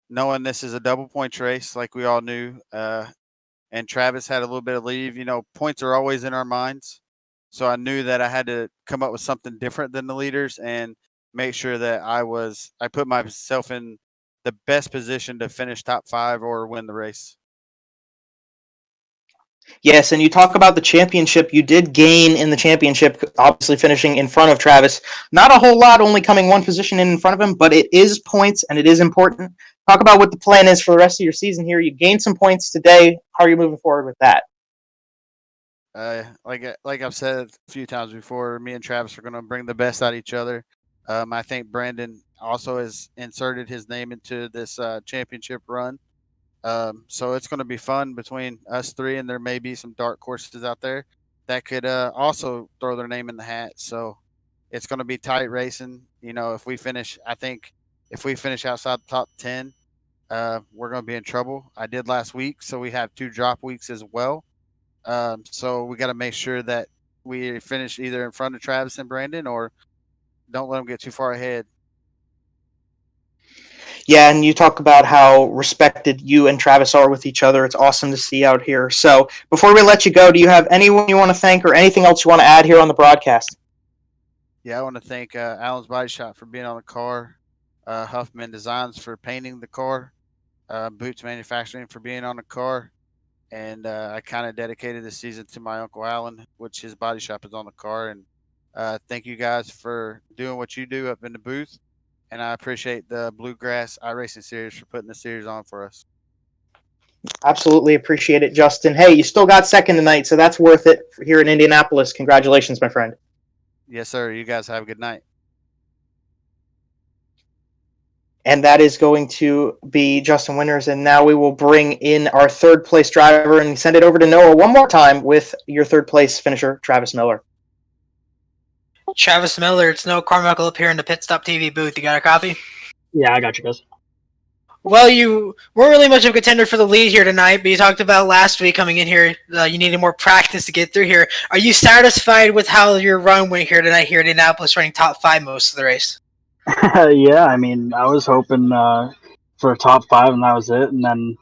knowing this is a double points race like we all knew, and Travis had a little bit of leave, points are always in our minds. So I knew that I had to come up with something different than the leaders and make sure that I put myself in the best position to finish top 5 or win the race. Yes, and you talk about the championship. You did gain in the championship, obviously finishing in front of Travis. Not a whole lot, only coming one position in front of him, but it is points and it is important. Talk about what the plan is for the rest of your season here. You gained some points today. How are you moving forward with that? Like I've said a few times before, me and Travis are going to bring the best out of each other. I think Brandon also has inserted his name into this championship run. So it's going to be fun between us 3, and there may be some dark horses out there that could also throw their name in the hat. So it's going to be tight racing. If we finish outside the top 10, we're going to be in trouble. I did last week, so we have 2 drop weeks as well. So we got to make sure that we finish either in front of Travis and Brandon or don't let them get too far ahead. Yeah, and you talk about how respected you and Travis are with each other. It's awesome to see out here. So before we let you go, do you have anyone you want to thank or anything else you want to add here on the broadcast? Yeah, I want to thank Allen's Body Shop for being on the car, Huffman Designs for painting the car, Boots Manufacturing for being on the car, and I kind of dedicated this season to my Uncle Allen, which his body shop is on the car. And thank you guys for doing what you do up in the booth. And I appreciate the Bluegrass iRacing series for putting the series on for us. Absolutely appreciate it, Justin. Hey, you still got second tonight, so that's worth it here in Indianapolis. Congratulations, my friend. Yes, sir. You guys have a good night. and that is going to be Justin Winters. And now we will bring in our third place driver and send it over to Noah one more time with your third place finisher, Travis Miller. Travis Miller, it's Noah Carmichael up here in the PitStop TV booth. You got a copy? Yeah, I got you guys. Well, you weren't really much of a contender for the lead here tonight, but you talked about last week coming in here, you needed more practice to get through here. Are you satisfied with how your run went here tonight here at Indianapolis, running top 5 most of the race? Yeah, I mean, I was hoping for a top 5, and that was it. And then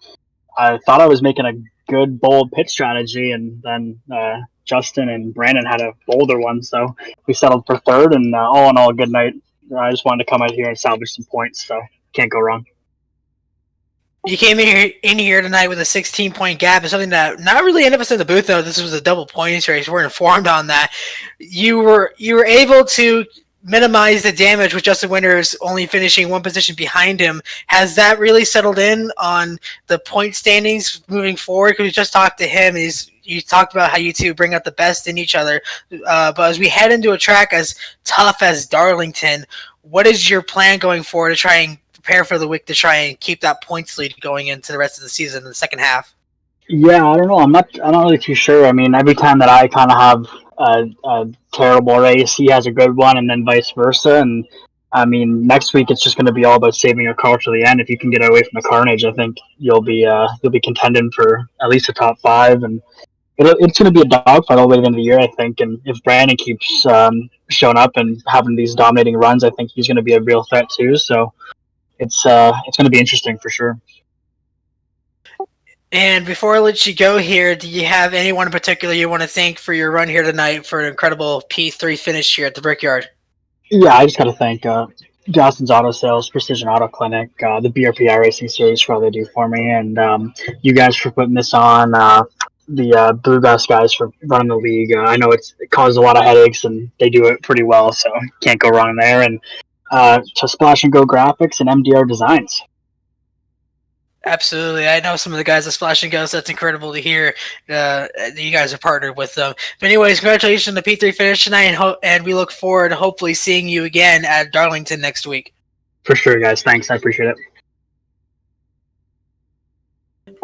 I thought I was making a good, bold pit strategy, and then Justin and Brandon had a bolder one, so we settled for third, and all in all, a good night. I just wanted to come out here and salvage some points, so can't go wrong. You came in here tonight with a 16-point gap. It's something that not really any of us in the booth though. This was a double points race. We're informed on that. You were able to minimize the damage with Justin Winters only finishing one position behind him. Has that really settled in on the point standings moving forward? Because we just talked to him. You talked about how you two bring out the best in each other. But as we head into a track as tough as Darlington, what is your plan going forward to try and prepare for the week to try and keep that points lead going into the rest of the season in the second half? Yeah, I don't know. I'm not really too sure. I mean, every time that I kind of have a terrible race, he has a good one, and then vice versa. And I mean, next week it's just going to be all about saving your car to the end. If you can get away from the carnage, I think you'll be contending for at least a top 5, and it's going to be a dogfight all the way to the end of the year, I think. And if Brandon keeps showing up and having these dominating runs, I think he's going to be a real threat too. So it's going to be interesting for sure. And before I let you go here, do you have anyone in particular you want to thank for your run here tonight for an incredible P3 finish here at the Brickyard? Yeah, I just got to thank Johnson's Auto Sales, Precision Auto Clinic, the BRP iRacing Series for all they do for me, and you guys for putting this on, the Bluegrass guys for running the league. I know it caused a lot of headaches, and they do it pretty well, so can't go wrong there. And to Splash and Go Graphics and MDR Designs. Absolutely. I know some of the guys at Splash and Go, so that's incredible to hear you guys are partnered with them. But anyways, congratulations on the P3 finish tonight, and we look forward to hopefully seeing you again at Darlington next week. For sure, guys. Thanks. I appreciate it.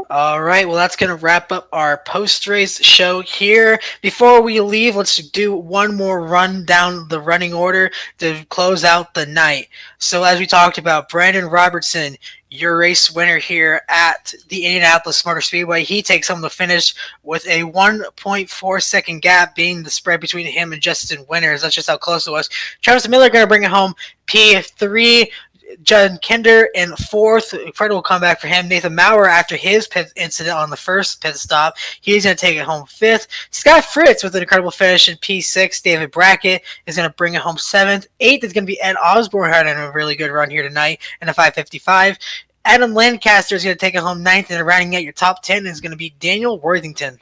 All right, well, that's going to wrap up our post-race show here. Before we leave, let's do one more run down the running order to close out the night. So as we talked about, Brandon Robertson, your race winner here at the Indianapolis Motor Speedway. He takes home the finish with a 1.4 second gap being the spread between him and Justin Winters. That's just how close it was. Travis Miller going to bring it home. P3, Judd Kinder in 4th. Incredible comeback for him. Nathan Maurer, after his pit incident on the first pit stop, he's going to take it home 5th. Scott Fritz with an incredible finish in P6. David Brackett is going to bring it home 7th. 8th is going to be Ed Osborne, having a really good run here tonight in a 5:55. Adam Lancaster is going to take it home 9th, and rounding out your top 10 is going to be Daniel Worthington.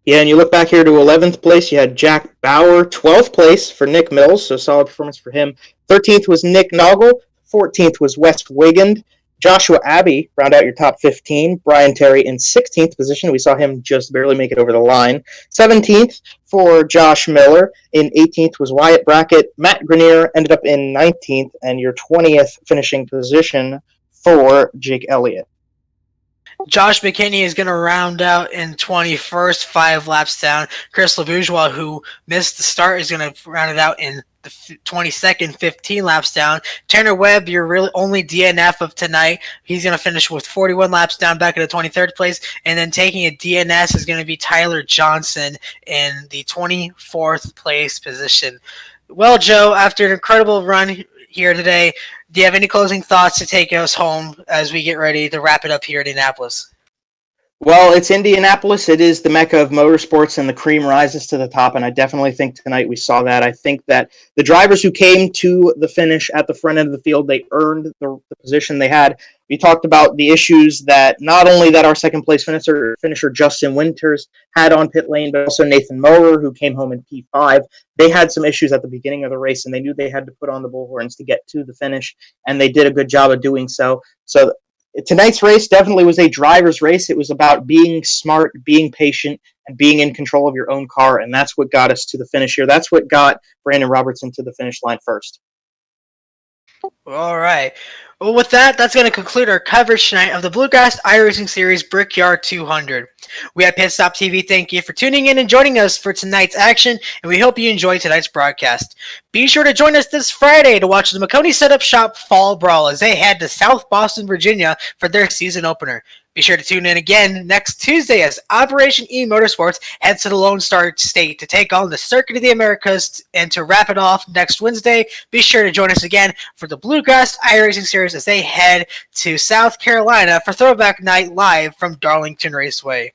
Yeah, and you look back here to 11th place, you had Jack Bauer. 12th place for Nick Mills, so solid performance for him. 13th was Nick Noggle. 14th was Wes Wigand. Joshua Abbey round out your top 15. Brian Terry in 16th position. We saw him just barely make it over the line. 17th for Josh Miller. In 18th was Wyatt Brackett. Matt Grenier ended up in 19th, and your 20th finishing position for Jake Elliott. Josh McKinney is going to round out in 21st, 5 laps down. Chris LeBourgeois, who missed the start, is going to round it out in the 22nd, 15 laps down. Tanner Webb, your really only DNF of tonight. He's going to finish with 41 laps down back in the 23rd place. And then taking a DNS is going to be Tyler Johnson in the 24th place position. Well, Joe, after an incredible run here today, do you have any closing thoughts to take us home as we get ready to wrap it up here at Indianapolis? Well, it's Indianapolis. It is the mecca of motorsports, and the cream rises to the top, and I definitely think tonight we saw that. I think that the drivers who came to the finish at the front end of the field, they earned the position they had. We talked about the issues that not only that our second-place finisher Justin Winters had on pit lane, but also Nathan Maurer, who came home in P5. They had some issues at the beginning of the race, and they knew they had to put on the bullhorns to get to the finish, and they did a good job of doing so. So tonight's race definitely was a driver's race. It was about being smart, being patient, and being in control of your own car, and that's what got us to the finish here. That's what got Brandon Robertson to the finish line first. All right. Well, with that, that's going to conclude our coverage tonight of the Bluegrass iRacing Series Brickyard 200. We at PitStop TV thank you for tuning in and joining us for tonight's action, and we hope you enjoyed tonight's broadcast. Be sure to join us this Friday to watch the McConey Setup Shop Fall Brawl as they head to South Boston, Virginia for their season opener. Be sure to tune in again next Tuesday as Operation E Motorsports heads to the Lone Star State to take on the Circuit of the Americas, and to wrap it off next Wednesday, be sure to join us again for the Bluegrass iRacing Series as they head to South Carolina for Throwback Night live from Darlington Raceway.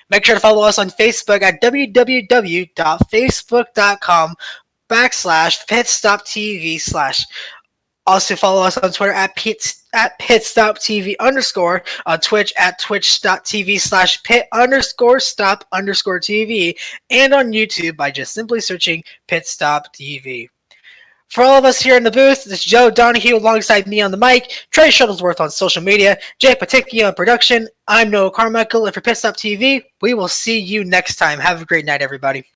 Make sure to follow us on Facebook at www.facebook.com/PitStopTV/. Also follow us on Twitter at PitStopTV_, on Twitch at twitch.tv/Pit_Stop_TV, and on YouTube by just simply searching PitStop TV. For all of us here in the booth, this is Joe Donahue alongside me on the mic, Trey Shuttlesworth on social media, Jay Paticki on production. I'm Noah Carmichael, and for PitStop TV, we will see you next time. Have a great night, everybody.